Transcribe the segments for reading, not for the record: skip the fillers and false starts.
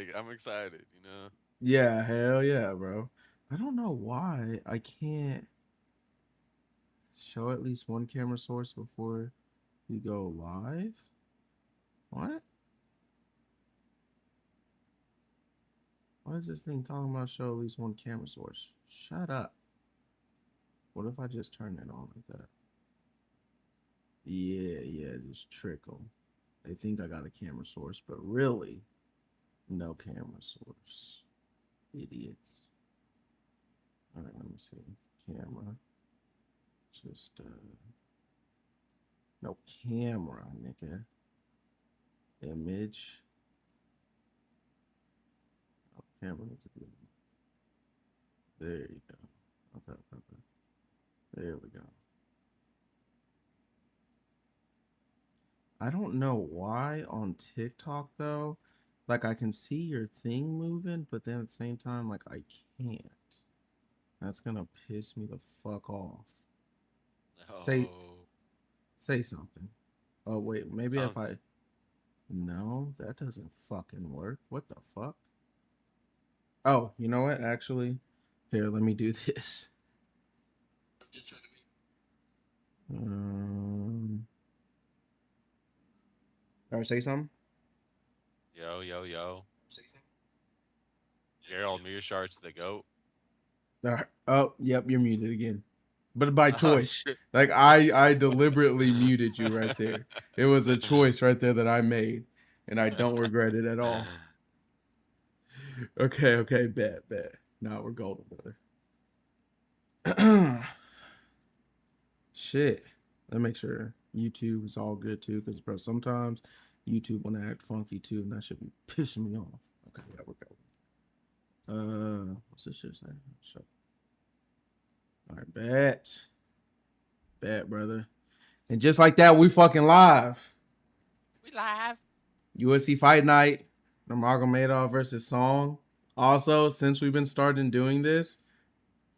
like I'm excited, you know. Yeah, hell yeah, bro. I don't know why I can't show at least one camera source before you go live. What? Why is this thing talking about show at least one camera source? Shut up. What if I just turn it on like that? Yeah, just trick them. They think I got a camera source, but really, no camera source. Idiots. All right, let me see. Camera. Just, no camera, nigga. Image. Oh, camera needs to be. There you go. Okay. There we go. I don't know why on TikTok though, like I can see your thing moving, but then at the same time, like I can't. That's gonna piss me the fuck off. Say No, say something. Oh wait, maybe if something. I no, that doesn't fucking work. What the fuck? Oh, you know what? Actually, here, let me do this. Um, or say something. Yo, yo, yo. Gerald Mearshart's the goat. Oh, yep, you're muted again, but by Oh choice. shit. Like I deliberately muted you right there. It was a choice right there that I made, and I don't regret it at all. Okay, bet. Now we're golden, brother. Shit. Let me make sure YouTube is all good too, because bro, sometimes YouTube wanna act funky too, and that should be pissing me off. Okay, yeah, we're good. What's this shit say? Shut. All right, bet, brother. And just like that, we fucking live. We live. UFC Fight Night, Nurmagomedov versus Song. Also, since we've been starting doing this,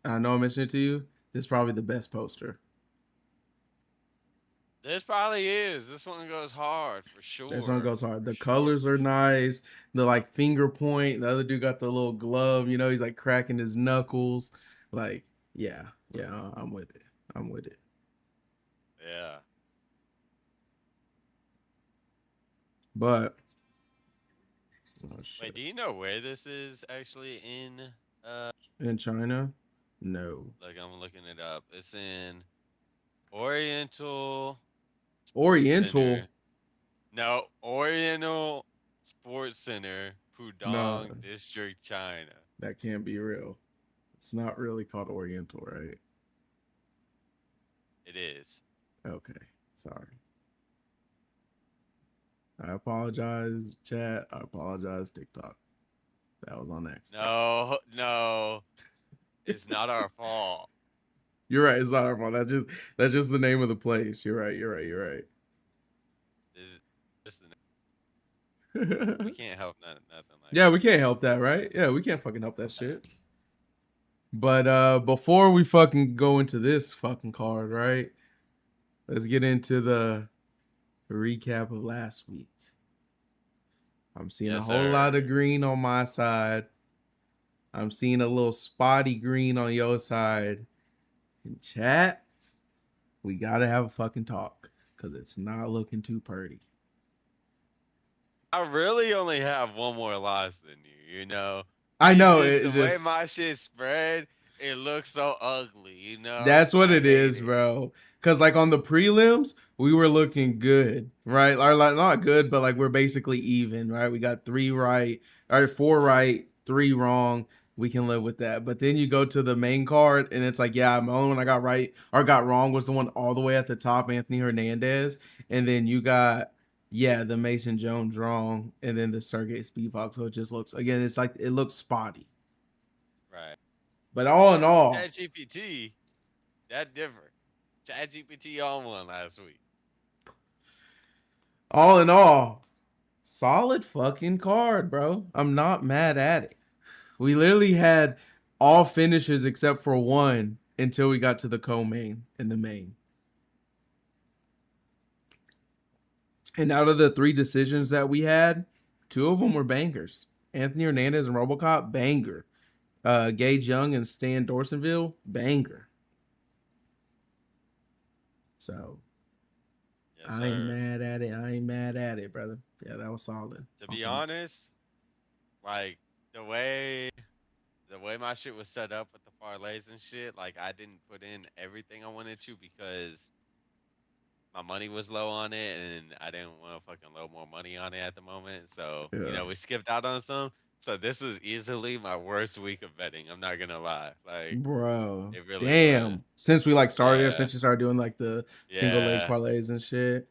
I know I mentioned it to you. This is probably the best poster. This probably is. This one goes hard for This one sure. goes hard. For The sure. colors For are sure. nice. The like finger point. The other dude got the little glove. You know, he's like cracking his knuckles. Like, yeah, I'm with it. I'm with it. Yeah. But oh Wait, shit, do you know where this is actually in? in China, no. Like I'm looking it up. It's in Oriental Sports Oriental, Center. No, Oriental Sports Center, no, Pudong District, China. that can't be real. It's not really called Oriental, right? It is. Okay, sorry. I apologize, chat. I apologize, TikTok. That was on accident. No, no, it's not our fault. You're right. It's not our fault. That's just the name of the place. You're This is just the we right. can't help nothing like Yeah, we that. can't help that, right? Yeah, we can't fucking help that shit. But before we fucking go into this fucking card, right? Let's get into the recap of last week. I'm seeing a Yes, whole lot of sir. green on my side. I'm seeing a little spotty green on your side. In chat, we gotta have a fucking talk because it's not looking too pretty. I really only have one more loss than you, you know? I It's know just it's the way just my shit spread, it looks so ugly, you know? that's what I it hate is, it. bro. Cause like on the prelims, we were looking good, right? Or like not good, but like we're basically even, right? We got three right, or four right, three wrong. We can live with that. But then you go to the main card, and it's like, yeah, the only one I got right or got wrong was the one all the way at the top, Anthony Hernandez, and then you got yeah the Mason Jones wrong, and then the Sergey Spivak. So it just looks again, it's like it looks spotty. Right. But all in all, Chat GPT, that different. Chat GPT on one last week. all in all, solid fucking card, bro. I'm not mad at it. We literally had all finishes except for one until we got to the co-main and the main. And out of the three decisions that we had, two of them were bangers. Anthony Hernandez and RoboCop, banger. Gage Young and Stan Dorsonville, banger. So Yes, I ain't sir. mad at it. I ain't mad at it, brother. Yeah, that was solid. To be Awesome. honest, like the way the way my shit was set up with the parlays and shit, like I didn't put in everything I wanted to because my money was low on it and I didn't want to fucking load more money on it at the moment. So, Yeah. we skipped out on some. So this was easily my worst week of betting. I'm not gonna lie. Like Bro. it really was. Damn. Since we like started or Yeah. since you started doing like the single leg Yeah. parlays and shit.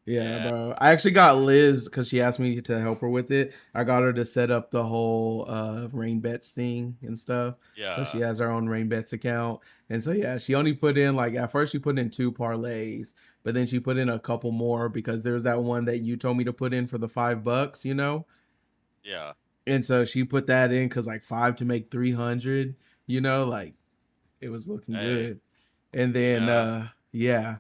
Yeah, Yeah. bro. I actually got Liz because she asked me to help her with it. I got her to set up the whole rain bets thing and stuff. So she Yeah. has her own rain bets account. And so yeah, she only put in like at first she put in 2 parlays, but then she put in a couple more because there's that one that you told me to put in for the $5, you know? Yeah. And so she put that in because like 5 to make 300, you know, like it was looking Hey, good. And you then know, yeah.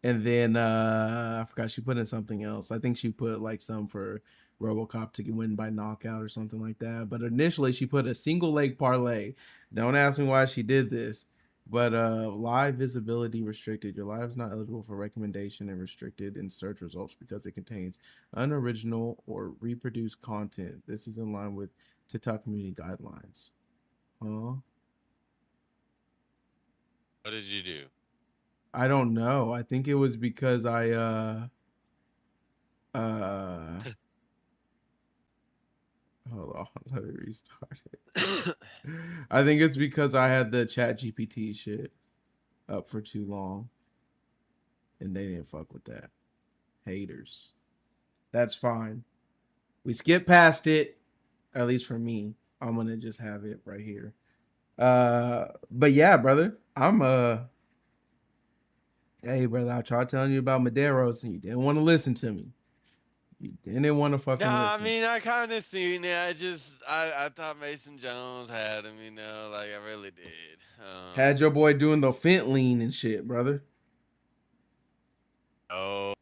And then I forgot she put in something else. I think she put like some for RoboCop to win by knockout or something like that. But initially she put a single leg parlay. Don't ask me why she did this. But live visibility restricted. Your live is not eligible for recommendation and restricted in search results because it contains unoriginal or reproduced content. This is in line with TikTok community guidelines. Huh? what did you do? I don't know. I think it was because uh hold on, let me restart it. I think it's because I had the Chat GPT shit up for too long and they didn't fuck with that. Haters. That's fine. We skip past it, at least for me. I'm gonna just have it right here. But yeah, brother. I'm hey brother, I tried telling you about Maderos and you didn't want to listen to me. You didn't want to fucking Nah, I listen. mean, I kind of seen it. I thought Mason Jones had him. Like I really did. Had your boy doing the fent lean and shit, brother. Oh,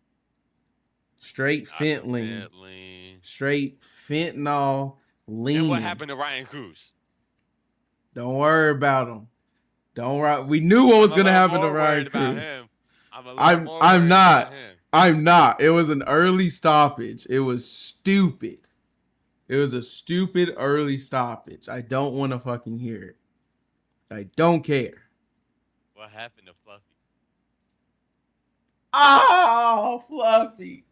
Straight not the fent lean. Bentley. Straight fentanyl And what leaning. happened to Ryan Cruz? Don't worry about him. Don't worry. We knew what I'm was a gonna little happen to more Ryan worried about Cruz. him. I'm a little I'm more I'm worried about not. him. I'm not. It was an early stoppage. It was stupid. It was a stupid early stoppage. I don't want to fucking hear it. I don't care. What happened to Fluffy? Oh, Fluffy.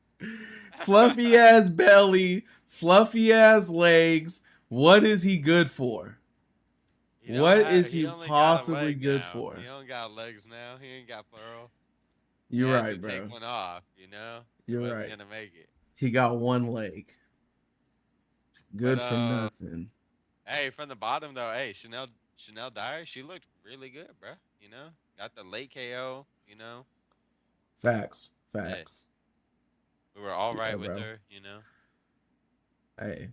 Fluffy ass belly, fluffy ass legs. What is he good for? He don't What have. is He he only got a possibly leg good now. He for? don't got legs now. He ain't got plural. He You're had to right, take bro. one off. He You're wasn't right. gonna make it. He got one leg. But Good for nothing. hey, from the bottom though, hey, Chanel Dyer, she looked really good, bruh. Got the late KO. Facts. Hey, Facts. we were all Yeah, right with bro. her. Hey.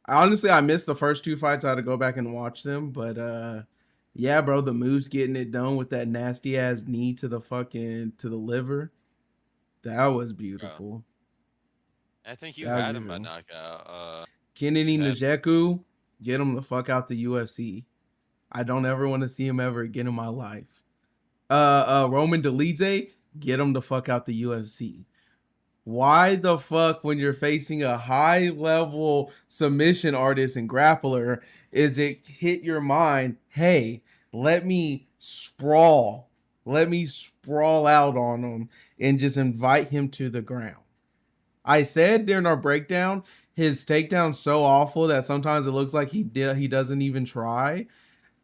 Honestly, I missed the first 2 fights. I had to go back and watch them. But yeah, bro, the moves getting it done with that nasty ass knee to the fucking to the liver. That was Bro. beautiful. I think you That was had him by beautiful. knockout. Kennedy You had Njeku, get him the fuck out the UFC. I don't ever want to see him ever again in my life. Roman Dolidze, get him the fuck out the UFC. Why the fuck, when you're facing a high level submission artist and grappler, is it hit your mind, hey, let me sprawl. Let me sprawl out on him and just invite him to the ground. I said during our breakdown, his takedown's so awful that sometimes it looks like he doesn't even try.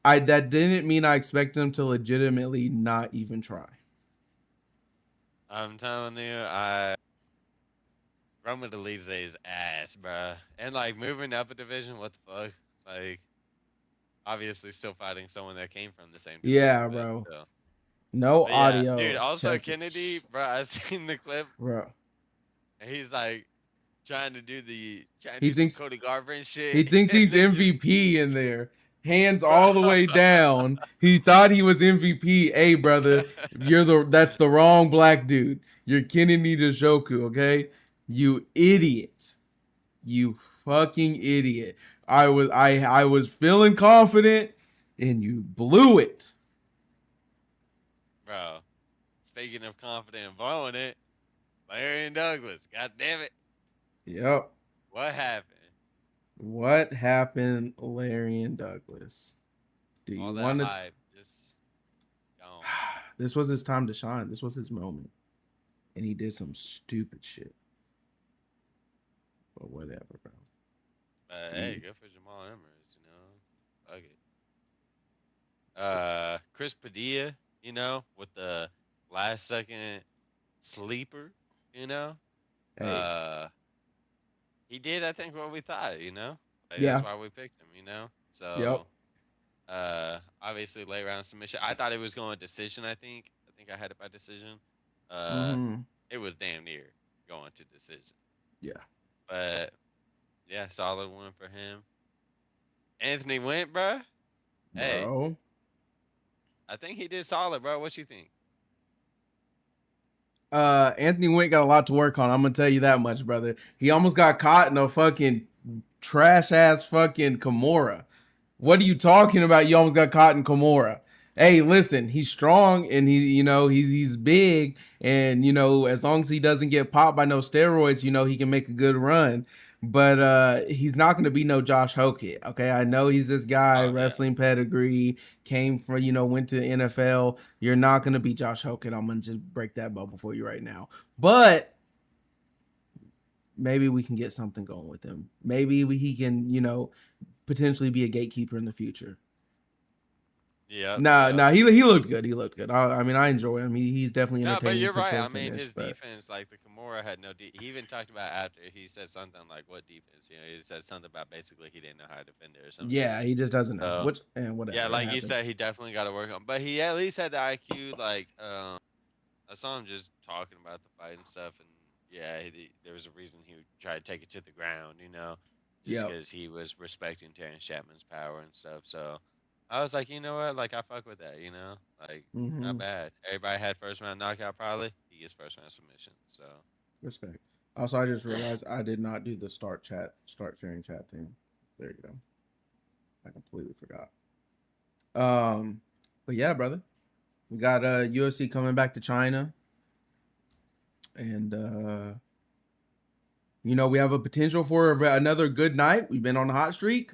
That didn't mean I expect him to legitimately not even try. I'm telling you, Roman Dolidze's ass, bruh. And like moving up a division, what the fuck? Like, obviously still fighting someone that came from the same division, Yeah, but bro. still. No But yeah, dude. audio. Also, Check it. Kennedy, bro. I seen the clip, Bro. and he's like trying to He do some thinks Cody Garbrandt he shit, thinks and he's then just, MVP in there. Hands bro. all the way down. He thought he was MVP. Hey, brother, that's the wrong black dude. You're Kennedy Njoku, okay? You idiot. You fucking idiot. I was feeling confident, and you blew it. Bro, speaking of confident and blowing it, Larry and Douglas. God damn it. Yep. What happened? What happened, Larry and Douglas? Do All you that want to? hype just gone. This was his time to shine. This was his moment, and he did some stupid shit. But whatever, bro. Hey, He, good for Jamal Emmers, you know. Fuck it. Chris Padilla, you know, with the last second sleeper, you know. hey, Uh, he did, I think, what we thought, you know. Like that's yeah, why we picked him, you know. yep. So, obviously late round submission. I thought it was going decision. I think I had it by decision. Uh, Mm-hmm. it was damn near going to decision. Yeah, But yeah, solid one for him. Anthony went, bruh. Hey, bro. I think he did solid, bro. What you think? Anthony Wynn got a lot to work on. I'm gonna tell you that much, brother. He almost got caught in a fucking trash ass fucking Kimura. What are you talking about? You almost got caught in Kimura. Hey, listen, he's strong and he's big, and as long as he doesn't get popped by no steroids, he can make a good run. But he's not gonna be no Josh Hokett. Okay, I know he's this guy, Oh yeah, wrestling pedigree, came from went to the NFL. You're not gonna be Josh Hokett. I'm gonna just break that bubble for you right now. But maybe we can get something going with him. Maybe he can, potentially be a gatekeeper in the future. yep, No, yep. no, he looked good. He looked good. I mean, I enjoy him. He's definitely No, but entertaining you're for right. sure I mean, fitness. his But defense, like the Kimura, had no. He even talked about after he said something like, "What defense?" You know, he said something about basically he didn't know how to defend it or some shit. yeah, he just doesn't know. So Which and yeah, whatever it like you said, happens. he definitely got to work on. But he at least had the IQ. Like, I saw him just talking about the fight and stuff, and yeah, there was a reason he would try to take it to the ground, you know, just Yep. because he was respecting Terrence Chapman's power and stuff. So I was like, you know what, like I fuck with that, you know, like not Mm-hmm. bad. Everybody had first round knockout probably. He gets first round submission. So Respect. Also, I just realized I did not do the start sharing chat thing. There you go. I completely forgot. Um, but yeah, brother, we got UFC coming back to China, and we have a potential for another good night. We've been on a hot streak.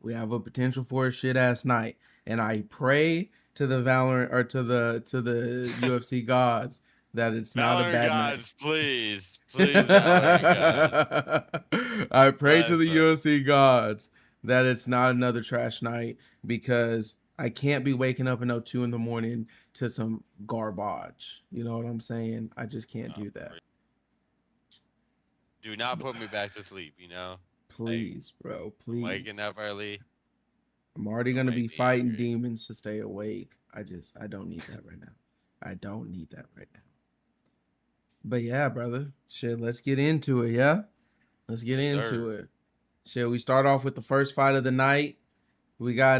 We have a potential for a shit ass night, and I pray to the Valorant or to the UFC gods that it's not a Valorant bad night. gods, please, please, Valorant gods, I pray to the bless us. UFC gods that it's not another trash night because I can't be waking up at 2 in the morning to some garbage. You know what I'm saying? I just can't No, do for that. real. Do not put me back to sleep. You know, like Please, bro, I'm waking please. up early. I'm already Don't gonna make be me fighting angry. demons to stay awake. I don't need that right now. I don't need that right now. But yeah, brother. Shit, let's get into it, yeah? Let's get Yes, into sir. it. Shit, we start off with the first fight of the night. We got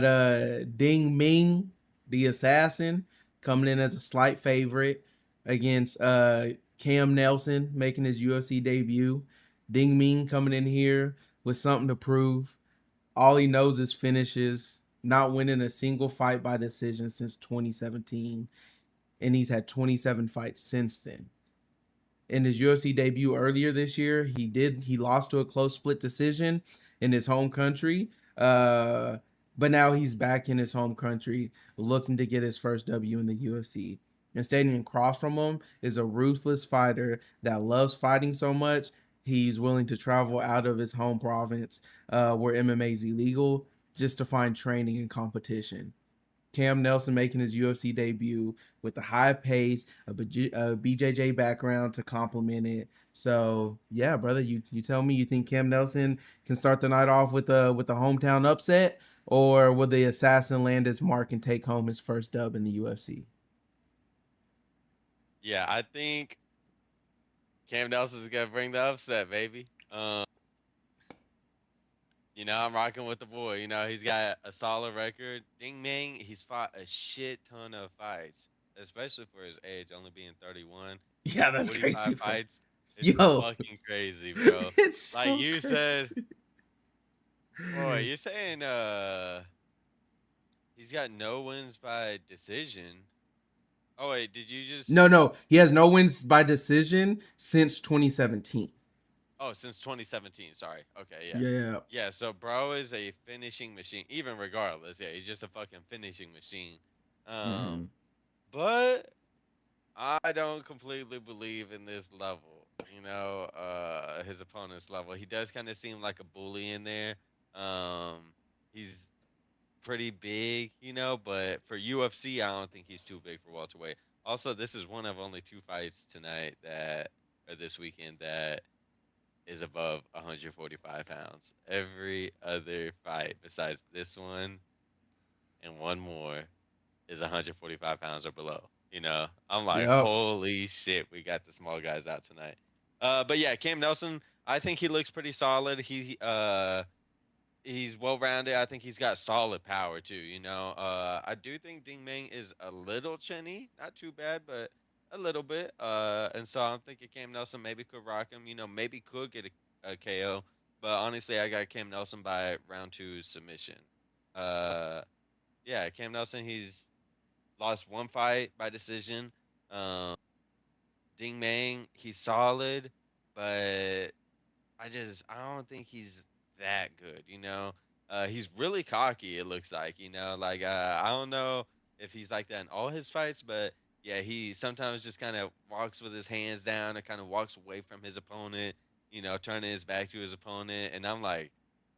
Ding Ming, the assassin, coming in as a slight favorite against Cam Nelson making his UFC debut. Ding Ming coming in here with something to prove. All he knows is finishes, not winning a single fight by decision since 2017, and he's had 27 fights since then. In his UFC debut earlier this year, he lost to a close split decision in his home country. But now he's back in his home country looking to get his first W in the UFC. And standing across from him is a ruthless fighter that loves fighting so much he's willing to travel out of his home province, where MMA is illegal, just to find training and competition. Cam Nelson making his UFC debut with a high pace, a BJJ background to complement it. So yeah, brother, you tell me you think Cam Nelson can start the night off with a hometown upset, or will the assassin land his mark and take home his first dub in the UFC? Yeah, I think Cam Nelson's gonna bring the upset, baby. You know, I'm rocking with the boy. You know, he's got a solid record. Ding Ming, he's fought a shit ton of fights, especially for his age, only being 31. Yeah, that's 45 crazy, bro. fights. It's Yo, fucking crazy, bro. it's Like so you said, crazy. Boy, you're saying he's got no wins by decision. Oh wait, did you No, just no, he has no wins by decision since 2017. Oh, since 2017. Sorry. Okay, yeah. Yeah. Yeah, so bro is a finishing machine. Even regardless, yeah, he's just a fucking finishing machine. Hmm. But I don't completely believe in this level. His opponent's level. He does kind of seem like a bully in there. He's pretty big, but for UFC, I don't think he's too big for welterweight. Also, this is one of only two fights tonight or this weekend that is above 145 pounds. Every other fight besides this one and one more is 145 pounds or below. I'm like, Yep. holy shit, we got the small guys out tonight. But yeah, Cam Nelson, I think he looks pretty solid. He's well rounded. I think he's got solid power too. I do think Ding Meng is a little chinny, not too bad, but a little bit. And so I'm thinking Cam Nelson maybe could rock him. Maybe could get a KO. But honestly, I got Cam Nelson by round two submission. Uh, yeah, Cam Nelson, he's lost one fight by decision. Um, Ding Meng, he's solid, but I don't think he's that good. He's really cocky, it looks like, like I don't know if he's like that in all his fights, but yeah, he sometimes just kind of walks with his hands down and kind of walks away from his opponent, turning his back to his opponent, and I'm like,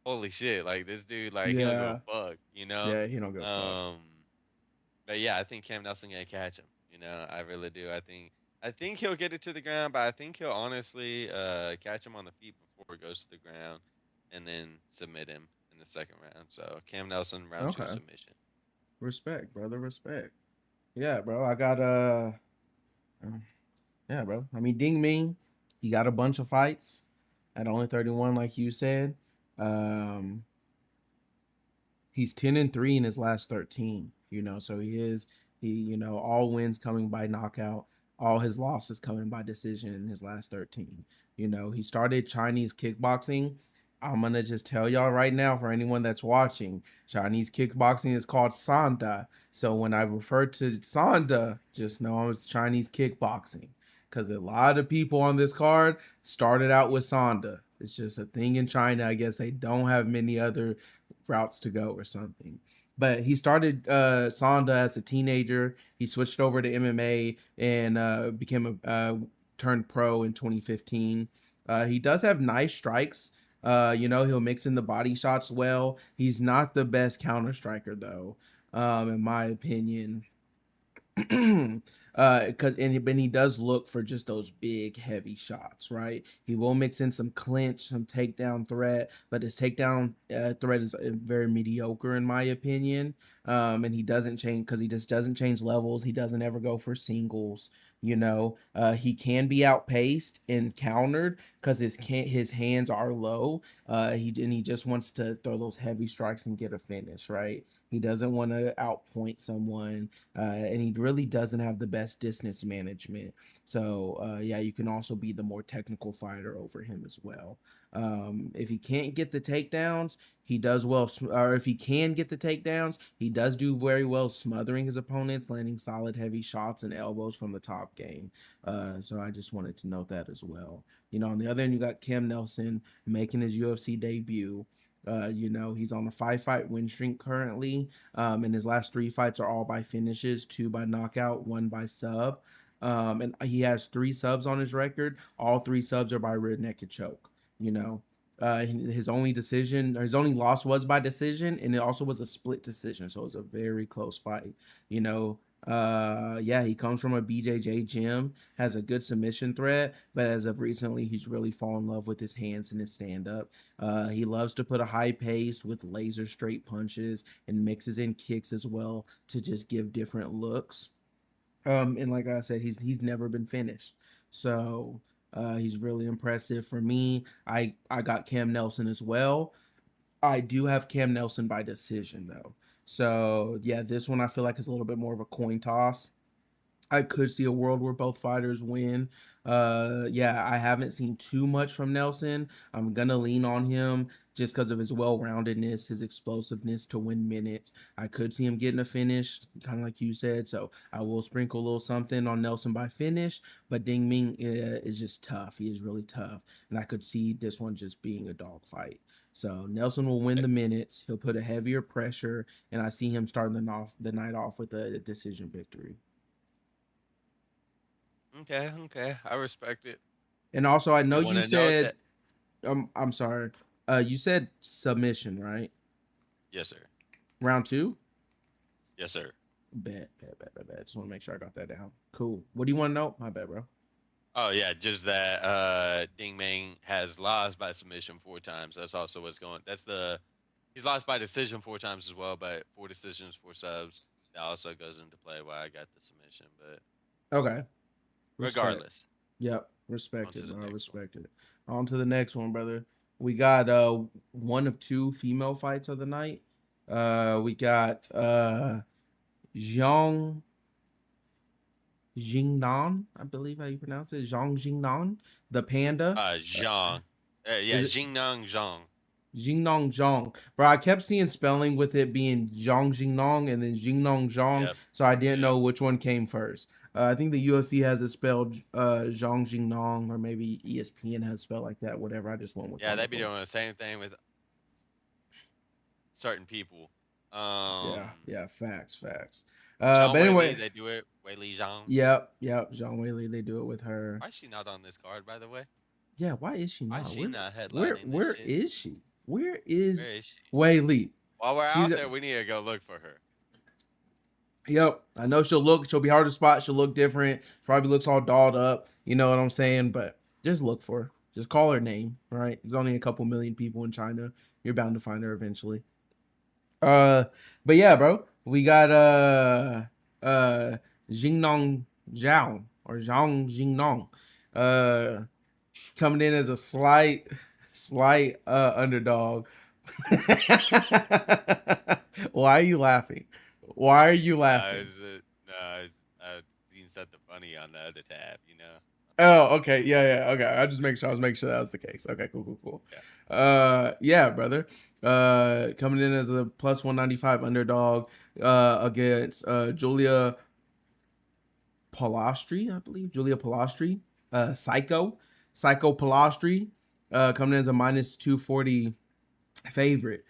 holy shit, like this dude, like he don't give Yeah. a fuck. Yeah. He don't give a fuck. Um, but yeah, I think Cam Nelson gonna catch him. I really do. I think he'll get it to the ground, but I think he'll honestly catch him on the feet before it goes to the ground, and then submit him in the second round. So Cam Nelson round two Okay. submission. Respect, brother. Respect. Yeah, bro. I got uh, yeah, bro. I mean, Ding Ming, he got a bunch of fights at only 31, like you said. Um, he's 10-3 in his last 13. So all wins coming by knockout, all his losses coming by decision in his last 13. He started Chinese kickboxing. I'm gonna just tell y'all right now, for anyone that's watching, Chinese kickboxing is called Sanda. So when I refer to Sanda, just know it's Chinese kickboxing, because a lot of people on this card started out with Sanda. It's just a thing in China. I guess they don't have many other routes to go or something. But he started Sonda as a teenager. He switched over to MMA and became a turned pro in 2015. He does have nice strikes. He'll mix in the body shots well. He's not the best counter striker though, in my opinion. But he does look for just those big heavy shots, right? He will mix in some clinch, some takedown threat, but his takedown threat is very mediocre in my opinion. And he doesn't change because he just doesn't change levels. He doesn't ever go for singles. He can be outpaced and countered because his hands are low. He just wants to throw those heavy strikes and get a finish, right? He doesn't want to outpoint someone, and he really doesn't have the best distance management. So yeah, you can also be the more technical fighter over him as well. If he can't get the takedowns, he does well, or if he can get the takedowns, he does do very well smothering his opponents, landing solid heavy shots and elbows from the top game. So I just wanted to note that as well. On the other end, you got Cam Nelson making his UFC debut. He's on a 5-fight win streak currently. And his last 3 fights are all by finishes, 2 by knockout, 1 by sub. And he has 3 subs on his record. All 3 subs are by rear naked choke. His only decision, or his only loss was by decision, and it also was a split decision. So it was a very close fight. Yeah, he comes from a BJJ gym, has a good submission threat, but as of recently, he's really fallen in love with his hands and his stand up. He loves to put a high pace with laser straight punches and mixes in kicks as well to just give different looks. And like I said, he's never been finished. So he's really impressive for me. I got Cam Nelson as well. I do have Cam Nelson by decision though. So yeah, this one I feel like is a little bit more of a coin toss. I could see a world where both fighters win. Yeah, I haven't seen too much from Nelson. I'm gonna lean on him just because of his well-roundedness, his explosiveness to win minutes. I could see him getting a finish, kind of like you said. So I will sprinkle a little something on Nelson by finish. But Ding Ming is just tough. He is really tough, and I could see this one just being a dogfight. So Nelson will win the minutes. He'll put a heavier pressure, and I see him starting the night off with a decision victory. Okay, okay, I respect it. And also, I know I want you to know said, that. I'm sorry, you said submission, right? Yes, sir. Round two. Yes, sir. Bet. Just want to make sure I got that down. Cool. What do you want to know? My bad, bro. Oh yeah, just that Ding Meng has lost by submission 4 times. That's also what's going. That's the he's lost by decision 4 times as well, but 4 decisions, 4 subs. That also goes into play why I got the submission. But Okay. Respect. regardless, Yep. on Respect to it, the bro. next one. Respect it. On to the next one, brother. We got one of two female fights of the night. We got Zhang Jingnan, I believe how you pronounce it. Zhang Jingnan, the panda. Zhang. Yeah, Is it Jingnang Zhang. Jingnong Zhang? Bro, I kept seeing spelling with it being Zhang Jingnong and then Jingnong Zhang, Yep. so I didn't Yep. know which one came first. I think the UFC has it spelled Zhang Jingnong, or maybe ESPN has it spelled like that. Whatever. I just went with Yeah, one they of be them. doing the same thing with certain people. Yeah, yeah. Facts. John But Wei Lee, anyway, they do it. Wei Lee Zhang. yep. Zhang Weili, they do it with her. Why is she not on this card, by the way? Yeah, why is she Why is not? she Where, not where, headlining this where shit? is she? Where is Where is she? Wei Li? While we're She's out there, we need to go look for her. Yep, I know she'll be hard to spot. She'll look different. She probably looks all dolled up. You know what I'm saying? But just look for her. Just call her name. Right? There's only a couple million people in China. You're bound to find her eventually. Uh, but yeah, bro, we got Jingnong Zhao or Zhang Jingnong, uh, coming in as a slight underdog. Why are you laughing? Why are you laughing? No, seen something funny on the other tab, you know? Oh, okay. Yeah. Okay. I was making sure that was the case. Okay, cool. Yeah. Yeah, brother. Coming in as a plus 195 underdog, against Julia Palastri, I believe. Julia Palastri. Psycho Palastri. Coming in as a minus 240 favorite.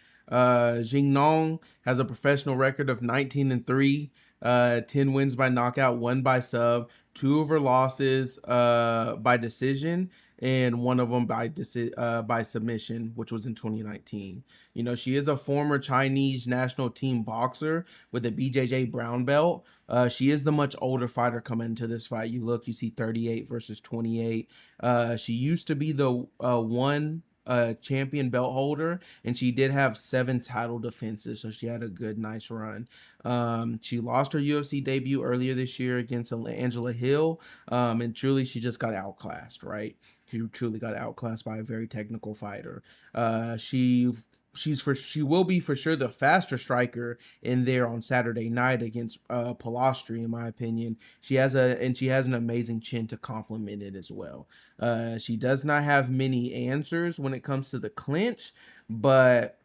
Jing Nong has a professional record of 19-3, 10 wins by knockout, one by sub, two of her losses by decision, and one of them by submission, which was in 2019. You know, she is a former Chinese national team boxer with a BJJ brown belt. She is the much older fighter coming into this fight. You see 38 versus 28. She used to be the one champion belt holder, and she did have 7 title defenses, so she had a good, nice run. She lost her UFC debut earlier this year against Angela Hill, and truly, she just got outclassed, right? She truly got outclassed by a very technical fighter. She will be for sure the faster striker in there on Saturday night against Palastri, in my opinion. She has an amazing chin to complement it as well. She does not have many answers when it comes to the clinch, but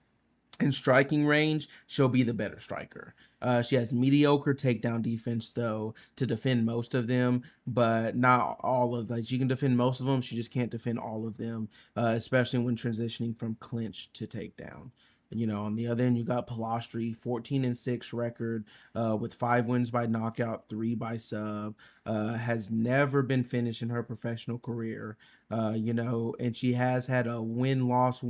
in striking range, she'll be the better striker. She has mediocre takedown defense, though, to defend most of them, but not all of them. She can defend most of them. She just can't defend all of them, especially when transitioning from clinch to takedown. You know, on the other end, you got Palastri, 14-6 record, with 5 wins by knockout, 3 by sub. Has never been finished in her professional career. You know, and she has had a win loss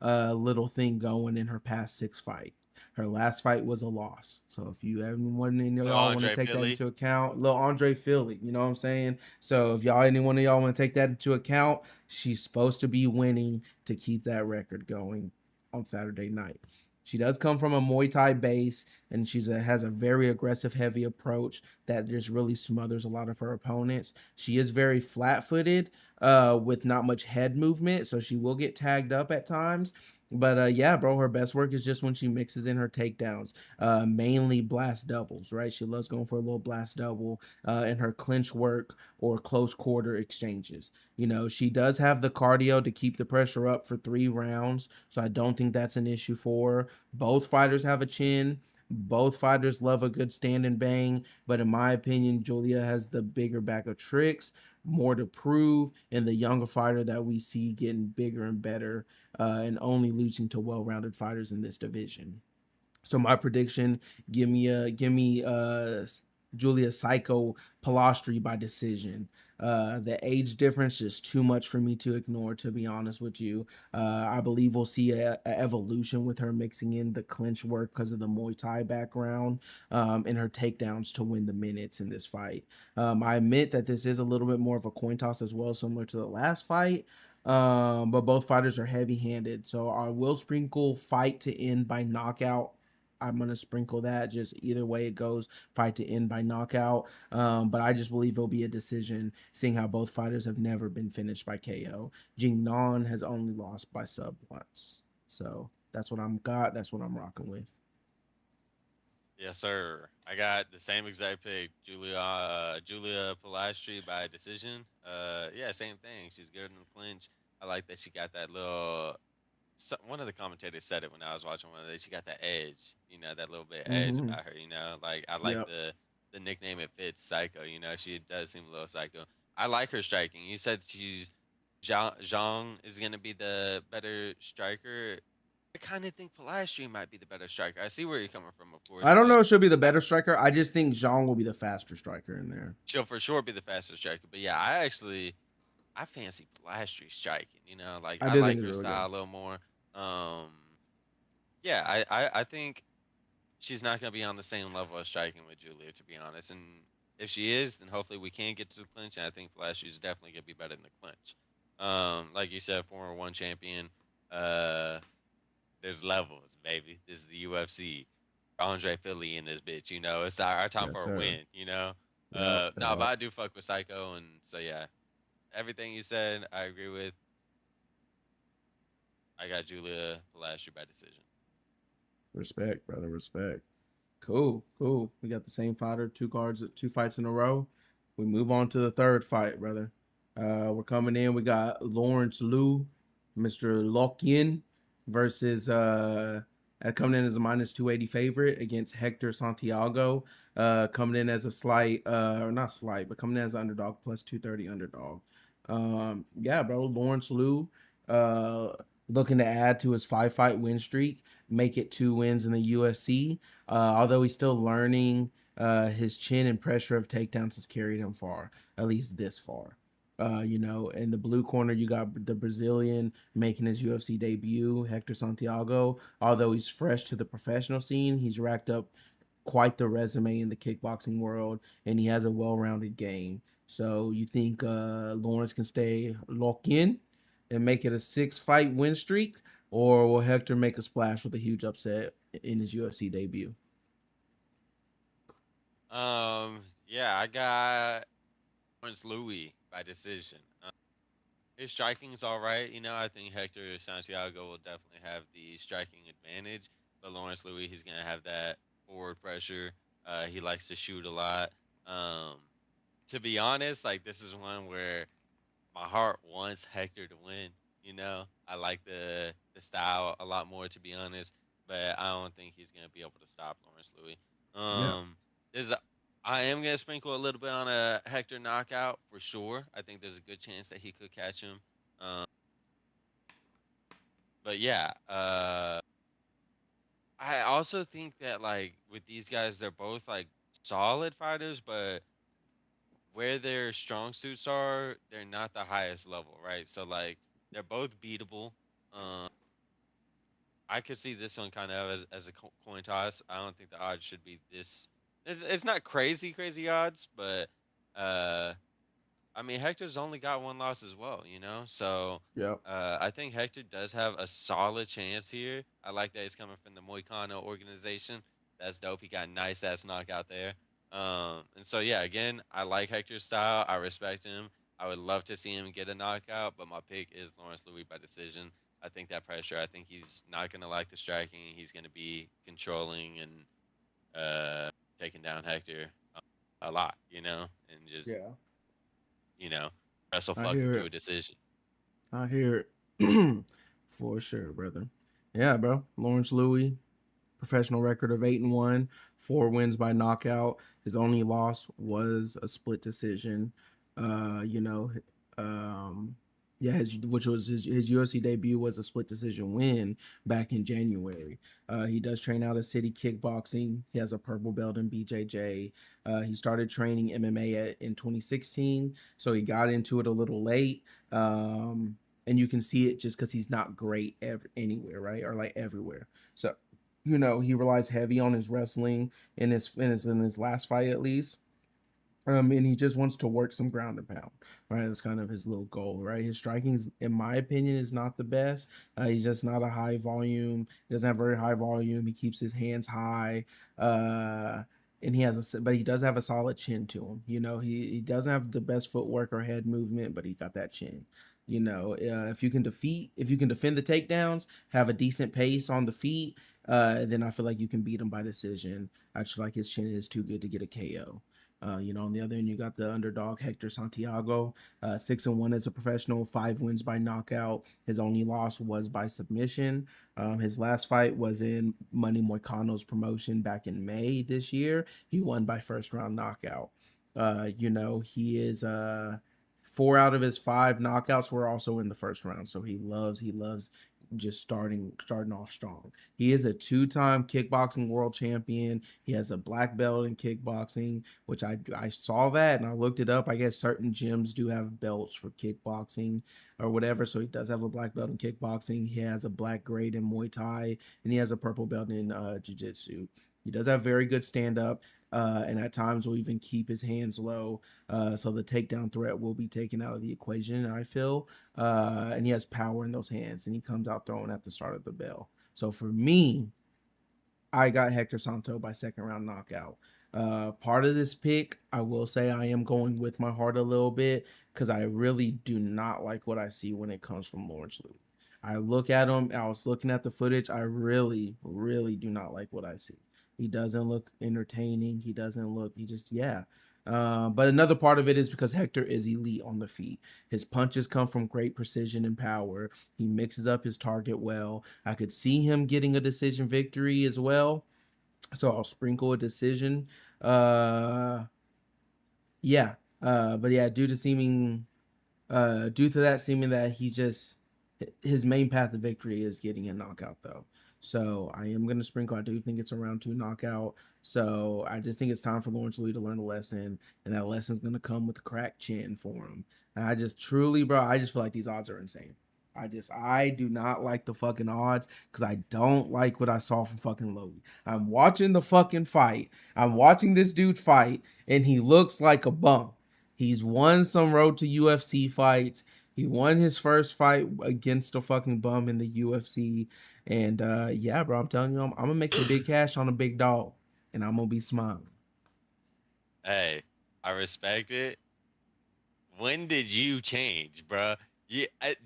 little thing going in her past 6 fights. Her last fight was a loss. So if you anyone in Little y'all want to Andre take that Philly. into account, little Andre Philly, you know what I'm saying? So if anyone of y'all want to take that into account, she's supposed to be winning to keep that record going on Saturday night. She does come from a Muay Thai base, and has a very aggressive, heavy approach that just really smothers a lot of her opponents. She is very flat-footed, with not much head movement, so she will get tagged up at times. But yeah, bro, her best work is just when she mixes in her takedowns, mainly blast doubles, right? She loves going for a little blast double in her clinch work or close quarter exchanges. You know, she does have the cardio to keep the pressure up for 3 rounds, so I don't think that's an issue for her. Both fighters have a chin. Both fighters love a good stand and bang, but in my opinion, Julia has the bigger bag of tricks, more to prove, and the younger fighter that we see getting bigger and better and only losing to well-rounded fighters in this division. So my prediction: give me Julia Psycho Palastri by decision. The age difference is too much for me to ignore. To be honest with you, I believe we'll see a evolution with her mixing in the clinch work because of the Muay Thai background and her takedowns to win the minutes in this fight. I admit that this is a little bit more of a coin toss as well, similar to the last fight. But both fighters are heavy-handed, so I will sprinkle fight to end by knockout. I'm gonna sprinkle that. Just either way it goes, fight to end by knockout. But I just believe it'll be a decision, seeing how both fighters have never been finished by KO. Jing Non has only lost by sub once, so that's what I'm got. That's what I'm rocking with. Yes, sir. I got the same exact pick, Julia Pilastri by decision. Yeah, same thing. She's good in the clinch. I like that she got that little. One of the commentators said it when I was watching one of these. She got that edge, that little bit edge Mm-hmm. about her. Like I like Yep. the nickname it fits, Psycho. She does seem a little psycho. I like her striking. You said she's Zhang is gonna be the better striker. I kind of think Pilastri might be the better striker. I see where you're coming from, of course, I don't but know if she'll be the I, better striker. I just think Zhang will be the faster striker in there. she'll for sure be the fastest striker. But yeah, I fancy Pilastri striking. Like I I do think like it's her really good. style a little more. Um, yeah, I think she's not going to be on the same level of striking with Julia, to be honest. And if she is, then hopefully we can get to the clinch. And I think Flash is definitely going to be better than the clinch. Like you said, former one champion. Uh, there's levels, baby. This is the UFC. Andre Philly in this bitch. It's our time Yes, for a sir. win. Yep. No, but Yep. I do fuck with Psycho, and so yeah, everything you said, I agree with. I got Julia Palacio by decision. Respect, brother. Respect. Cool, cool. We got the same fighter, two fights in a row. We move on to the third fight, brother. We're coming in. We got Lawrence Liu, Mr. Lokin, versus coming in as a minus 280 favorite against Hector Santiago. Coming in as a slight, or not slight, but coming in as an underdog, plus 230 underdog. Yeah, bro. Lawrence Liu, uh, looking to add to his 5 fight win streak, make it 2 wins in the UFC. Although he's still learning, his chin and pressure of takedowns has carried him far, at least this far. In the blue corner, you got the Brazilian making his UFC debut, Hector Santiago. Although he's fresh to the professional scene, he's racked up quite the resume in the kickboxing world, and he has a well-rounded game. So you think Lawrence can stay locked in and make it a 6 fight win streak, or will Hector make a splash with a huge upset in his UFC debut? Yeah, I got Lawrence Louis by decision. His striking's all right. I think Hector Santiago will definitely have the striking advantage, but Lawrence Louis, he's gonna have that forward pressure. He likes to shoot a lot. Um, to be honest, like this is one where my heart wants Hector to win. I like the style a lot more, to be honest, but I don't think he's gonna be able to stop Lawrence Louis. Yeah. There's a, I am gonna sprinkle a little bit on a Hector knockout for sure. I think there's a good chance that he could catch him. Um, but yeah, I also think that like with these guys, they're both like solid fighters, but where their strong suits are, they're not the highest level, right? So like they're both beatable. Um, I could see this one kind of as a coin toss. I don't think the odds should be this. It's not crazy, crazy odds, but uh, I mean Hector's only got one loss as well, So Yeah. I think Hector does have a solid chance here. I like that he's coming from the Moicano organization. That's dope. He got a nice ass knockout there. And so yeah, again, I like Hector's style. I respect him. I would love to see him get a knockout, but my pick is Lawrence Louis by decision. I think that pressure. I think he's not gonna like the striking. He's gonna be controlling and uh taking down Hector a lot, and just Yeah, you know wrestle I fuck him hear to it. a decision. I hear it. For sure, brother. Yeah, bro. Lawrence Louis, professional record of 8-1, 4 wins by knockout. His only loss was a split decision. Uh, you know, um, yeah, which was his UFC debut was a split decision win back in January. He does train out of City Kickboxing. He has a purple belt in BJJ. He started training MMA in 2016, so he got into it a little late. And you can see it just because he's not great anywhere, right? Or like everywhere. So he relies heavy on his wrestling in his last fight at least. And he just wants to work some ground and pound, right? That's kind of his little goal, right? His striking, in my opinion, is not the best. He's just not a high volume. He doesn't have very high volume. He keeps his hands high, uh, and but he does have a solid chin to him. He doesn't have the best footwork or head movement, but he got that chin. If you can defend the takedowns, have a decent pace on the feet, then I feel like you can beat him by decision. I just feel like his chin is too good to get a KO. On the other end, you got the underdog Hector Santiago, 6-1 as a professional, 5 wins by knockout. His only loss was by submission. His last fight was in Manny Moicano's promotion back in May this year. He won by first round knockout. He is 4 out of his 5 knockouts were also in the first round. So he loves just starting off strong. He is a 2-time kickboxing world champion. He has a black belt in kickboxing, which I saw that and I looked it up. I guess certain gyms do have belts for kickboxing or whatever. So he does have a black belt in kickboxing. He has a black grade in Muay Thai, and he has a purple belt in jiu-jitsu. He does have very good stand up. And at times will even keep his hands low, so the takedown threat will be taken out of the equation, I feel. And he has power in those hands, and he comes out throwing at the start of the bell. So for me, I got Hector Santo by second round knockout. Part of this pick, I will say I am going with my heart a little bit because I really do not like what I see when it comes from Lawrence Louis. I look at him, I was looking at the footage. I really, really do not like what I see. He doesn't look entertaining. He just, yeah. But another part of it is because Hector is elite on the feet. His punches come from great precision and power. He mixes up his target well. I could see him getting a decision victory as well. So I'll sprinkle a decision. Uh, yeah. But yeah, due to that seeming that his main path to victory is getting a knockout though. So I am gonna sprinkle. I do think it's a round 2 knockout. So I just think it's time for Lawrence Louis to learn a lesson, and that lesson's gonna come with a cracked chin for him. And I just truly, bro, I just feel like these odds are insane. I do not like the fucking odds because I don't like what I saw from fucking Logan. I'm watching the fucking fight. I'm watching this dude fight, and he looks like a bum. He's won some road to UFC fights. He won his first fight against a fucking bum in the UFC. And yeah, bro, I'm telling you, I'm gonna make some big cash on a big dog, and I'm gonna be smiling. Hey, I respect it. When did you change, bruh?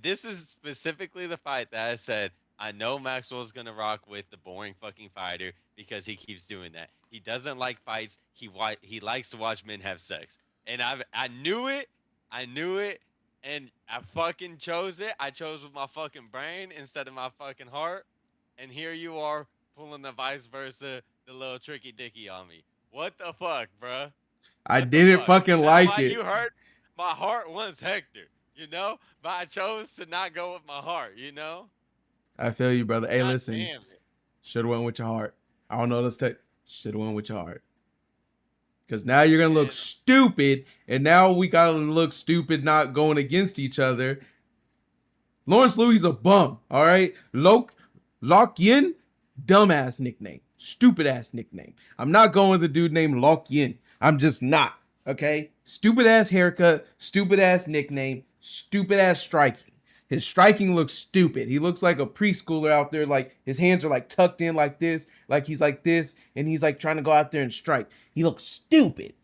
This is specifically the fight that I said I know Maxwell's gonna rock with the boring fucking fighter because he keeps doing that. He doesn't like fights. He likes to watch men have sex, and I knew it. I knew it, and I fucking chose it. I chose with my fucking brain instead of my fucking heart, and here you are pulling the vice versa, the little tricky dicky on me. What the fuck, bruh? I What the didn't fuck? fucking That's like why it. you hurt my heart wants Hector. But I chose to not go with my heart. I feel you, brother. Hey, God listen, damn it. should have went with your heart. I don't know. Let's take. Should have went with your heart. Because now you're gonna look And stupid, and now we gotta look stupid not going against each other. Lawrence Louis a bum, all right? Lock Yin, dumbass nickname, stupid ass nickname. I'm not going with the dude named Lock Yin. I'm just not, okay? Stupid ass haircut, stupid ass nickname, stupid ass striking. His striking looks stupid. He looks like a preschooler out there, like his hands are like tucked in like this, like he's like this, and he's like trying to go out there and strike. He looks stupid.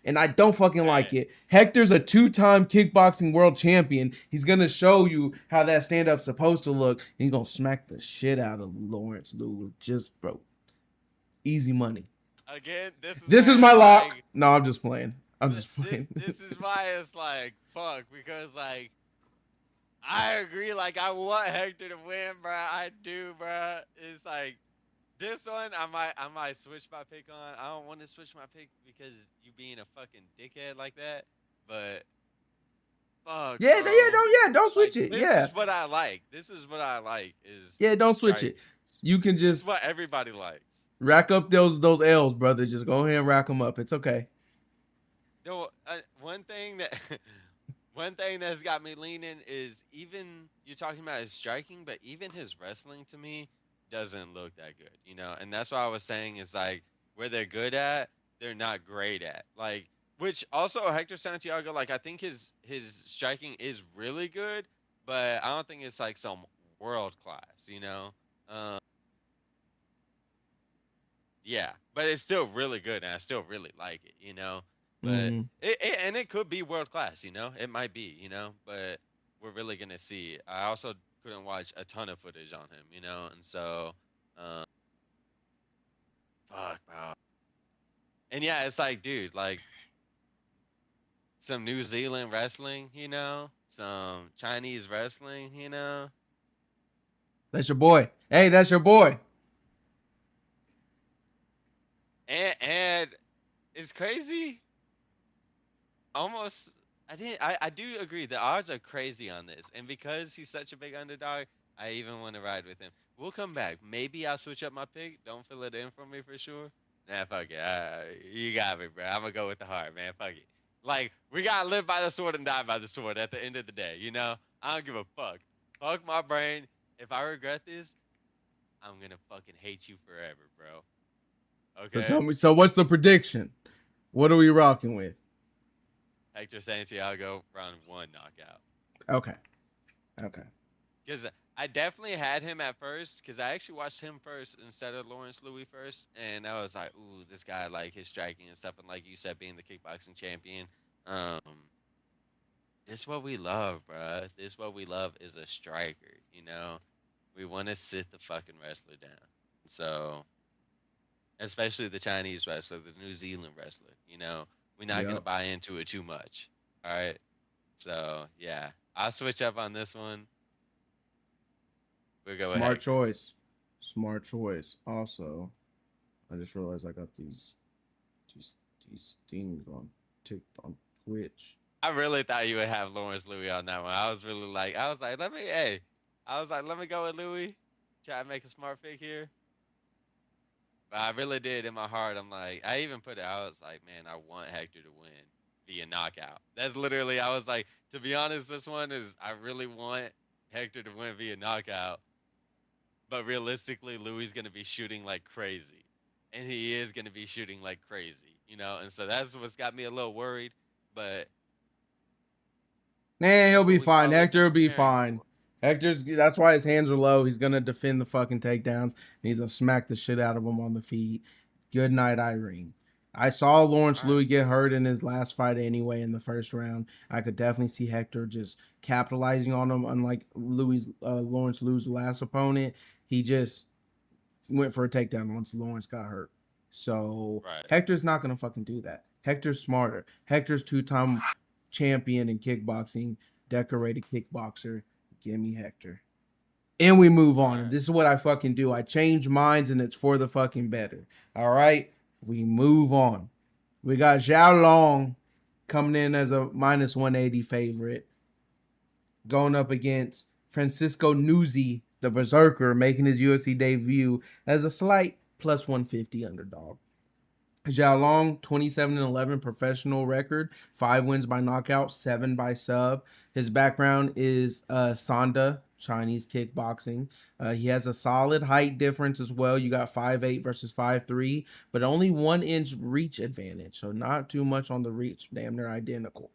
and I don't fucking like Hey, it. Hector's a 2-time kickboxing world champion. He's gonna show you how that stand up's supposed to look, and he's gonna smack the shit out of Lawrence Lewis. Just bro, easy money. again, this is This is where my it's lock. like No, I'm just playing. I'm just this playing. this is why it's like fuck because like I agree. Like I want Hector to win, bro. I do, bro. It's like this one. I might switch my pick on. I don't want to switch my pick because you being a fucking dickhead like that. But fuck, Yeah, yeah, bro. no, yeah, don't Like switch it. this Yeah, is what I like. This is what I like is yeah, don't switch strike. it. You can This is just what everybody likes. rack up those L's, brother. Just go ahead and rack them up. It's okay. Though one thing that one thing that's got me leaning is even you're talking about his striking, but even his wrestling to me doesn't look that good, you know. And that's what I was saying is like where they're good at, they're not great at. Like which also Hector Santiago, like I think his striking is really good, but I don't think it's like some world class, you know. Um, Yeah, but it's still really good, and I still really like it, you know. But Mm. it could be world class, you know. It might be, you know. But we're really gonna see. I also couldn't watch a ton of footage on him, you know, and so, um, fuck, bro. And yeah, it's like, dude, like some New Zealand wrestling, you know, some Chinese wrestling, you know, That's your boy. Hey, that's your boy. and it's crazy. Almost I do agree the odds are crazy on this and because he's such a big underdog I even want to ride with him. We'll come back, maybe I'll switch up my pick, don't fill it in for me for sure. Nah, fuck it, you got me, bro. I'm gonna go with the heart, man. Fuck it. Like we gotta live by the sword and die by the sword at the end of the day, you know. I don't give a fuck my brain. If I regret this, I'm gonna fucking hate you forever, bro. So Okay. tell me. So what's the prediction? What are we rocking with? Hector Santiago round one knockout. Okay. Okay. Because I definitely had him at first because I actually watched him first instead of Lawrence Louis first, and I was like, "Ooh, this guy like his striking and stuff." And like you said, being the kickboxing champion, um, this what we love, bruh. This what we love is a striker. You know, we want to sit the fucking wrestler down. So, especially the Chinese wrestler, the New Zealand wrestler. You know, we're not gonna Yep. buy into it too much. All right. So yeah, I'll switch up on this one. We'll go with Smart Hector. choice. Smart choice. Also, I just realized I got these these things on on Twitch. I really thought you would have Lawrence Louis on that one. I was like, let me go with Louis. Try to make a smart pick here. But I really did in my heart. I'm like, I even put it. I was like, man, I want Hector to win via knockout. That's literally. I was like, to be honest, this one is. I really want Hector to win via knockout. But realistically, Louis is gonna be shooting like crazy, and he is gonna be shooting like crazy, you know. And so that's what's got me a little worried. But Nah, he'll that's be what we've fine. always Hector been will be preparing fine. for. Hector's that's why his hands are low. He's gonna defend the fucking takedowns. And he's gonna smack the shit out of him on the feet. Good night, Irene. I saw Lawrence All right. Louis get hurt in his last fight anyway in the first round. I could definitely see Hector just capitalizing on him. Unlike Lawrence Louis' last opponent, he just went for a takedown once Lawrence got hurt. So Right. Hector's not gonna fucking do that. Hector's smarter. Hector's 2-time champion in kickboxing, decorated kickboxer. Give me Hector. And we move All on. And right. this is what I fucking do. I change minds and it's for the fucking better. All right? We move on. We got Zhao Long coming in as a minus 180 favorite, going up against Francisco Nuzzi, the Berserker, making his UFC debut as a slight plus 150 underdog. Zhao Long, 27-11 professional record, 5 wins by knockout, 7 by sub. His background is Sanda, Chinese kickboxing. He has a solid height difference as well. You got 5'8 versus 5'3, but only 1 inch reach advantage. So not too much on the reach. Damn near identical.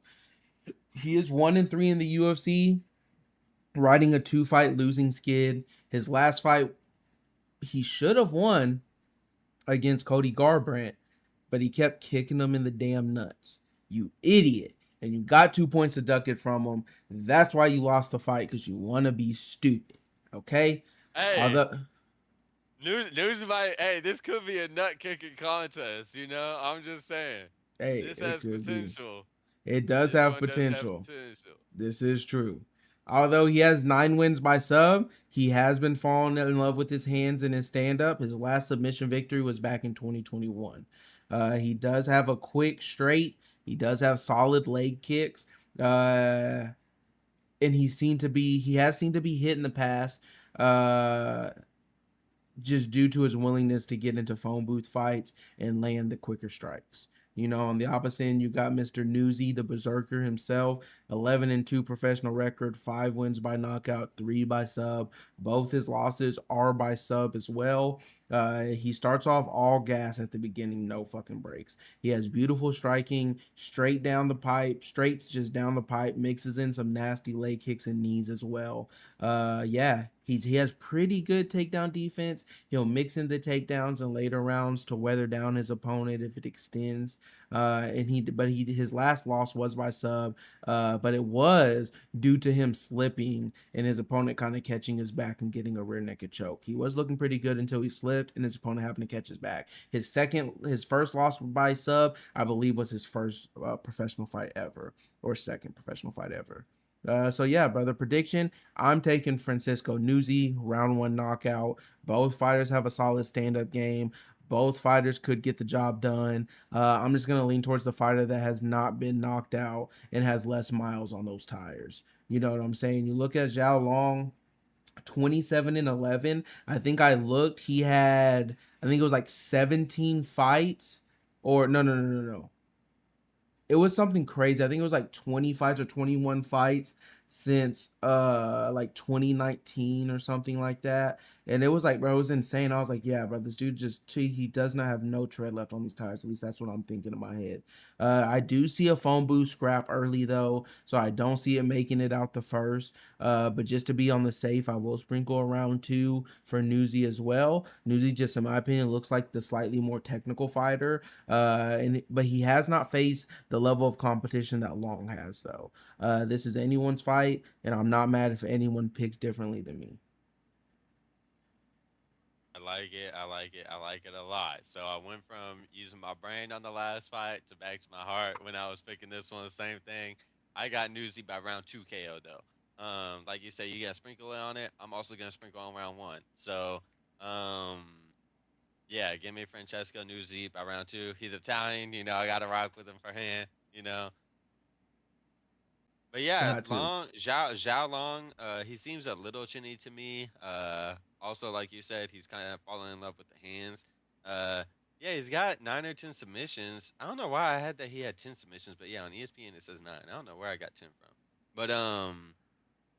He is 1-3 in the UFC, riding a 2-fight losing skid. His last fight, he should have won against Cody Garbrandt, but he kept kicking him in the damn nuts. You idiot. And you got 2 points deducted from him. That's why you lost the fight, because you want to be stupid. Okay? Hey, Although, news might. Hey, this could be a nut kicking contest. You know, I'm just saying. hey, This it has could be. potential. It does This have one does have potential. potential. This is true. Although he has 9 wins by sub, he has been falling in love with his hands and his stand up. His last submission victory was back in 2021. He does have a quick straight. He does have solid leg kicks. And he has seemed to be hit in the past. Uh, just due to his willingness to get into phone booth fights and land the quicker strikes. You know, on the opposite end, you got Mr. Newsy, the Berserker himself, 11-2 professional record, 5 wins by knockout, 3 by sub. Both his losses are by sub as well. He starts off all gas at the beginning, no fucking breaks. He has beautiful striking, straight down the pipe, straight just down the pipe, mixes in some nasty leg kicks and knees as well. Yeah, he has pretty good takedown defense. He'll mix in the takedowns in later rounds to weather down his opponent if it extends. His last loss was by sub, but it was due to him slipping and his opponent kind of catching his back and getting a rear naked choke. He was looking pretty good until he slipped and his opponent happened to catch his back. His first loss by sub, I believe, was his first professional fight ever, or second professional fight ever. So yeah, brother, prediction. I'm taking Francisco Nuzzi, round 1 knockout. Both fighters have a solid stand-up game. Both fighters could get the job done. I'm just gonna lean towards the fighter that has not been knocked out and has less miles on those tires. You know what I'm saying? You look at Zhao Long, 27-11. I think I looked. I think it was like 17 fights, or no. It was something crazy. I think it was like 20 fights or 21 fights since like 2019 or something like that. And it was like, bro, it was insane. I was like, yeah, bro, this dude he does not have no tread left on these tires. At least that's what I'm thinking in my head. I do see a phone booth scrap early though, so I don't see it making it out the first. But just to be on the safe, I will sprinkle around 2 for Newsy as well. Newsy, just in my opinion, looks like the slightly more technical fighter. But he has not faced the level of competition that Long has though. This is anyone's fight, and I'm not mad if anyone picks differently than me. I like it. I like it. I like it a lot. So I went from using my brain on the last fight to back to my heart when I was picking this one. The same thing. I got Newsy by round 2 KO though. Like you say, you got sprinkle on it. I'm also gonna sprinkle on round 1. So, um, yeah, give me Francesco Newsy by round 2. He's Italian. You know, I gotta rock with him for hand. You know, but yeah, Got to. Long Zhao Long, he seems a little chinny to me. Also, like you said, he's kind of falling in love with the hands. Uh, yeah, he's got 9 or 10 submissions. I don't know why I had that he had 10 submissions, but yeah, on ESPN it says 9. I don't know where I got 10 from. But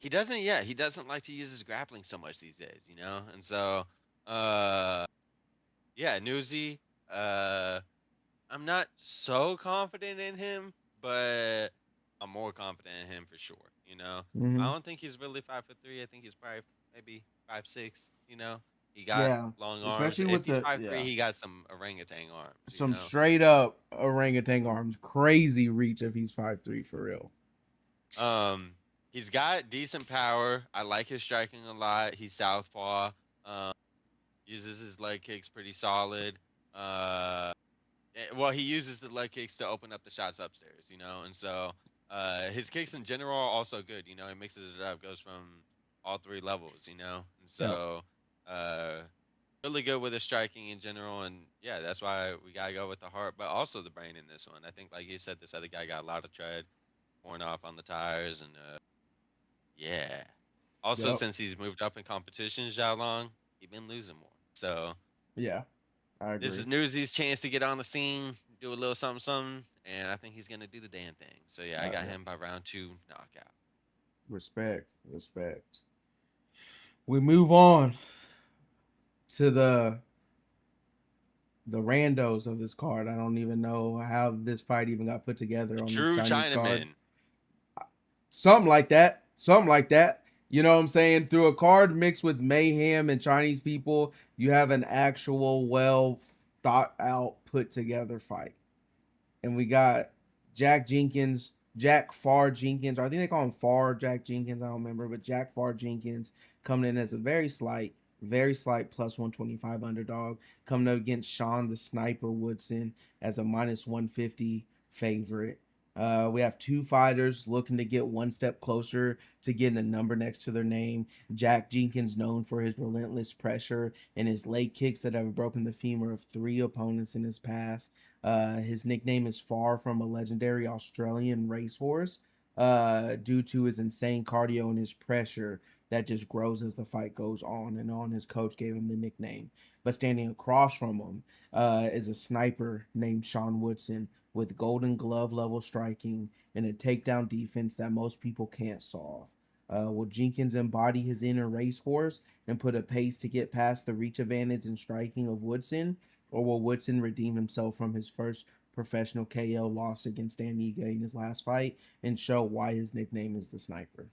he doesn't. Yeah, he doesn't like to use his grappling so much these days, you know. And so, uh, yeah, Newsy. Uh, I'm not so confident in him, but I'm more confident in him for sure. You know, I Mm-hmm. don't think he's really 5'3". I think he's probably maybe 5'6". You know, he got Yeah, long arms. especially If with he's the 5'3", yeah, he got some orangutan arms. You some know, straight up orangutan arms, crazy reach if he's 5'3" for real. um, he's got decent power. I like his striking a lot. He's southpaw. Um, uses his leg kicks pretty solid. Uh, well, he uses the leg kicks to open up the shots upstairs, you know, and so his kicks in general are also good. You know, he mixes it up, goes from all 3 levels, you know, and Yep. so uh, really good with his striking in general, and yeah, that's why we gotta go with the heart, but also the brain in this one. I think, like you said, this other guy got a lot of tread worn off on the tires, and yeah. Also, Yep. since he's moved up in competition, Zhao Long, he been losing more, so. Yeah, I This agree. is Newsy's chance to get on the scene, do a little something, something, and I think he's gonna do the damn thing. So yeah, I got Yeah. him by round 2 knockout. Respect. Respect. We move on to the randos of this card. I don't even know how this fight even got put together A on this true Chinese card. Chinaman. Something like that. Something like that. You know what I'm saying? Through a card mixed with mayhem and Chinese people, you have an actual thought out, put together fight. And we got Jack Jenkins, Jack Farr Jenkins, or I think they call him Farr Jack Jenkins. I don't remember, but Jack Farr Jenkins coming in as a very slight plus 125 underdog, coming up against Sean the Sniper Woodson as a minus 150 favorite. We have two fighters looking to get one step closer to getting a number next to their name. Jack Jenkins, known for his relentless pressure and his leg kicks that have broken the femur of three opponents in his past. His nickname is far from a legendary Australian racehorse due to his insane cardio and his pressure that just grows as the fight goes on and on. His coach gave him the nickname. But standing across from him is a sniper named Sean Woodson with golden glove level striking and a takedown defense that most people can't solve. Will Jenkins embody his inner racehorse and put a pace to get past the reach advantage and striking of Woodson? Or will Woodson redeem himself from his first professional KO loss against Dan Ige in his last fight and show why his nickname is the Sniper?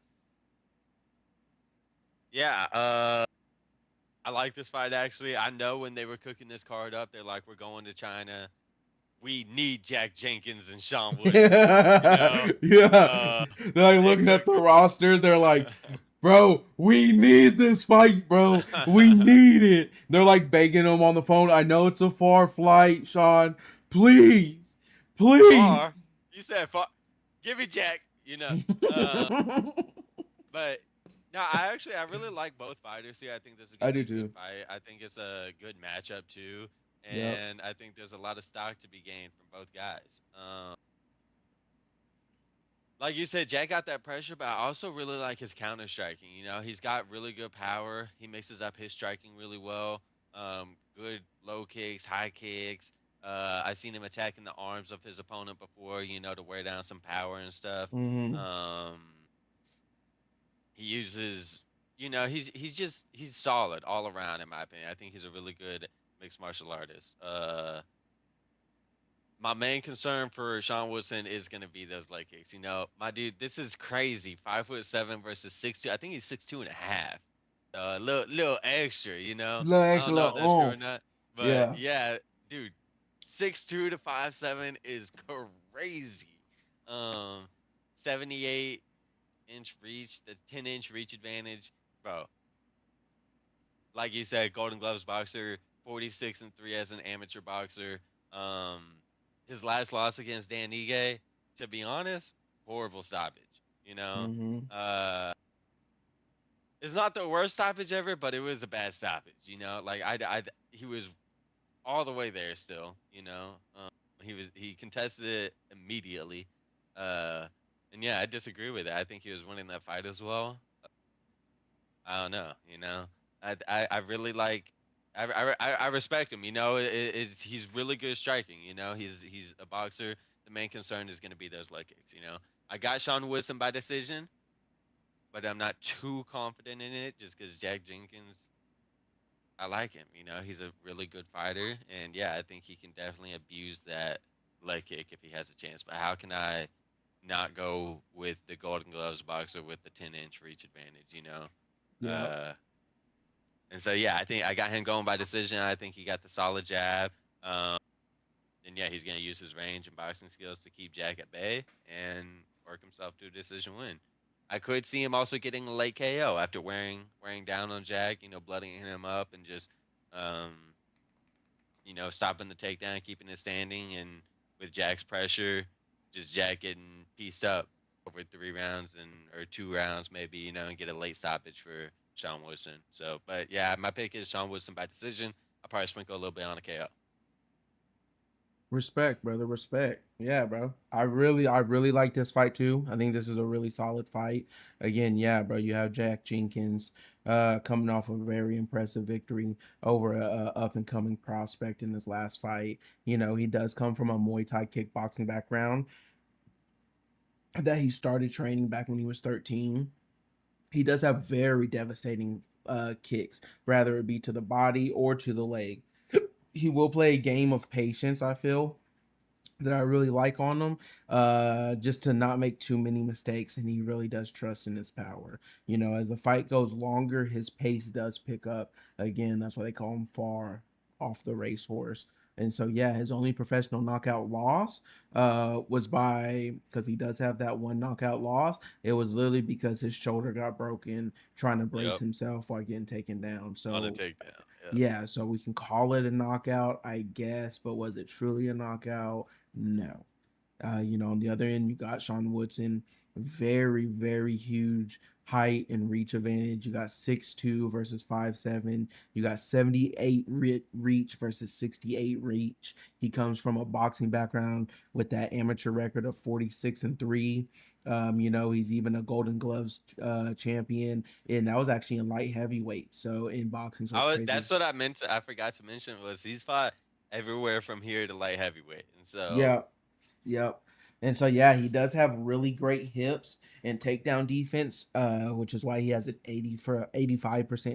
Yeah, I like this fight actually. I know when they were cooking this card up, they're like, we're going to China. We need Jack Jenkins and Sean Woodson. You know, Yeah. They're like and looking at the roster. They're like, bro, we need this fight, bro. We need it. They're like begging him on the phone. I know it's a far flight, Sean. Please, please. far. You said far. Give me Jack. Uh, but no, I really like both fighters here. I think this is I gonna be do a good too. fight. I think it's a good matchup too, Yep. and I think there's a lot of stock to be gained from both guys. Like you said, Jack got that pressure, but I also really like his counter striking. He's got really good power. He mixes up his striking really well. Good low kicks, high kicks. I've seen him attacking the arms of his opponent before, to wear down some power and stuff. Mm-hmm. Um, he uses, he's solid all around in my opinion. I think he's a really good mixed martial artist. My main concern for Sean Woodson is gonna be those leg kicks. My dude, this is crazy. 5'7" versus 6'2". I think he's 6'2" and a half. Little extra. Little I extra, don't know if that's little true or oomph. not, but Yeah. yeah, dude, 6'2" to 5'7" is crazy. 78-inch reach, the 10-inch reach advantage, bro. Like you said, Golden Gloves boxer, 46-3 as an amateur boxer. Um, his last loss against Dan Ige, to be honest, horrible stoppage. You know, Mm-hmm. uh, it's not the worst stoppage ever, but it was a bad stoppage. Like he was all the way there still. He contested it immediately. Uh, and yeah, I disagree with it. I think he was winning that fight as well. I don't know. I really like. I respect him. He's really good striking. He's a boxer. The main concern is going to be those leg kicks. I got Sean Woodson by decision, but I'm not too confident in it just because Jack Jenkins. I like him. He's a really good fighter, and yeah, I think he can definitely abuse that leg kick if he has a chance. But how can I not go with the Golden Gloves boxer with the 10-inch reach advantage? Yep. Uh, And so yeah, I think I got him going by decision. I think he got the solid jab. Um, and yeah, he's gonna use his range and boxing skills to keep Jack at bay and work himself to a decision win. I could see him also getting a late KO after wearing down on Jack, blooding him up and just um, stopping the takedown, keeping it standing, and with Jack's pressure, just Jack getting pieced up over 3 rounds or 2 rounds maybe, and get a late stoppage for Sean Woodson. So, but yeah, my pick is Sean Woodson by decision. I'll probably sprinkle a little bit on a KO. Respect, brother. Respect. Yeah, bro. I really like this fight too. I think this is a really solid fight. Again, yeah, bro. You have Jack Jenkins coming off a very impressive victory over a up and coming prospect in his last fight. He does come from a Muay Thai kickboxing background that he started training back when he was 13. He does have very devastating kicks, rather it be to the body or to the leg. He will play a game of patience, I feel, that I really like on him, just to not make too many mistakes, and he really does trust in his power. As the fight goes longer, his pace does pick up. Again, that's why they call him far, off the racehorse. And so, yeah, his only professional knockout loss was by, because he does have that one knockout loss. It was literally because his shoulder got broken trying to brace Yep. himself while getting taken down. On a So, takedown. Yep. yeah, so we can call it a knockout, I guess, but was it truly a knockout? No. On the other end, you got Sean Woodson, very, very huge height and reach advantage. You got 6'2" versus 5'7". You got 78 reach versus 68 reach. He comes from a boxing background with that amateur record of 46-3. He's even a Golden Gloves champion, and that was actually in light heavyweight. So in boxing, so I it's was, crazy. that's what I meant to. I forgot to mention was he's fought everywhere from here to light heavyweight, and so Yeah, yep. And so yeah, he does have really great hips and takedown defense, which is why he has an 85%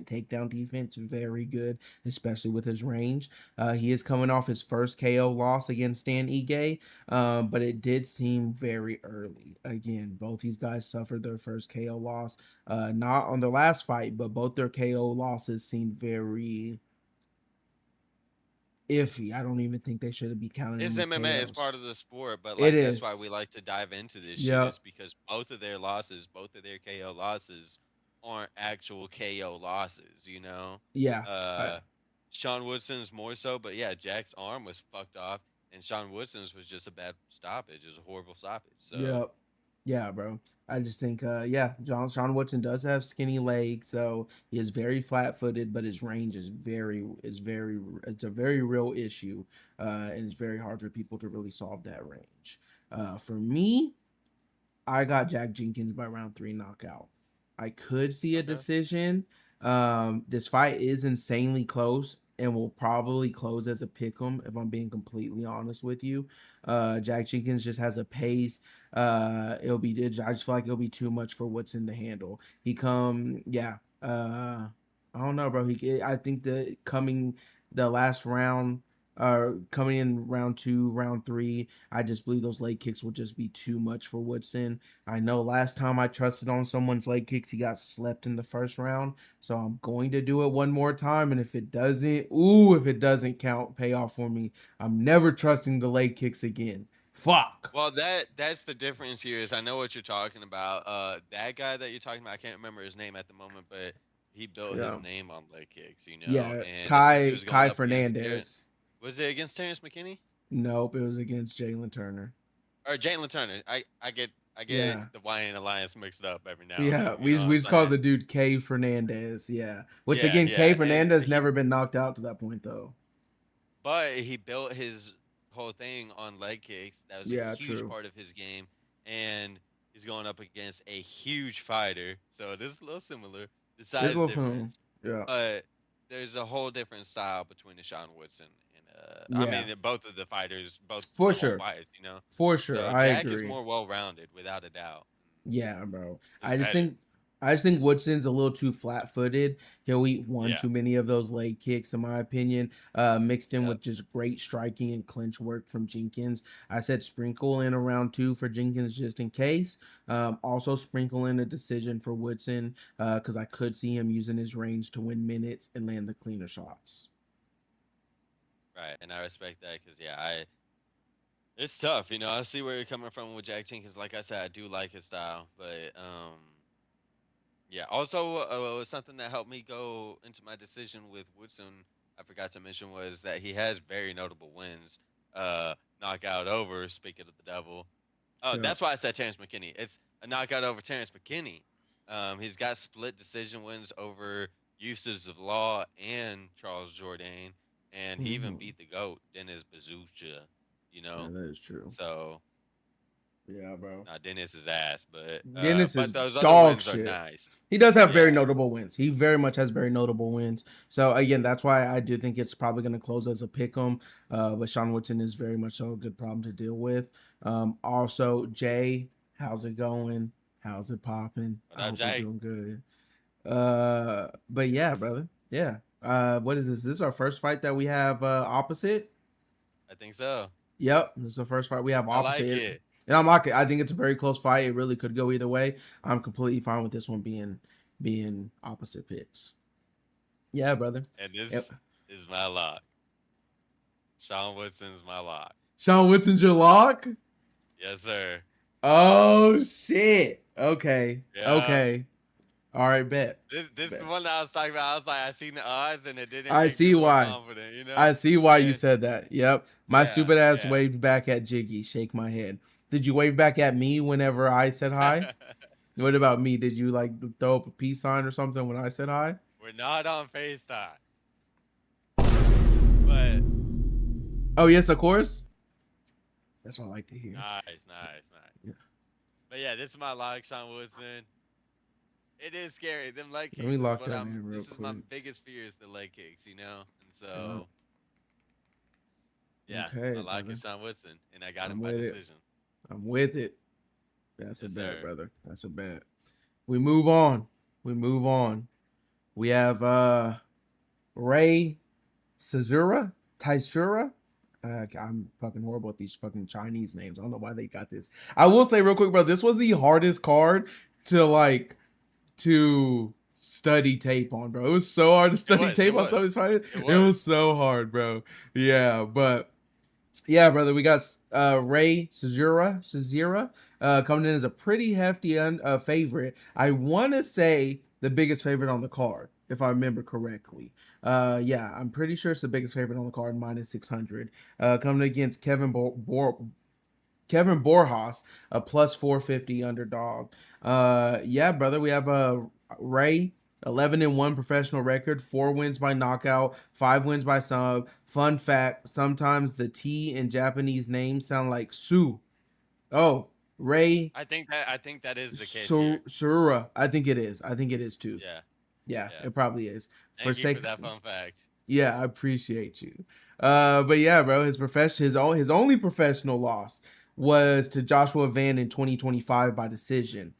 takedown defense. Very good, especially with his range. He is coming off his first KO loss against Stan Ige, but it did seem very early. Again, both these guys suffered their first KO loss, not on their last fight, but both their KO losses seemed very iffy. I don't even think they should be counting it's them as MMA. It's KOs. part of the sport, but It like that's why is. we like to dive into this shit is Yep. because both of their losses, both of their KO losses, aren't actual KO losses. Yeah. I, Uh, Sean Woodson's more so, but yeah, Jack's arm was fucked off, and Sean Woodson's was just a bad stoppage. It was a horrible stoppage. So yep. Yeah, bro. I just think, yeah, Sean Woodson does have skinny legs, so he is very flat footed, but his range it's a very real issue, and it's very hard for people to really solve that range. For me, I got Jack Jenkins by round 3 knockout. I could see a okay. decision. This fight is insanely close and will probably close as a pick'em if I'm being completely honest with you. Jack Jenkins just has a pace. I just feel like it'll be too much for Woodson to handle. Yeah. I don't know, bro. I think the last round, coming in round 2, round 3, I just believe those leg kicks will just be too much for Woodson. I know last time I trusted on someone's leg kicks, he got slept in the first round. So I'm going to do it one more time. And if it doesn't count, pay off for me. I'm never trusting the leg kicks again. Fuck. Well, that's the difference here is I know what you're talking about. That guy that you're talking about, I can't remember his name at the moment, but he built his Yeah. name on leg kicks, Yeah. And if he Kai was going Kai up against Terrence, Fernandez. was it against Terrence McKinney Nope, it was against Jalen Turner. or Jalen Turner? I get Yeah. the Wayne Alliance mixed up every now and Yeah, then. You we know just, what we I'm just called saying? the dude K Fernandez. Yeah, which Yeah, again, K yeah, and Fernandez never been knocked out to that point though. but he built his whole thing on leg kicks. That was a Yeah, huge true. part of his game, and he's going up against a huge fighter. So it is a little similar. The It's a size little fun. difference, Yeah, but there's a whole different style between the Sean Woodson and I yeah, mean both of the fighters, both for the whole sure, fights. for sure. So I Jack is agree. more well rounded without a doubt. Yeah, bro. Just better. I just think Woodson's a little too flat footed. He'll eat one Yeah. too many of those leg kicks, in my opinion. Mixed in Yep. with just great striking and clinch work from Jenkins. I said sprinkle in a round 2 for Jenkins just in case. Also sprinkle in a decision for Woodson, because I could see him using his range to win minutes and land the cleaner shots. Right. And I respect that because yeah, it's tough. I see where you're coming from with Jack Jenkins. Like I said, I do like his style, but yeah. Also, something that helped me go into my decision with Woodson, I forgot to mention was that he has very notable wins. Knockout over. Speaking of the devil, oh, Yeah. that's why I said Terrence McKinney. It's a knockout over Terrence McKinney. He's got split decision wins over Uses of Law and Charles Jourdain, and he even Hmm. beat the GOAT, Dennis Bazucha. You Yeah, know, that is true. so Yeah, bro. not Dennis's ass, but Dennis but is those other dog wins are shit. nice. He does have very Yeah, notable wins. He very much has very notable wins. So again, that's why I do think it's probably going to close as a pick 'em. But Sean Woodson is very much so a good problem to deal with. Also, Jay, how's it going? How's it popping? what I up, hope you're Jay? doing good. But yeah, brother. Yeah. What is this? This is our first fight that we have opposite. I think so. Yep, this is the first fight we have I like opposite. it, And I'm like, I think it's a very close fight. It really could go either way. I'm completely fine with this one being opposite picks. Yeah, brother. and Yep. this is my lock. Sean Woodson's my lock. Sean Woodson's your lock? Yes, sir. Oh shit. Okay. Yeah. Okay. All right, bet. This is the Bet. one that I was talking about. I was like, I seen the odds and it didn't I make me see more why. confident, you I know? see why you And said that. Yep. My yeah, stupid ass yeah. waved back at Jiggy. Shake my head. Did you wave back at me whenever I said hi? What about me? Did you like throw up a peace sign or something when I said hi? We're not on FaceTime. But Oh yes, of course. That's what I like to hear. nice, nice, nice. Yeah. But yeah, this is my lock, Sean Woodson. It is scary. Them leg Let me kicks is lock what that I'm. in real This is my quick. biggest fear is the leg kicks, you know. And Yeah. so yeah, my Okay, lock brother. is Sean Woodson, and I got I'm him by with it. decision. I'm with it. That's a Yes, bet, sir. brother. That's a bet. We move on. We move on. We have Ray Sazura, Taisura. I'm fucking horrible at these fucking Chinese names. I don't know why they got this. I will say real quick, bro, this was the hardest card to like to study tape on, bro. It was so hard to It study was. It tape on some of was. these fighters. It It was was. so hard, bro. Yeah, but yeah, brother, we got Ray Shazira coming in as a pretty hefty favorite. I want to say the biggest favorite on the card, if I remember correctly. Yeah, I'm pretty sure it's the biggest favorite on the card, minus 600. Coming against Kevin Borjas, a plus 450 underdog. Yeah, brother, we have Ray, 11-1 professional record, 4 wins by knockout, 5 wins by sub. Fun fact: sometimes the T in Japanese names sound like Su. Oh, Ray I think that is the case here. Surura. I think it is. I think it is too. Yeah. Yeah, Yeah. it probably is. For Thank you for sake, that fun fact. yeah, I appreciate you. But yeah, bro, his only professional loss was to Joshua Van in 2025 by decision.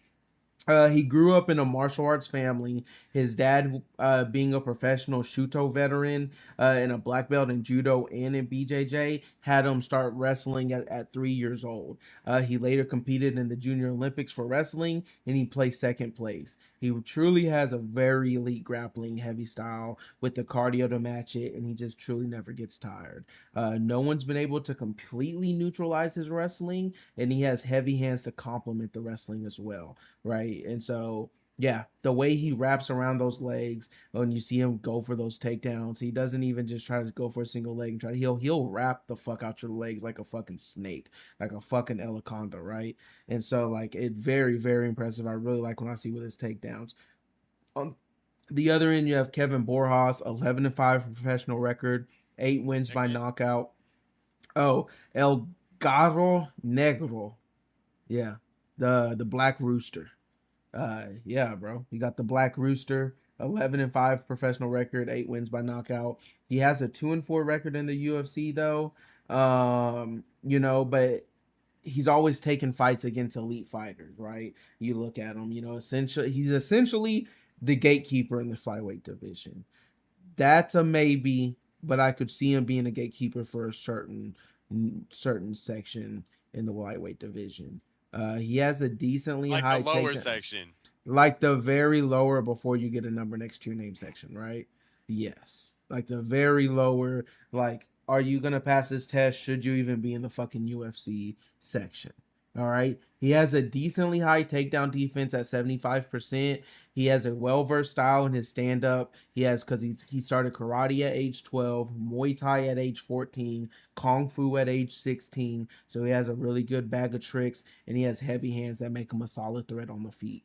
He grew up in a martial arts family. His dad, being a professional Shuto veteran and a black belt in judo and in BJJ, had him start wrestling at 3 years old. He later competed in the Junior Olympics for wrestling, and he placed second place. He truly has a very elite grappling heavy style with the cardio to match it, and he just truly never gets tired. No one's been able to completely neutralize his wrestling, and he has heavy hands to complement the wrestling as well, right? And so, yeah, the way he wraps around those legs when you see him go for those takedowns, he doesn't even just try to go for a single leg and try to he'll wrap the fuck out your legs like a fucking snake, like a fucking anaconda, right? And so like it very, very impressive. I really like when I see with his takedowns. On the other end, you have Kevin Borjas, 11-5 professional record, 8 wins by Okay. knockout. Oh, El Garo Negro. Yeah. The Black Rooster. Yeah, bro. You got the Black Rooster, 11-5 professional record, 8 wins by knockout. He has a 2-4 record in the UFC though. But he's always taken fights against elite fighters, right? You look at him, he's essentially the gatekeeper in the flyweight division. That's a maybe, but I could see him being a gatekeeper for a certain section in the lightweight division. He has a decently Like the high lower takedown, section. like the very lower before you get a number next to your name section, right? Yes, like the very lower. Like, are you gonna pass this test? Should you even be in the fucking UFC section? All right. He has a decently high takedown defense at 75%. He has a well versed style in his stand up. He has because he started karate at age 12, Muay Thai at age 14, Kung Fu at age 16. So he has a really good bag of tricks, and he has heavy hands that make him a solid threat on the feet.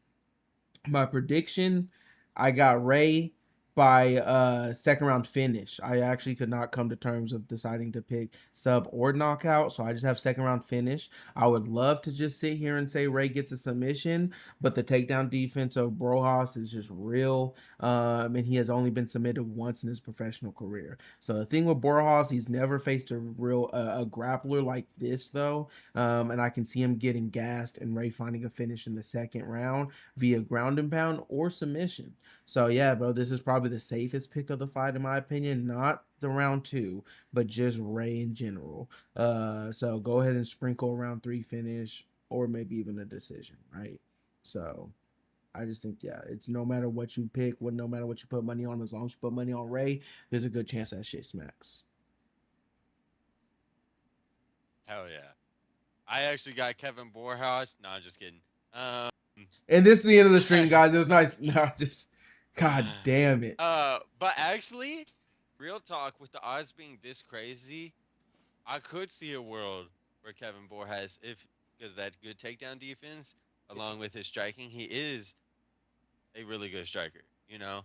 My prediction, I got Ray by second round finish. I actually could not come to terms of deciding to pick sub or knockout, so I just have second round finish. I would love to just sit here and say Ray gets a submission, but the takedown defense of Brojas is just real, and he has only been submitted once in his professional career. So the thing with Brojas, he's never faced a real a grappler like this though, and I can see him getting gassed and Ray finding a finish in the second round via ground and pound or submission. So yeah, bro, this is probably the safest pick of the fight in my opinion. Not the round two, but just Ray in general. So go ahead and sprinkle round three finish or maybe even a decision, right? So I just think it's no matter what you pick, no matter what you put money on, as long as you put money on Ray, there's a good chance that shit smacks. Hell yeah. I actually got Kevin Borjas. No, I'm just kidding. Um, And this is the end of the stream, guys. It was nice. No, just God damn it. but actually, real talk, with the odds being this crazy, I could see a world where Kevin Borjas, if because that good takedown defense, along with his striking, he is a really good striker. You know,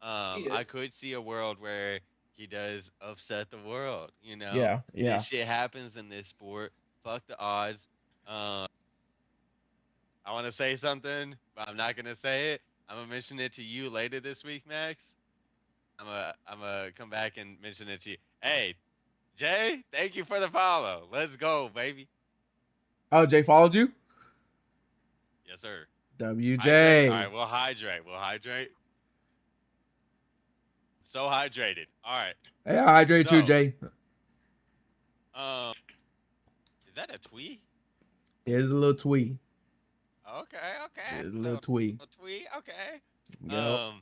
He I is. could see a world where he does upset the world. You know, Yeah, this yeah. shit happens in this sport. Fuck the odds. Um, I want to say something, but I'm not gonna say it. I'm gonna mention it to you later this week, Max. I'm gonna come back and mention it to you. Hey, Jay, thank you for the follow. Let's go, baby. Oh, Jay followed you? Yes, sir. Hydrate. All right, WJ. we'll hydrate. We'll hydrate. So hydrated. All right. Hey, I hydrate too, So, Jay. um, is that a tweet? It is a little twee. Okay, okay. It is a little Little, twee. little tweet. Okay. Yep. Um,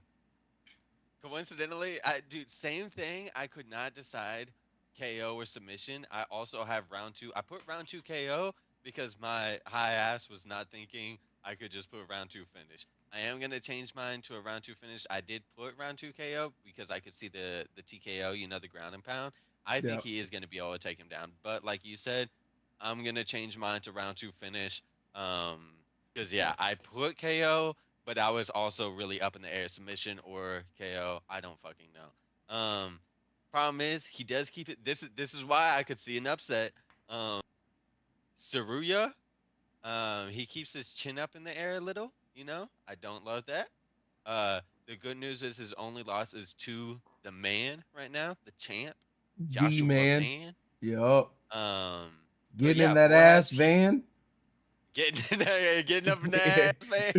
Coincidentally, dude, same thing. I could not decide KO or submission. I also have round two. I put round two KO because my high ass was not thinking I could just put round two finish. I am gonna change mine to a round two finish. I did put round two KO because I could see the TKO, the ground and pound. I think Yep. he is gonna be able to take him down. But like you said, I'm gonna change mine to round two finish. Because yeah, Same. I put KO, but I was also really up in the air, submission or KO. I don't fucking know. Problem is he does keep it. This is why I could see an upset. Um, Saruya, he keeps his chin up in the air a little. I don't love that. The good news is his only loss is to the man right now, the champ, The Joshua man. Man. Yup. Um, but Getting in yeah, that ass Borjas, he van. getting up in the ass, man,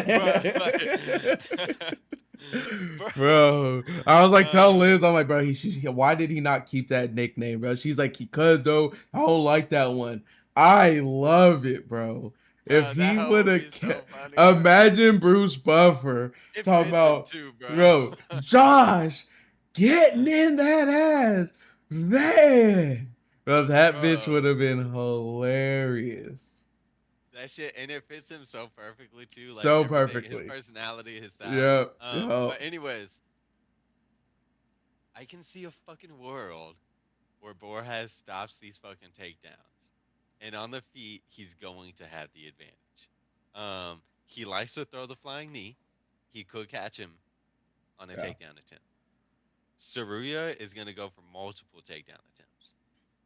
bro. Like, bro, Bro, I was like telling uh, Liz, I'm like, bro, why did he not keep that nickname, bro? She's like, cause though, I don't like that one. I love it, bro. If bro, he that hoe would would have be so funny, bro. imagine Bruce Buffer It talking fits him about, too, bro. bro, Josh getting in that ass, man. Bro, that bitch Bro, would have been hilarious. that shit, and it fits him so perfectly too. Like So everything, his perfectly. personality, his style. Yep, But yep. anyways, I can see a fucking world where Borjas stops these fucking takedowns, and on the feet, he's going to have the advantage. He likes to throw the flying knee. He could catch him on a Yeah. takedown attempt. Saruya is gonna go for multiple takedown attempts.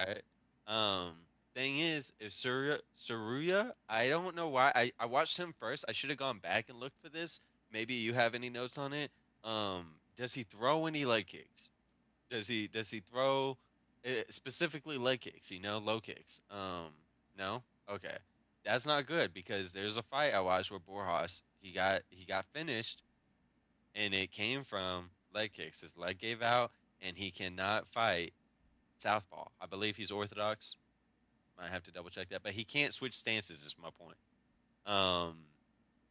Right? Um, thing is, if Saruya, I don't know why I watched him first. I should have gone back and looked for this. Maybe you have any notes on it. Does he throw any leg kicks? Does he throw specifically leg kicks? Low kicks. No. Okay, that's not good because there's a fight I watched where Borjas he got finished and it came from leg kicks. His leg gave out and he cannot fight southpaw. I believe he's orthodox. I have to double check that, but he can't switch stances. Is my point. Um,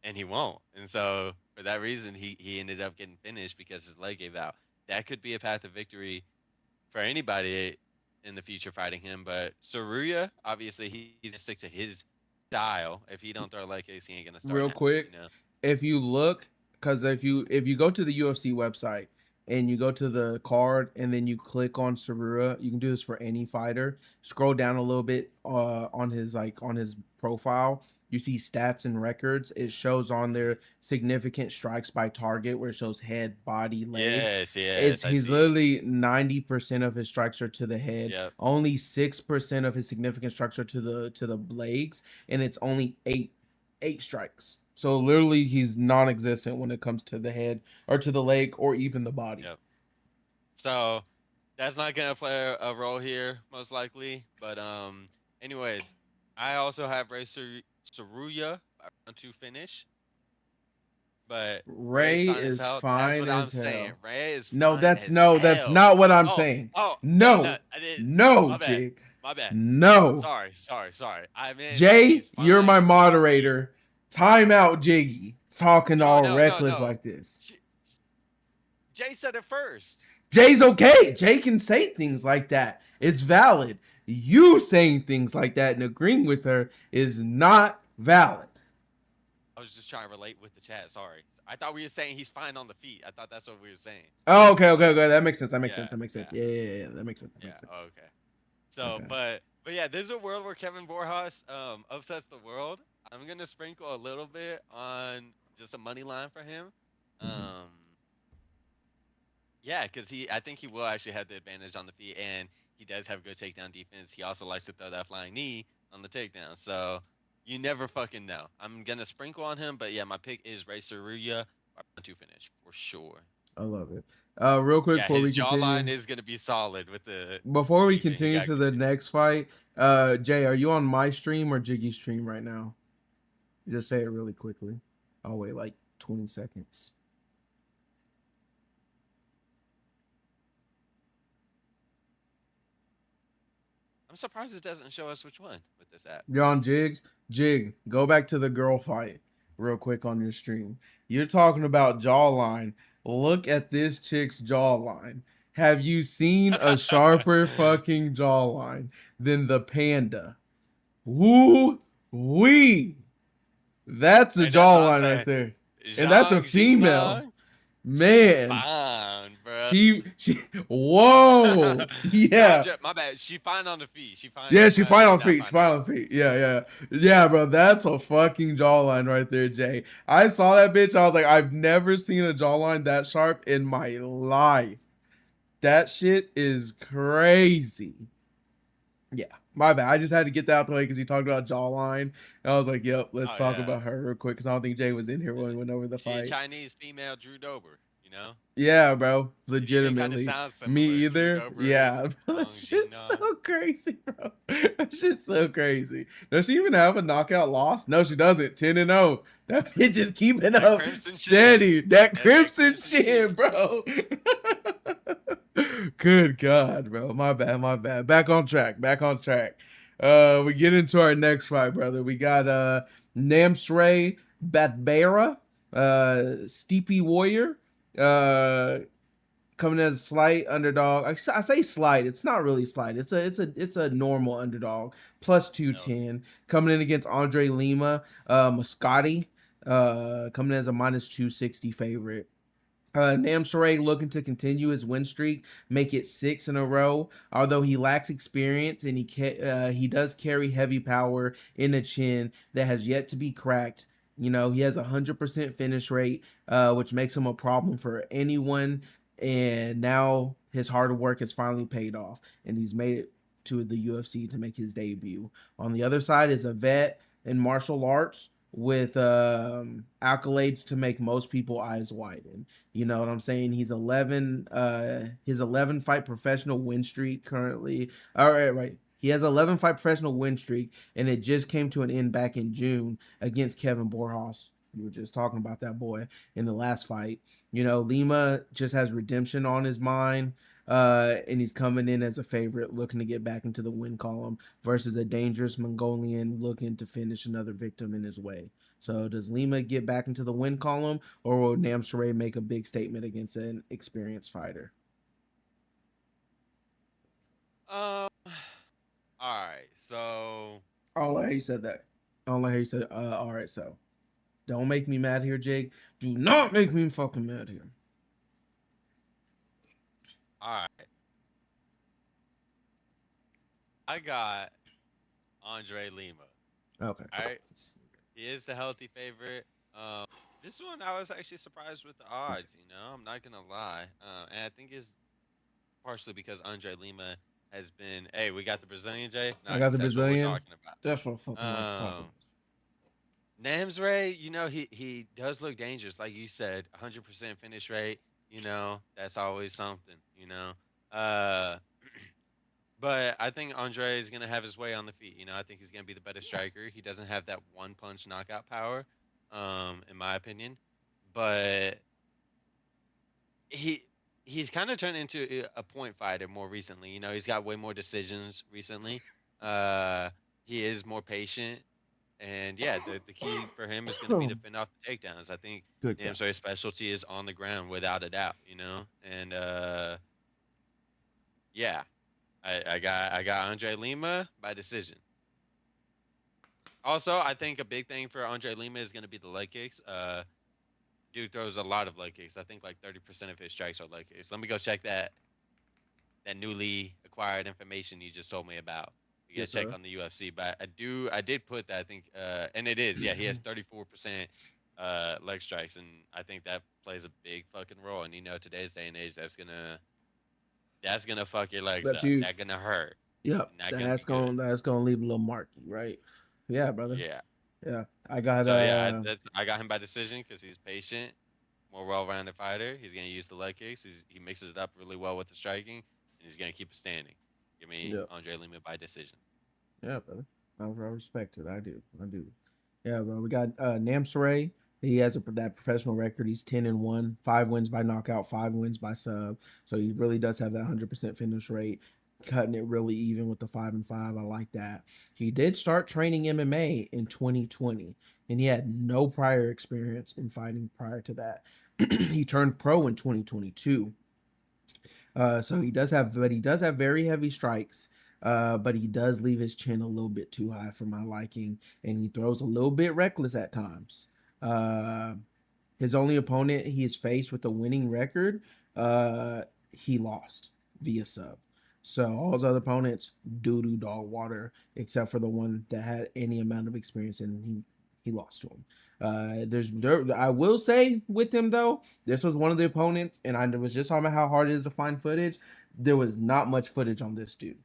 and he won't. And so for that reason, he ended up getting finished because his leg gave out. That could be a path of victory for anybody in the future fighting him. But Saruya, obviously, he's gonna stick to his style. If he don't throw leg kicks, he ain't gonna start Real now. quick, if you look, because if you go to the UFC website and you go to the card and then you click on Sarura, you can do this for any fighter. Scroll down a little bit on his profile. You see stats and records. It shows on there significant strikes by target, where it shows head, body, leg. Yes, It's yes, I he's see. literally 90% of his strikes are to the head. Yep. Only 6% of his significant strikes are to the legs, and it's only eight strikes. So literally, he's non-existent when it comes to the head or to the leg or even the body. Yep. So that's not gonna play a role here, most likely. But anyways, I also have Saruya by round two finish. But Ray's Ray fine as is hell. That's fine what I'm as saying. hell. Ray is No, fine that's as no, that's hell. not what I'm Oh, saying. oh, no, No, I did. no, My bad. Jig, My bad. no. Sorry. I meant Jay, he's you're fine my on the feet. moderator. Time out, Jiggy. Talking No, all no, no, reckless no. like this. Jay said it first. Jay's okay. Jay can say things like that. It's valid. You saying things like that and agreeing with her is not valid. I was just trying to relate with the chat. Sorry. I thought we were saying he's fine on the feet. I thought that's what we were saying. Oh, okay, okay, okay. That makes sense. That makes sense. Yeah, That makes sense. yeah, Yeah, yeah, yeah. That makes sense. That yeah. makes sense. Okay. So, Okay. but yeah, there's a world where Kevin Borjas upsets the world. I'm gonna sprinkle a little bit on just a money line for him. Mm-hmm. Um, yeah, because I think he will actually have the advantage on the feet, and he does have good takedown defense. He also likes to throw that flying knee on the takedown. So you never fucking know. I'm gonna sprinkle on him, but yeah, my pick is Ray Saruya by round two finish for sure. I love it. Real quick Yeah, before we his jawline continue, is gonna be solid with the before we defense. He continue got to good the defense. next fight, Jay, are you on my stream or Jiggy's stream right now? Just say it really quickly. I'll wait like 20 seconds. I'm surprised it doesn't show us which one with this app. You're on Jigs? Jig, go back to the girl fight real quick on your stream. You're talking about jawline. Look at this chick's jawline. Have you seen a sharper fucking jawline than the panda? Woo wee! That's a Hey, that's what I'm jawline right saying. there. And that's a Zhang female. Jingnong, she Man. fine, bro. She whoa. Not Yeah. just, my bad. She fine on the feet. She fine. Yeah, She she fine. fine She on not feet. She fine on fine the on feet. Yeah, yeah. Yeah, bro. That's a fucking jawline right there, Jay. I saw that bitch. I was like, I've never seen a jawline that sharp in my life. That shit is crazy. Yeah, my bad. I just had to get that out the way because you talked about jawline. And I was like, yep, let's Oh talk yeah. about her real quick because I don't think Jay was in here when we went over the She a fight. Chinese female Drew Dober. You know. Yeah, bro. It even kind of Legitimately. sounds Me similar. Drew either. Dober, Yeah. That Zhang shit's so Jingnong. crazy, bro. That shit's so crazy. Does she even have a knockout loss? No, she doesn't. 10-0. That bitch is keeping That up crimson chin. steady. That That crimson crimson chin, chin. bro. Good God, bro. My bad, my bad. Back on track. Back on track. We get into our next fight, brother. We got Namsray Batbara, Steepy Warrior. Uh coming as a slight underdog. I say slight. It's not really slight. It's a normal underdog. Plus No. 210. Coming in against Andre Lima, Moscati, coming in as a minus 260 favorite. Namsaray looking to continue his win streak, make it 6 in a row. Although he lacks experience and he does carry heavy power in the chin that has yet to be cracked. You know, he has a 100% finish rate, which makes him a problem for anyone. And now his hard work has finally paid off, and he's made it to the UFC to make his debut. On the other side is a vet in martial arts with accolades to make most people eyes widen. You know what I'm saying? He's 11 his 11 fight professional win streak currently. All right, right. He has 11 fight professional win streak and it just came to an end back in June against Kevin Borjas. We were just talking about that boy in the last fight. You know, Lima just has redemption on his mind. And he's coming in as a favorite, looking to get back into the win column versus a dangerous Mongolian looking to finish another victim in his way. So does Lima get back into the win column, or will Namsaray make a big statement against an experienced fighter? Um. All right. So. I don't like how you said that. I don't like how you said, all right, so. Don't make me mad here, Jake. Do not make me fucking mad here. All right. I got Andre Lima. Okay. All right. He is the healthy favorite. This one I was actually surprised with the odds. You know, I'm not gonna lie. And I think it's partially because Andre Lima has been. Hey, we got the Brazilian Jay. I got Nice. the That's what we're Brazilian. talking That's what I fucking like to talk about. about. Namsray, you know, he does look dangerous, like you said, 100% finish rate. You know, that's always something. You know, uh, but I think Andre is gonna have his way on the feet. You know, I think he's gonna be the better striker. He doesn't have that one punch knockout power, in my opinion. But he he's kind of turned into a point fighter more recently. You know, he's got way more decisions recently. Uh, he is more patient, and yeah, the key for him is going to be to fend off the takedowns. I think Good guy. Namsoy's specialty is on the ground without a doubt. You know, and yeah, I got Andre Lima by decision. Also, I think a big thing for Andre Lima is going to be the leg kicks. Dude throws a lot of leg kicks. I think like 30% of his strikes are leg kicks. Let me go check that newly acquired information you just told me about. We gotta Yes, check sir. on the UFC, but I did put that. I think, and it is, yeah, he has 34% leg strikes, and I think that plays a big fucking role. And today's day and age, that's gonna fuck your legs That's up. huge. That's gonna hurt. Yep, Not gonna be that's good. gonna leave a little marky, right? Yeah, brother. Yeah. Yeah, I got So yeah, I got him by decision because he's patient, more well-rounded fighter. He's gonna use the leg kicks. He mixes it up really well with the striking, and he's gonna keep it standing. Give me Yep. Andre Lima by decision. Yeah, brother. I respect it. I do. I do. Yeah, bro. We got Namsare. He has that professional record. He's 10-1, 5 wins by knockout, 5 wins by sub. So he really does have that 100% finish rate, cutting it really even with the 5-5. I like that. He did start training MMA in 2020, and he had no prior experience in fighting prior to that. He turned pro in 2022. So he does have very heavy strikes. But he does leave his chin a little bit too high for my liking, and he throws a little bit reckless at times. Uh, his only opponent he has faced with a winning record, uh, he lost via sub. So all his other opponents, doo doo dog water, except for the one that had any amount of experience, and he lost to him. I will say with him though, this was one of the opponents, and I was just talking about how hard it is to find footage. There was not much footage on this dude.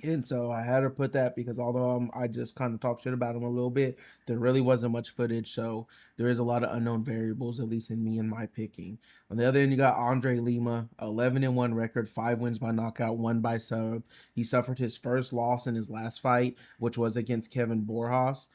And so I had to put that because although I just kind of talked shit about him a little bit, there really wasn't much footage. So there is a lot of unknown variables, at least in me and my picking. On the other end, you got Andre Lima, 11-1 record, 5 wins by knockout, 1 by sub. He suffered his first loss in his last fight, which was against Kevin Borjas.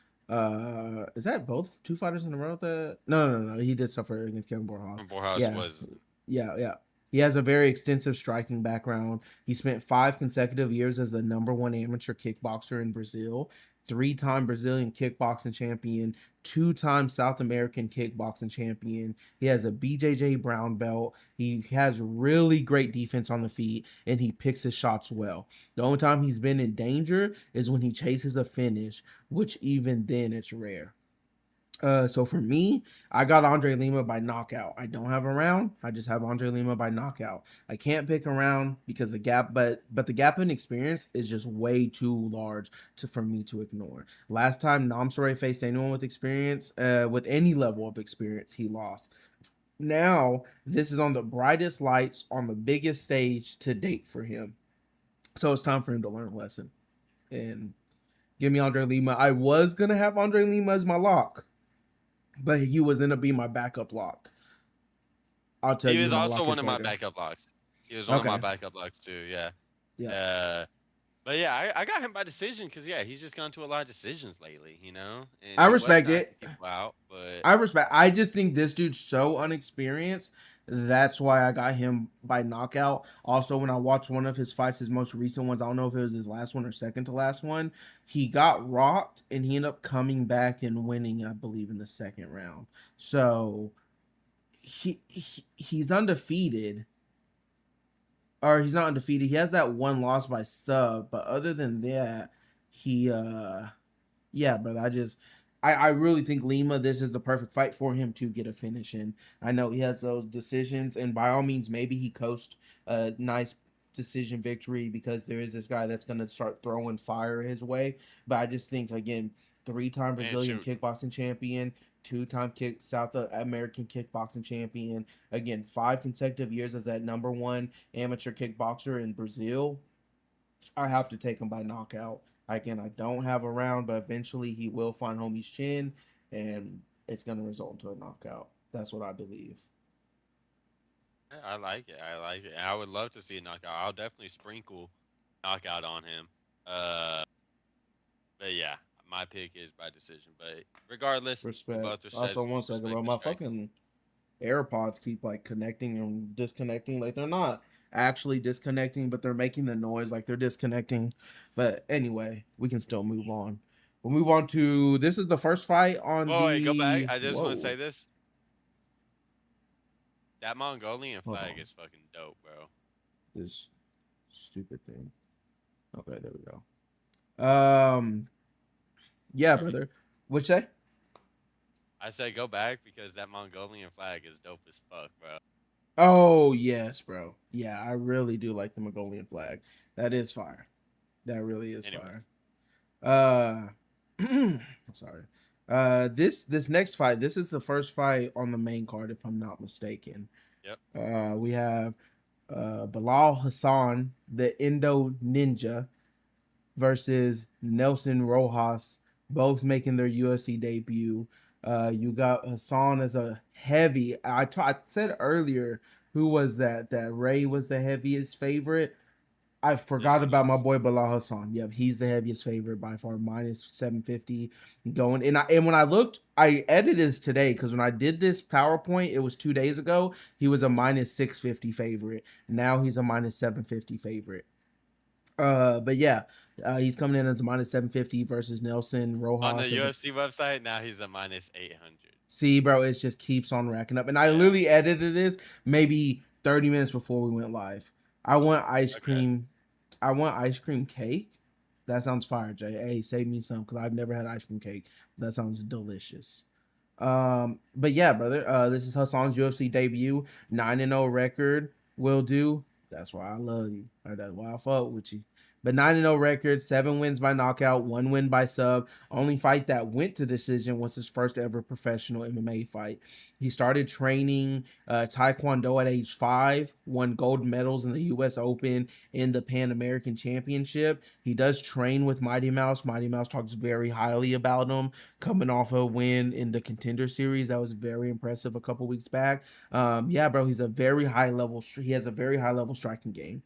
Is that both two fighters in a row? That no. He did suffer against Kevin Borjas. And Borjas Yeah, was yeah. He has a very extensive striking background. He spent 5 consecutive years as the #1 amateur kickboxer in Brazil, 3-time Brazilian kickboxing champion, 2-time South American kickboxing champion. He has a BJJ brown belt. He has really great defense on the feet, and he picks his shots well. The only time he's been in danger is when he chases a finish, which even then it's rare. So for me, I got Andre Lima by knockout. I don't have a round. I just have Andre Lima by knockout. I can't pick a round because the gap, but the gap in experience is just way too large for me to ignore. Last time Namsare faced anyone with experience, with any level of experience, he lost. Now this is on the brightest lights on the biggest stage to date for him. So it's time for him to learn a lesson and give me Andre Lima. I was gonna have Andre Lima as my lock, but he was end up being my backup lock. I'll tell he you who was my also lock one is of my later. backup blocks. He was one of my Okay. backup blocks too. Yeah. Yeah. Uh, but yeah, I got him by decision because yeah, he's just gone to a lot of decisions lately, and I he was respect it. knocking people out, but I respect. I just think this dude's so unexperienced. That's why I got him by knockout. Also, when I watched one of his fights, his most recent ones, I don't know if it was his last one or second to last one, he got rocked and he ended up coming back and winning, I believe, in the second round. So he's undefeated, or he's not undefeated. He has that one loss by sub, but other than that, he yeah, brother. I really think Lima, this is the perfect fight for him to get a finish in. I know he has those decisions, and by all means, maybe he coast a nice decision victory because there is this guy that's gonna start throwing fire his way. But I just think again, 3-time and Brazilian shoot, kickboxing champion, 2-time South American kickboxing champion. Again, 5 consecutive years as that #1 amateur kickboxer in Brazil. I have to take him by knockout. Again, I don't have a round, but eventually he will find homie's chin, and it's going to result into a knockout. That's what I believe. I like it. I like it. I would love to see a knockout. I'll definitely sprinkle knockout on him. Uh, but yeah, my pick is by decision. But regardless, we Respect. both Also, one second, respect bro. the My striking. fucking AirPods keep like connecting and disconnecting. Like they're not actually disconnecting, but they're making the noise like they're disconnecting. But anyway, we can still move on. We'll move on to this is the first fight on Oh wait, go back. the I just want to whoa. say this. That Mongolian Hold flag on. is fucking dope, bro. This stupid thing. Okay, there we go. Yeah, brother. What'd you say? I said go back because that Mongolian flag is dope as fuck, bro. Oh yes, bro. Yeah, I really do like the Mongolian flag. That is fire. That really is Anyways, fire. Sorry. This next fight, this is the first fight on the main card, if I'm not mistaken. yep. We have Bilal Hassan, the Indo Ninja, versus Nelson Rojas, both making their UFC debut. You got Hassan as a heavy. I said earlier who was that? That Ray was the heaviest favorite. I This forgot one about my is. boy Bilal Hassan. Yep, he's the heaviest favorite by far, -750 going. And when I looked, I edited this today because when I did this PowerPoint, it was 2 days ago. He was a -650 favorite. Now he's a -750 favorite. But yeah, he's coming in as a -750 versus Nelson On the Rojas as a. UFC website, now he's a minus 800. See, bro, it just keeps on racking up. And I Yeah. literally edited this maybe 30 minutes before we went live. I want ice Okay. cream. I want ice cream cake. That sounds fire, Jay. Hey, save me some because I've never had ice cream cake. That sounds delicious. But yeah, brother. This is Hassan's UFC debut. 9-0 record will do. That's why I love you. Or that's why I fuck with you. But 9-0 record, 7 wins by knockout, 1 win by sub. Only fight that went to decision was his first ever professional MMA fight. He started training Taekwondo at age 5, won gold medals in the U.S. Open in the Pan American Championship. He does train with Mighty Mouse. Mighty Mouse talks very highly about him, coming off a win in the Contender Series. That was very impressive a couple weeks back. Yeah, bro, he's a very high level. He has a very high level striking game,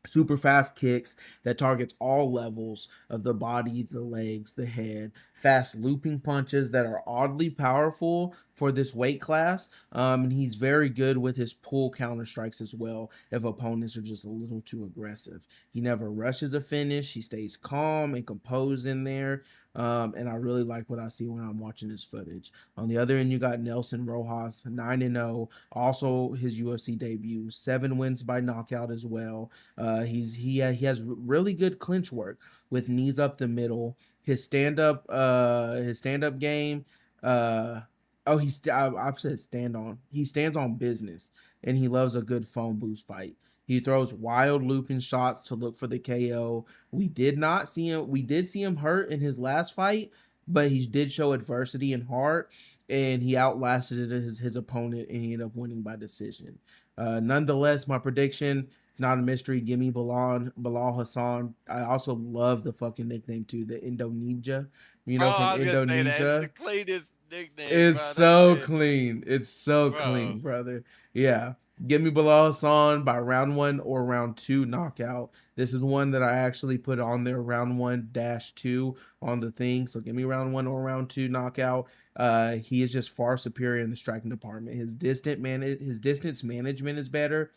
super fast kicks that targets all levels of the body, the legs, the head, fast looping punches that are oddly powerful for this weight class. And he's very good with his pull counter strikes as well if opponents are just a little too aggressive. He never rushes a finish. He stays calm and composed in there. And I really like what I see when I'm watching his footage. On the other end, you got Nelson Rojas, 9-0, also his UFC debut, 7 wins by knockout as well. He has really good clinch work with knees up the middle. His stand up game. Uh, I said stand on. He stands on business, and he loves a good phone boost fight. He throws wild looping shots to look for the KO. We did not see him. We did see him hurt in his last fight, but he did show adversity and heart, and he outlasted his opponent, and he ended up winning by decision. Nonetheless, my prediction, not a mystery. Give me Bilal Hassan. I also love the fucking nickname too, the Indonesia. You Bro, know, from I was gonna say that it's the Indonesia. cleanest nickname, It's bro. That so shit, clean. It's so bro. clean, brother. Yeah. Give me Bilal Hassan by round 1 or round 2 knockout. This is one that I actually put on there, round 1-2 on the thing. So give me round 1 or round 2 knockout. He is just far superior in the striking department. His distance management is better.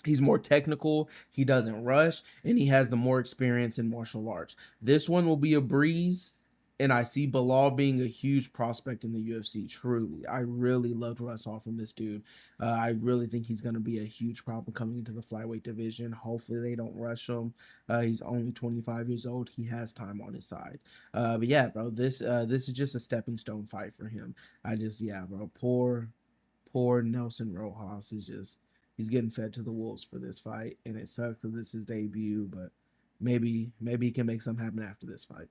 He's more technical, he doesn't rush, and he has the more experience in martial arts. This one will be a breeze, and I see Bilal being a huge prospect in the UFC. Truly, I really loved what I saw from this dude. I really think he's going to be a huge problem coming into the flyweight division. Hopefully, they don't rush him. He's only 25 years old. He has time on his side. But yeah, bro, this is just a stepping stone fight for him. Yeah, bro, poor Nelson Rojas is just he's getting fed to the wolves for this fight, and it sucks because it's his debut. But maybe he can make something happen after this fight.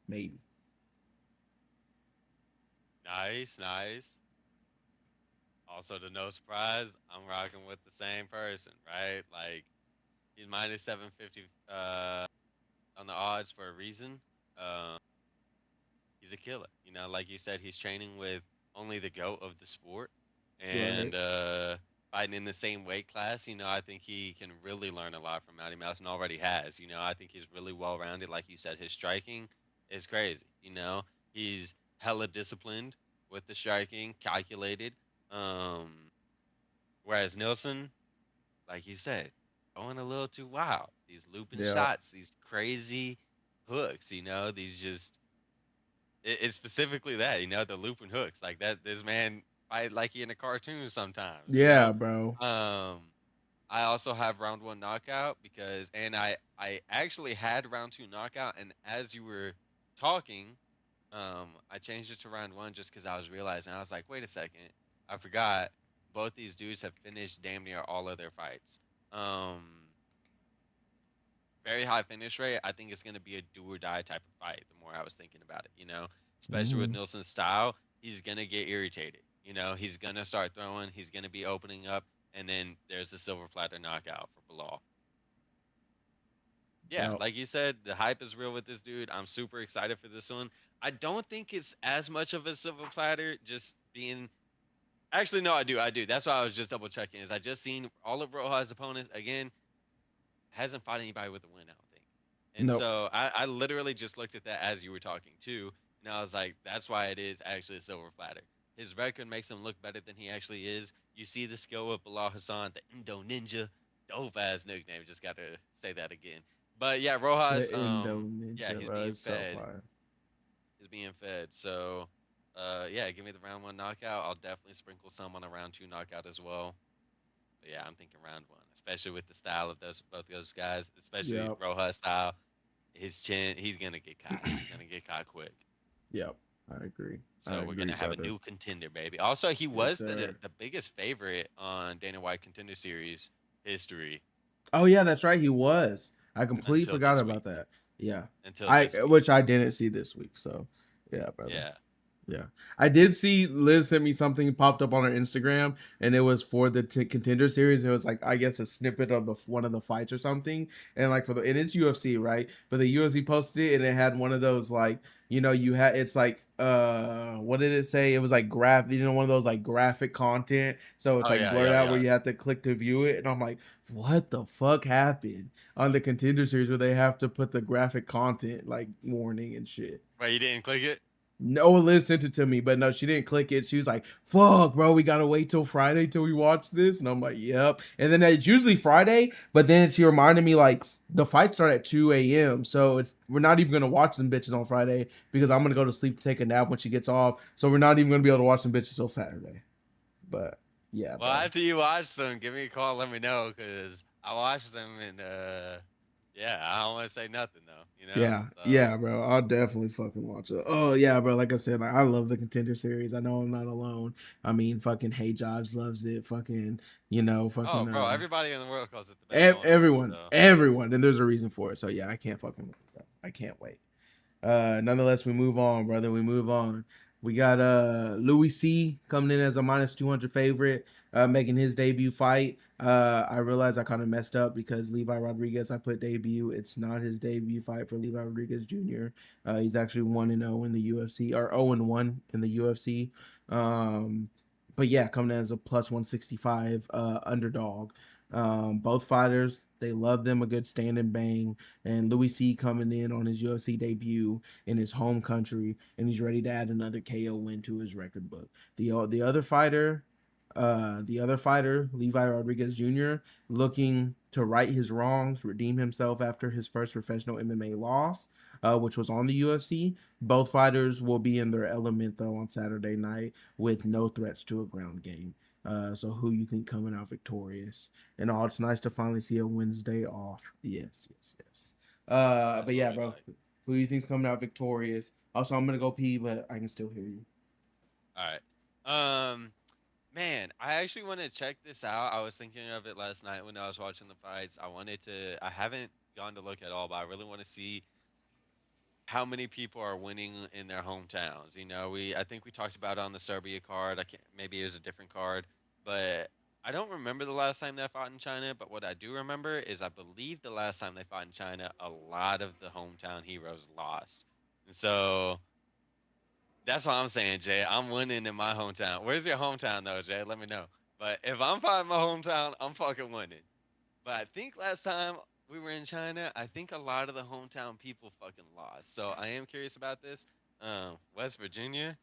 Maybe. Nice, nice. Also, to no surprise, I'm rocking with the same person, right? Like he's minus 750 on the odds for a reason. Um, he's a killer. You know, like you said, he's training with only the goat of the sport, Right. and fighting in the same weight class. You know, I think he can really learn a lot from Matty Mouse, and already has. You know, I think he's really well rounded. Like you said, his striking is crazy. You know, he's hella disciplined with the striking, calculated. Um, whereas Nilsson, like you said, going a little too wild. These looping Yeah. shots, these crazy hooks. You know, these just it's specifically that, you know, the looping hooks. Like that this man fight like he in a cartoon sometimes, you know? Yeah, bro. Um I also have round one knockout because, and I actually had round two knockout, and as you were talking, I changed it to round one just because I was realizing I was like, wait a second, I forgot. Both these dudes have finished damn near all of their fights. Um, very high finish rate. I think it's going to be a do or die type of fight. The more I was thinking about it, especially with Mm-hmm. Nilsson's style, he's going to get irritated. He's going to start throwing. He's going to be opening up, and then there's the silver platter knockout for Bilal. Yeah, Yep. like you said, the hype is real with this dude. I'm super excited for this one. I don't think it's as much of a silver platter, just being. Actually, no, I do. I do. That's why I was just double checking. Is I just seen all of Rojas' opponents again hasn't fought anybody with a win, I don't think. And Nope. so I literally just looked at that as you were talking too, and I was like, that's why it is actually a silver platter. His record makes him look better than he actually is. You see the skill of Bilal Hassan, the Indo Ninja, dope ass nickname. Just got to say that again. But yeah, Rojas, The Indo yeah, Ninja, he's bro, being is so fed. fire. He's being fed. So, yeah, give me the round one knockout. I'll definitely sprinkle some on a round two knockout as well. But yeah, I'm thinking round one, especially with the style of those both those guys, especially Yep. Rojas style. His chin, he's gonna get caught. He's gonna get caught quick. Yep. I agree. I So we're agree, gonna have a brother. new contender, baby. Also, he Yes, was the sir. the biggest favorite on Dana White Contender Series history Oh yeah, that's right. He was. I completely until forgot this about week. that. Yeah. Until I this week. which I didn't see this week. So yeah, brother. Yeah. Yeah, I did see Liz sent me something popped up on her Instagram, and it was for the contender series. It was like I guess a snippet of the one of the fights or something, and like for the and it's UFC, right? But the UFC posted it, and it had one of those like you had it's like what did it say? It was like one of those like graphic content, so it's Oh like yeah, blurred yeah, out where yeah. you have to click to view it, and I'm like, what the fuck happened on the contender series where they have to put the graphic content like warning and shit? Wait, you didn't click it? No, Liz sent it to me, but no, she didn't click it. She was like, "Fuck, bro, we gotta wait till Friday till we watch this." And I'm like, "Yep." And then it's usually Friday, but then she reminded me like the fights start at 2 a.m. So we're not even gonna watch them bitches on Friday because I'm gonna go to sleep, take a nap when she gets off. So we're not even gonna be able to watch them bitches till Saturday. But yeah, Well, bro. after you watch them, give me a call. Let me know, cause I watched them and yeah, I don't want to say nothing though. Yeah, So yeah, bro. I'll definitely fucking watch it. Oh yeah, bro. Like I said, like I love the contender series. I know I'm not alone. I mean, fucking Hey Jobs loves it. Fucking, oh, fucking bro, everybody in the world calls it the best going on. everyone, So everyone, and there's a reason for it. So yeah, I can't fucking wait, bro. I can't wait. Nonetheless, we move on, brother. We move on. We got Louis C coming in as a minus 200 favorite, making his debut fight. I realized I kind of messed up because Levi Rodriguez, I put debut. It's not his debut fight for Levi Rodriguez Jr. He's actually 1-0 in the UFC, or 0-1 in the UFC. Um, but yeah, coming in as a plus 165 underdog. Both fighters, they love them a good stand and bang. And Louis C coming in on his UFC debut in his home country, and he's ready to add another KO win to his record book. The other fighter, Levi Rodriguez Jr., looking to right his wrongs, redeem himself after his first professional MMA loss, which was on the UFC. Both fighters will be in their element though on Saturday night with no threats to a ground game. So who you think coming out victorious? And all, it's nice to finally see a Wednesday off. Yes, yes, yes. that's But what yeah, we bro, like. who do you think's coming out victorious? Also, I'm gonna go pee, but I can still hear you. All right. Man, I actually want to check this out. I was thinking of it last night when I was watching the fights. I wanted to. I haven't gone to look at all, but I really want to see how many people are winning in their hometowns. I think we talked about it on the Serbia card. I can't. Maybe it was a different card, but I don't remember the last time they fought in China. But what I do remember is I believe the last time they fought in China, a lot of the hometown heroes lost, and so that's what I'm saying, Jay. I'm winning in my hometown. Where's your hometown though, Jay? Let me know. But if I'm fighting my hometown, I'm fucking winning. But I think last time we were in China, I think a lot of the hometown people fucking lost. So I am curious about this. West Virginia.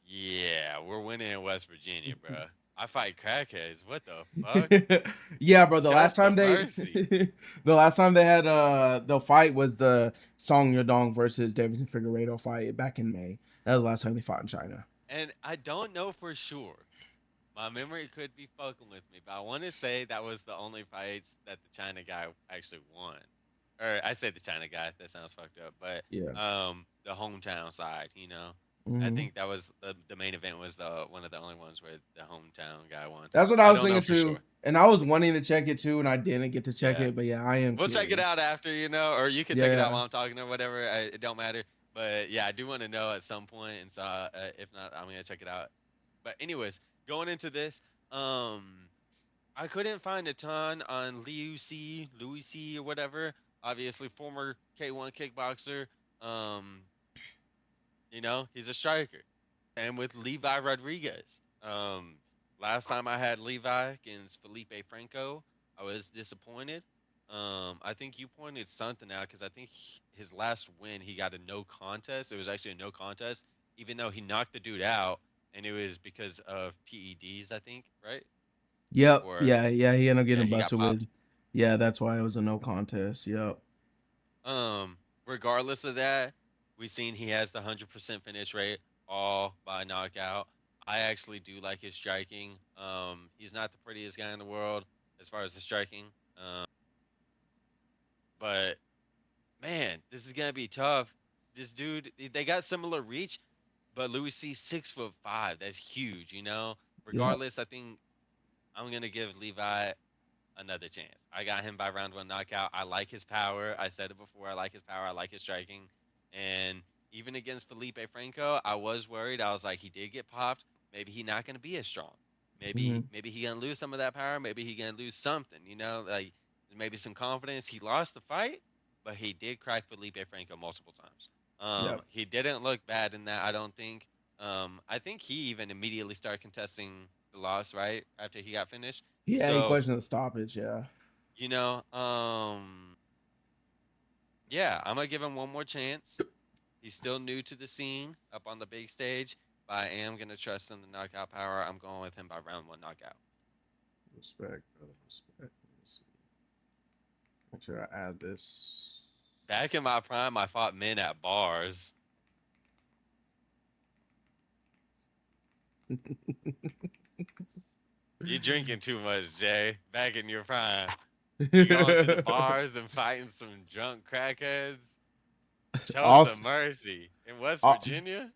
Yeah, we're winning in West Virginia, bro. I fight crackheads. What the fuck? Yeah, bro. The Shut last the time they, mercy. the last time they had the fight was the Song Yadong versus Davidson Figueredo fight back in May. That was the last time they fought in China. And I don't know for sure, My memory could be fucking with me, but I want to say that was the only fights that the China guy actually won. Or I say the China guy, that sounds fucked up, but Yeah. the hometown side, you know. I Hmm. think that was the main event was the one of the only ones where the hometown guy won. That's what I I was don't know thinking for too. sure. And I was wanting to check it too, and I didn't get to check Yeah. it. But yeah, I am We'll check it curious. out after, or you can check it out Yeah. while I'm talking or whatever. It don't matter. But yeah, I do want to know at some point, and so if not, I'm gonna check it out. But anyways, going into this, um, I couldn't find a ton on Louis C or whatever. Obviously, former K1 kickboxer. Um, he's a striker. And with Levi Rodriguez. Last time I had Levi against Felipe Franco, I was disappointed. I think you pointed something out because I think his last win, he got a no contest. It was actually a no contest, even though he knocked the dude out, and it was because of PEDs, I think, right? Yep. Or Yeah. Yeah. He ended up yeah, getting he got busted popped. with. Yeah, that's why it was a no contest. Yep. Regardless of that, we've seen he has the 100% finish rate, all by knockout. I actually do like his striking. He's not the prettiest guy in the world as far as the striking. But man, this is gonna be tough. This dude, they got similar reach, but Louis C 6'5". That's huge, Yep. Regardless, I think I'm gonna give Levi another chance. I got him by round one knockout. I like his power. I said it before. I like his power. I like his striking. And even against Felipe Franco, I was worried. I was like, he did get popped. Maybe he's not going to be as strong. Hmm. Maybe he gonna lose some of that power. Maybe he gonna lose something. Like maybe some confidence. He lost the fight, but he did crack Felipe Franco multiple times. Yep. He didn't look bad in that. I don't think. I think he even immediately started contesting the loss right after he got finished. Yeah. He So questioned the stoppage. Yeah. you know, um, yeah, I'm gonna give him one more chance. He's still new to the scene up on the big stage, but I am gonna trust in the knockout power. I'm going with him by round one knockout. Respect. Respect. Let's see. Make sure I add this. Back in my prime, I fought men at bars. You drinking too much, Jay. Back in your prime, you going to the bars and fighting some drunk crackheads. Show some also, mercy. In West uh, Virginia,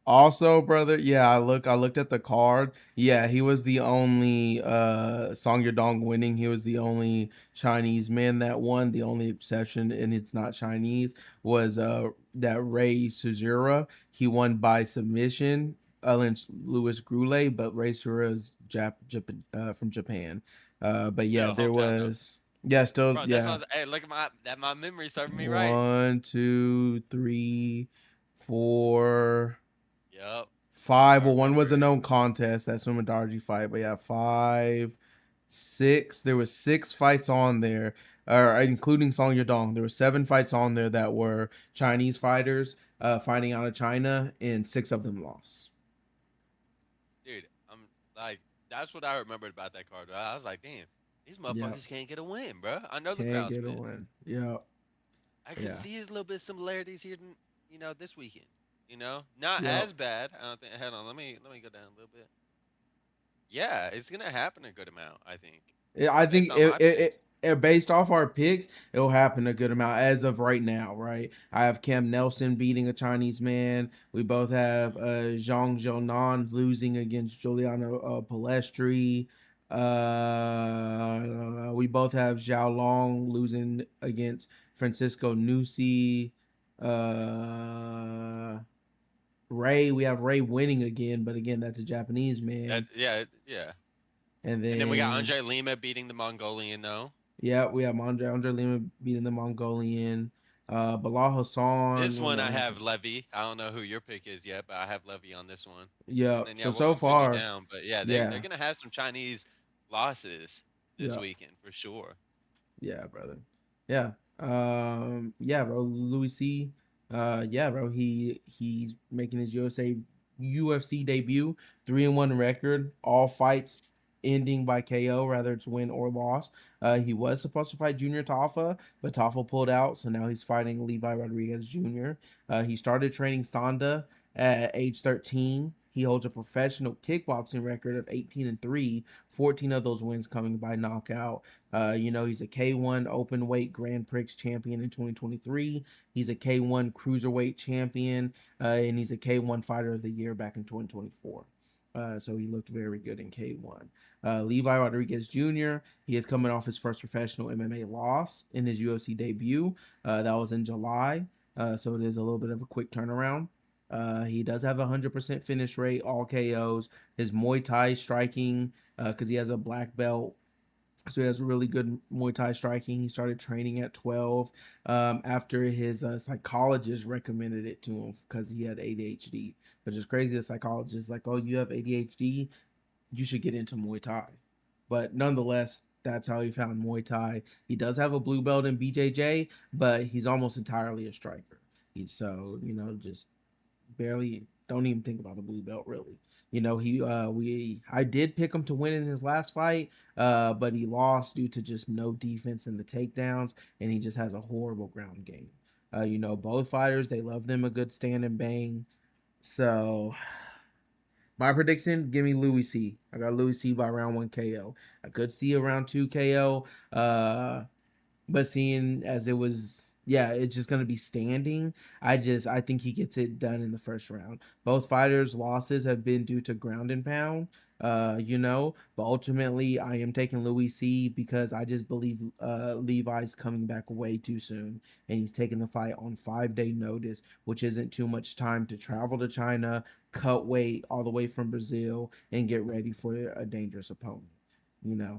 Also, brother, yeah, I looked at the card. Yeah, he was the only Song Yadong winning. He was the only Chinese man that won. The only exception, and it's not Chinese, was that Ray Suzura. He won by submission against Louis Groulet, but Ray Suzura is from Japan. But yeah, still there hometown though. was yeah, still Bro, that's yeah. what hey, look at my memory serving me right. One, two, three, four. Yep, Five. I Well, one was a remember. known contest, that Sumadarji fight, but yeah, five, six. There was six fights on there, including Song Yadong. There were seven fights on there that were Chinese fighters fighting out of China, and six of them lost. Dude, I'm like, that's what I remembered about that card. I was like, damn, these Yeah, motherfuckers can't get a win, bro. I know the can't crowd's get a pissed. win. Yeah, I could yeah, see a little bit of similarities here, this weekend. Not yeah. as bad. I don't think. Hold on, let me go down a little bit. Yeah, it's gonna happen a good amount. I think, Yeah, I based think on my picks. based off our picks, it'll happen a good amount as of right now, right? I have Cam Nelson beating a Chinese man. We both have Zhang Zhounan losing against Giuliano Palestri. We both have Zhao Long losing against Francisco Nusi. Uh, Ray, we have Ray winning again, but again, that's a Japanese That man. yeah yeah. And And then we got then Andre Lima beating the Mongolian though. yeah, we have Andre Lima beating the Mongolian. Bilal Hassan. This one I have Levy. I don't know who your pick is yet, but I have Levy on this one. Yeah. And then yeah, So we'll so continue far, down. But yeah, they're yeah, gonna have some Chinese losses this yeah, weekend for sure. yeah, brother. Yeah. Yeah, bro. Louis C. Yeah, bro. He's making his UFC debut. 3-1 record. All fights ending by KO, rather it's win or loss. He was supposed to fight Junior Tafa, but Tafa pulled out, so now he's fighting Levi Rodriguez Jr. He started training Sonda at age 13. He holds a professional kickboxing record of 18-3, 14 of those wins coming by knockout. He's a K1 open weight Grand Prix champion in 2023. He's a K1 cruiserweight champion, and he's a K1 fighter of the year back in 2024. So he looked very good in K1. Levi Rodriguez Jr., he is coming off his first professional MMA loss in his UFC debut. That was in July. So it is a little bit of a quick turnaround. He does have a 100% finish rate, all KOs. His Muay Thai striking, because he has a black belt, so he has really good Muay Thai striking. He started training at 12 after his psychologist recommended it to him because he had ADHD. Which is crazy. The psychologist is like, oh, you have ADHD? You should get into Muay Thai. But nonetheless, that's how he found Muay Thai. He does have a blue belt in BJJ, but he's almost entirely a striker. Just barely don't even think about the blue belt really. I did pick him to win in his last fight, but he lost due to just no defense in the takedowns, and he just has a horrible ground game. Both fighters, they love them a good stand and bang. So my prediction, give me Louis C. I got Louis C by round 1 KO. I could see around 2 KO. But seeing as it was, yeah, it's just gonna be standing. I think he gets it done in the first round. Both fighters' losses have been due to ground and pound. But ultimately I am taking Louis C because I just believe Levi's coming back way too soon, and he's taking the fight on 5-day notice, which isn't too much time to travel to China, cut weight all the way from Brazil, and get ready for a dangerous opponent.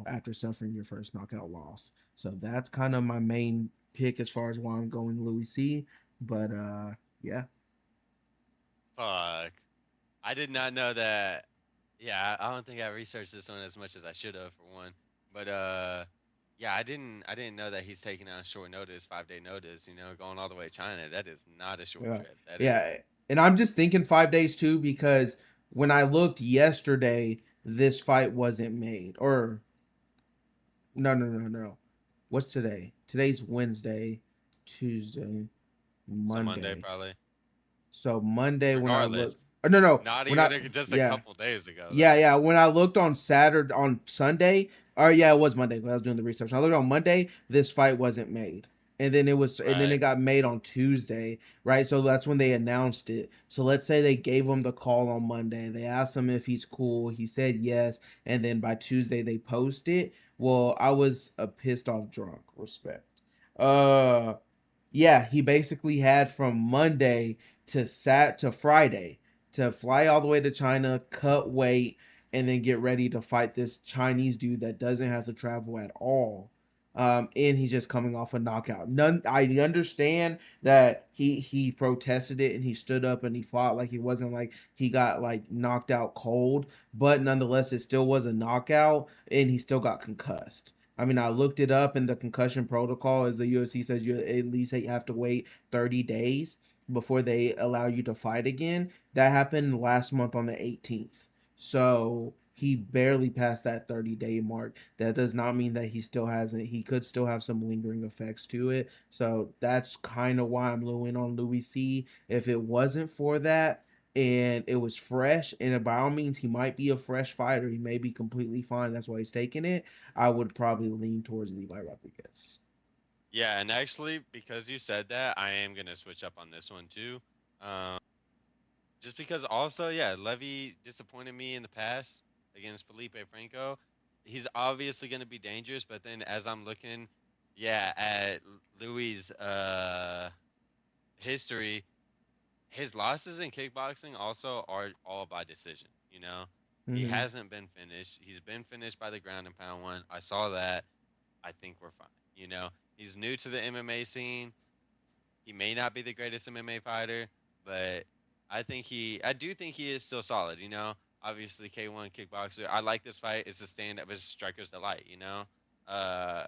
After suffering your first knockout loss. So that's kind of my main pick as far as why I'm going Louis C. But yeah. Fuck. I did not know that. Yeah, I don't think I researched this one as much as I should have for one. But yeah, I didn't know that he's taking on short notice, 5-day notice. Going all the way to China. That is not a short Yeah. trip. That is. Yeah. And I'm just thinking 5 days too because when I looked yesterday, this fight wasn't made. Or no, no, no, no. What's today? Today's Wednesday, Tuesday, So Monday Monday. probably. So Monday when I look, Regardless, oh, no, no, not when I, even just a yeah, couple days ago yeah, though. yeah. When I looked on Saturday, on Sunday, or yeah, it was Monday when I was doing the research. I looked on Monday, this fight wasn't made, and then Right. it got made on Tuesday, right? So that's when they announced it. So let's say they gave him the call on Monday. They asked him if he's cool. He said yes, and then by Tuesday they post it. Well, I was a pissed off drunk. Respect. Uh, yeah, he basically had from Monday to Friday to fly all the way to China, cut weight, and then get ready to fight this Chinese dude that doesn't have to travel at all. And he's just coming off a knockout. I understand that he protested it and he stood up and he fought like it wasn't like he got like knocked out cold, but nonetheless, it still was a knockout and he still got concussed. I mean, I looked it up in the concussion protocol, as the UFC says you at least have to wait 30 days before they allow you to fight again. That happened last month on the 18th. So he barely passed that 30-day mark. That does not mean that he could still have some lingering effects to it. So that's kind of why I'm low in on Louis C. If it wasn't for that, and it was fresh, and by all means he might be a fresh fighter, he may be completely fine, that's why he's taking it, I would probably lean towards Levi Rodriguez. Yeah, and actually, because you said that, I am gonna switch up on this one too. Um, just because also, yeah, Levy disappointed me in the past against Felipe Franco. He's obviously gonna be dangerous, but then as I'm looking, yeah, at Louis' history, his losses in kickboxing also are all by decision. He Mm-hmm. hasn't been finished. He's been finished by the ground and pound one. I saw that. I think we're fine. He's new to the MMA scene. He may not be the greatest MMA fighter, but I do think he is still solid. Obviously K1 kickboxer. I like this fight. It's a stand up. It's a striker's delight. Uh,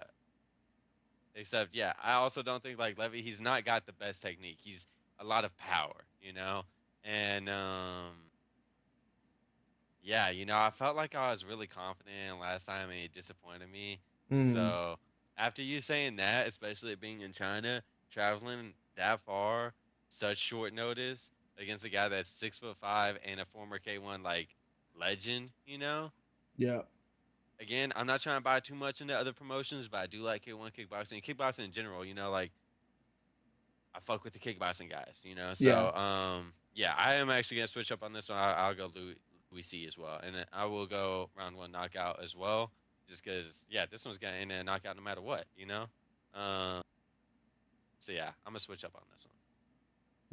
except yeah, I also don't think like Levy. He's not got the best technique. He's a lot of power. And yeah, I felt like I was really confident last time and he disappointed me. Mm-hmm. So after you saying that, especially it being in China, traveling that far, such short notice, against a guy that's 6'5" and a former K1 like legend. Yeah. Again, I'm not trying to buy too much into other promotions, but I do like K1 kickboxing, kickboxing in general. Like I fuck with the kickboxing guys. Yeah. So yeah, I am actually gonna switch up on this one. I'll go Louis C as well, and then I will go round one knockout as well, just because yeah, this one's gonna end in a knockout no matter what. Um, so yeah, I'm gonna switch up on this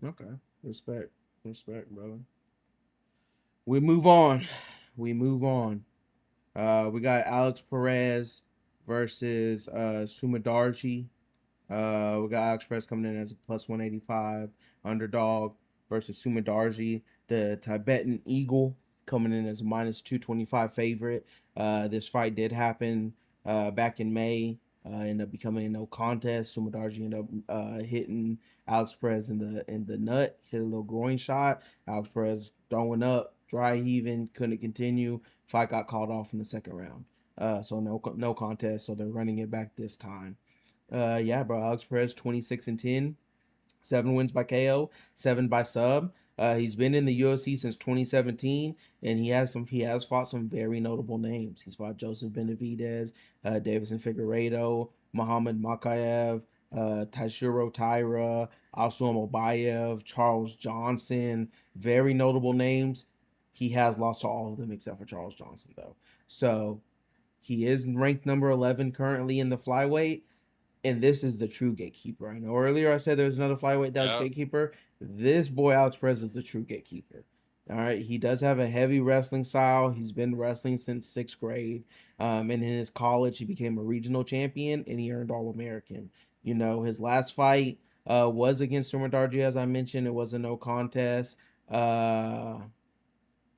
one. Okay. Respect. Respect, brother. We move on. We move on. We got Alex Perez versus Sumadarji. We got Alex Perez coming in as a plus 185 underdog versus Sumadarji, the Tibetan Eagle, coming in as a minus 225 favorite. This fight did happen back in May. Ended up becoming a no contest. Sumadarji ended up hitting Alex Perez in the nut, hit a little groin shot. Alex Perez throwing up, dry heaving, couldn't continue. Fight got called off in the second round. So no contest. So they're running it back this time. Yeah, bro. Alex Perez 26-10, 7 wins by KO, 7 by sub. He's been in the UFC since 2017, and he has fought some very notable names. He's fought Joseph Benavidez, Davison Figueiredo, Muhammad Makayev, Taishiro Taira, Asuam Obayev, Charles Johnson. Very notable names. He has lost to all of them except for Charles Johnson, though. So he is ranked number 11 currently in the flyweight, and this is the true gatekeeper. I know earlier I said there was another flyweight that was Yep. gatekeeper. This boy Alex Perez is the true gatekeeper. All right, he does have a heavy wrestling style. He's been wrestling since sixth grade, and in his college he became a regional champion and he earned All American. His last fight was against Darji, as I mentioned. It was a no contest. Uh,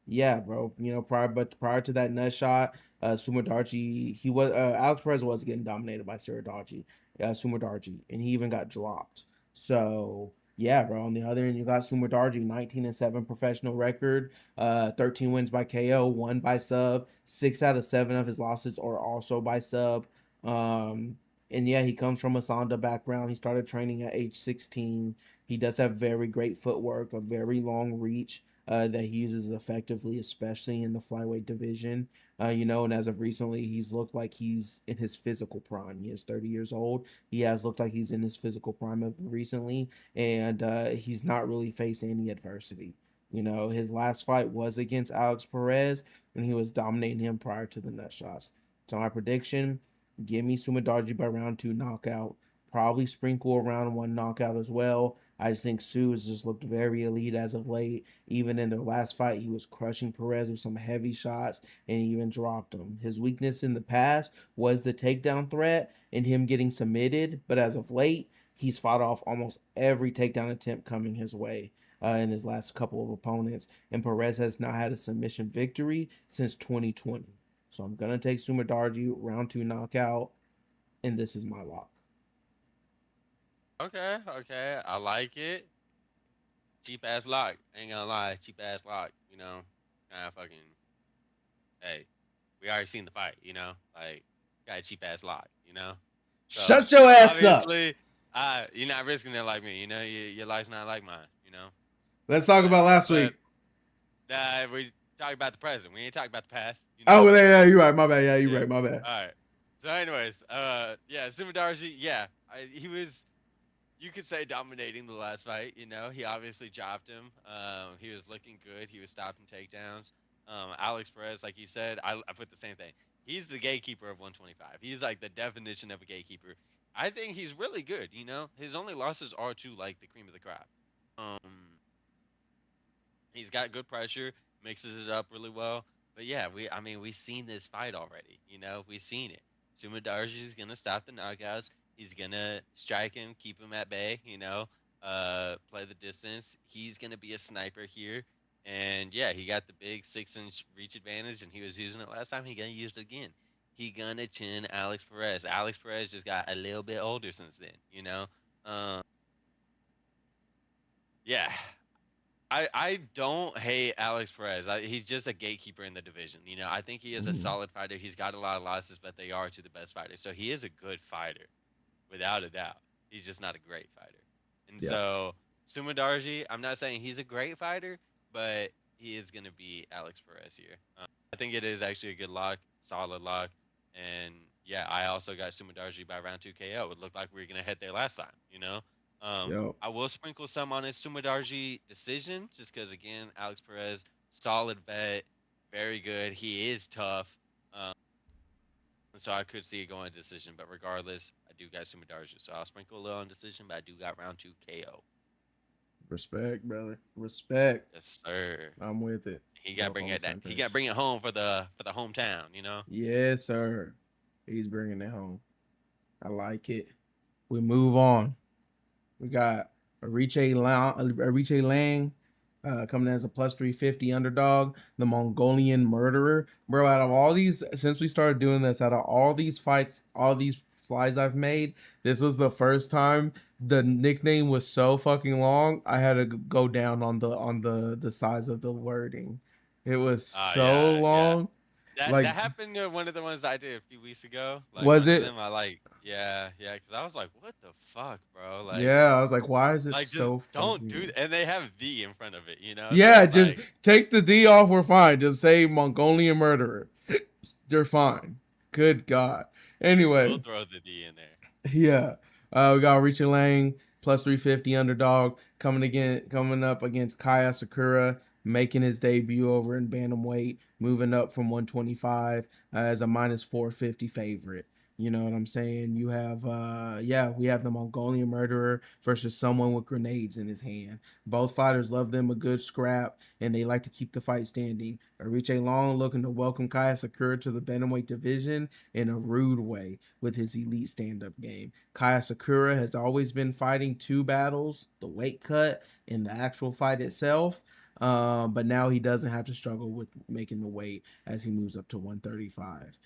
yeah, bro. Prior to that nut shot, Sumadarji, Alex Perez was getting dominated by Sumadarji, and he even got dropped. So yeah, bro. On the other end, you got Sumadarji, 19-7 professional record, 13 wins by KO, 1 by sub. 6 out of 7 of his losses are also by sub. And yeah, he comes from a Sanda background. He started training at age 16. He does have very great footwork, a very long reach that he uses effectively, especially in the flyweight division. And as of recently, he's looked like he's in his physical prime. He is 30 years old. He has looked like he's in his physical prime of recently, and he's not really faced any adversity. His last fight was against Alex Perez, and he was dominating him prior to the nut shots. So my prediction: give me Sumadarji by round 2 knockout. Probably sprinkle a round 1 knockout as well. I just think Sue has just looked very elite as of late. Even in their last fight, he was crushing Perez with some heavy shots and he even dropped him. His weakness in the past was the takedown threat and him getting submitted, but as of late, he's fought off almost every takedown attempt coming his way in his last couple of opponents. And Perez has not had a submission victory since 2020. So I'm going to take Sumadarji round 2 knockout, and this is my lock. Okay. Okay. I like it. Cheap ass lock. Ain't gonna lie. Cheap ass lock. Kind of fucking. Hey, we already seen the fight. Like got a cheap ass lock. So Shut your ass up. obviously, you're not risking it like me. Your life's not like mine. Let's talk But about last but week. we talk about the present. We ain't talking about the past. Oh, yeah, you're right. My bad. Yeah, you're Yeah. right. My bad. All right. So, anyways, yeah, Sumadarji, yeah, he was. You could say dominating the last fight. He obviously dropped him. He was looking good. He was stopping takedowns. Alex Perez, like you said, I put the same thing. He's the gatekeeper of 125. He's like the definition of a gatekeeper. I think he's really good. His only losses are to like the cream of the crop. Um, he's got good pressure, mixes it up really well. But yeah, I mean, we've seen this fight already. We've seen it. Sumadarji is gonna stop the knockouts. He's gonna strike him, keep him at bay. Play the distance. He's gonna be a sniper here. And yeah, he got the big 6-inch reach advantage, and he was using it last time. He gonna use it again. He gonna chin Alex Perez. Alex Perez just got a little bit older since then. Um, yeah, I don't hate Alex Perez. He's just a gatekeeper in the division. I think he is a Mhm. solid fighter. He's got a lot of losses, but they are to the best fighters. So he is a good fighter, without a doubt. He's just not a great fighter. And Yeah. so Sumadarji, I'm not saying he's a great fighter, but he is going to be Alex Perez here. I think it is actually a good lock, solid lock. And yeah, I also got Sumadarji by round 2 KO. It looked like we were going to head there last time, you know? Yo, I will sprinkle some on his Sumadarji decision just because, again, Alex Perez, solid vet, very good. He is tough. Um, so I could see it going to decision, but regardless, I do got Sumadarji. So I'll sprinkle a little on decision, but I do got round 2 KO. respect, brother. Respect. Yes, sir. I'm with it. He got to Both bring on the it that. same He got to page. bring it home for the hometown. You know. Yes, sir. He's bringing it home. I like it. We move on. We got Ariche Lang coming as a plus 350 underdog, the Mongolian Murderer. Bro, out of all these, since we started doing this, out of all these fights, all these slides I've made, this was the first time the nickname was so fucking long. I had to go down on the size of the wording. It was so Yeah, yeah. long. That Like, happened to one of the ones I did a few weeks ago. Like was one of it? them, I like. Yeah, yeah. Because I was like, what the fuck, bro? Yeah, I was like, why is it Like just so don't do. fucking? And they have the in front of it. You know. So Yeah, it's just like take the D off. We're fine. Just say Mongolian murderer. You're fine. Good God. we'll Anyway, throw the D in there. yeah. We got Richard Lang plus 350 underdog coming up against Kaya Sakura, making his debut over in bantamweight, moving up from 125 as a minus 450 favorite. You know what I'm saying? You have we have the Mongolian murderer versus someone with grenades in his hand. Both fighters love them a good scrap and they like to keep the fight standing. Ariche Long looking to welcome Kaya Sakura to the bantamweight division in a rude way with his elite stand-up game. Kaya Sakura has always been fighting two battles, the weight cut and the actual fight itself. But now he doesn't have to struggle with making the weight as he moves up to 135.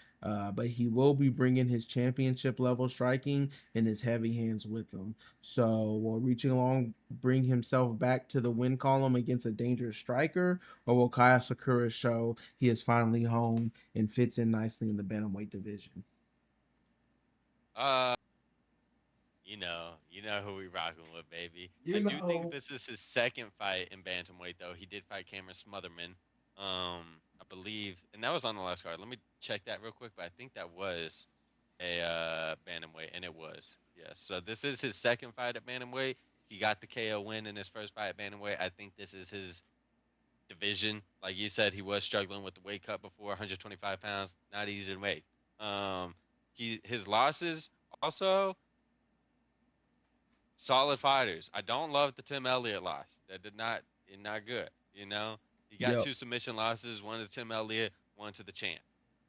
But he will be bringing his championship level striking and his heavy hands with him. So will reaching along bring himself back to the win column against a dangerous striker, or will Kaya Sakura show he is finally home and fits in nicely in the bantamweight division? Uh, you know who we rocking with, baby. I You do think know. this is his second fight in bantamweight, though. He did fight Cameron Smotherman, I believe, and that was on the last card. Let me check that real quick, but I think that was a bantamweight, and it was. Yeah. So this is his second fight at bantamweight. He got the KO win in his first fight at bantamweight. I think this is his division. Like you said, he was struggling with the weight cut before, 125 pounds, not easy to make. Um, his losses also solid fighters. I don't love the Tim Elliott loss. That did not good. You know, he got Yep. two submission losses, one to Tim Elliott, one to the champ.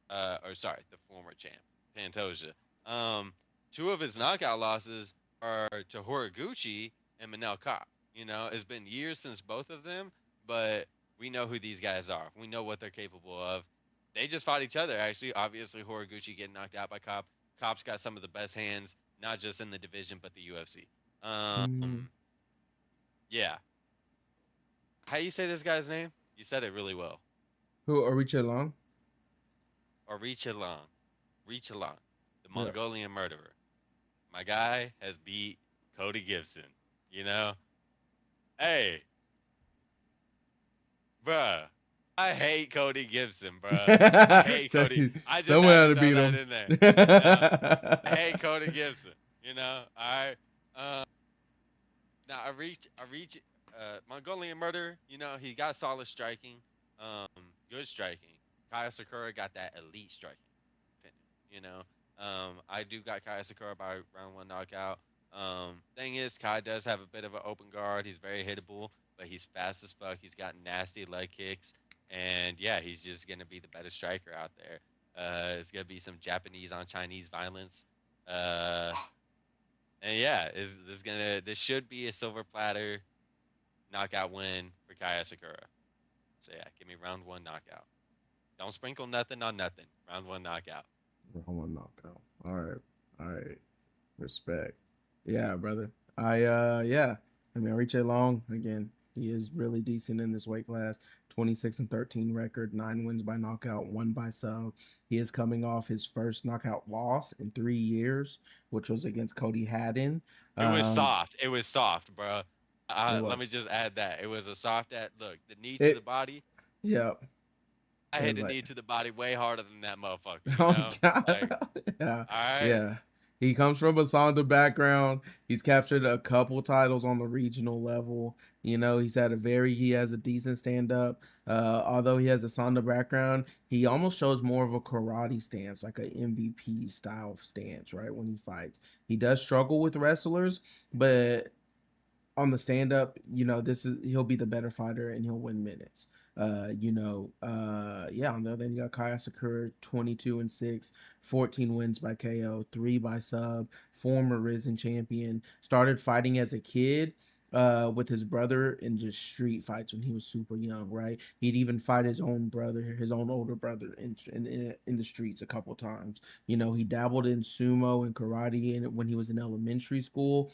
Or sorry, the former champ, Pantoja. Um, two of his knockout losses are to Horiguchi and Manel Kape. You know, it's been years since both of them, but we know who these guys are. We know what they're capable of. They just fought each other, actually. Obviously, Horiguchi getting knocked out by Kape. Kape's got some of the best hands, not just in the division, but the UFC. Mm. Yeah. How you say this guy's name? You said it really well. Who Ariche Long? Or Richalan. Richalan, the Yep. Mongolian murderer. My guy has beat Cody Gibson. You know? Hey, bruh. I hate Cody Gibson, bruh. I hate So Cody. I just someone had had to to throw beat that him. in there. Yeah. I hate Cody Gibson. You know? Alright. Um now I reach Mongolian murder, he got solid striking, um, good striking. Kaya Sakura got that elite striking opinion, you know. I do got Kaya Sakura by round one knockout. Thing is, Kai does have a bit of an open guard. He's very hittable, but he's fast as fuck. He's got nasty leg kicks, and yeah, he's just gonna be the better striker out there. It's gonna be some Japanese on Chinese violence. Uh, and yeah, this should be a silver platter knockout win for Kaya Sakura. So yeah, give me round one knockout. Don't sprinkle nothing on nothing. Round one knockout. Roman knockout. All right. All right. Respect. Yeah, brother. Yeah. I mean Ariche Long, again, he is really decent in this weight class. 26-13 record, 9 wins by knockout, one by sub. He is coming off his first knockout loss in 3 years, which was against Cody Haddon. It was Um, soft. It was soft, bro. It Let me was. just add that it was a soft at look. The knee to the It. body, Yeah. I It hit was the like, knee to the body way harder than that motherfucker. You oh know, like, god. Yeah. all right, Yeah. He comes from a Sonda background. He's captured a couple titles on the regional level. You know, he has a decent stand up. Although he has a Sonda background, he almost shows more of a karate stance, like an MVP style stance, right? When he fights, he does struggle with wrestlers, but on the stand up, he'll be the better fighter and he'll win minutes. Yeah, on the other end, you got Kaya Sakura, 22-6, 14 wins by KO, 3 by sub, former Risen champion. Started fighting as a kid with his brother in just street fights when he was super young, right? He'd even fight his own brother, his own older brother, in the streets a couple times. He dabbled in sumo and karate when he was in elementary school.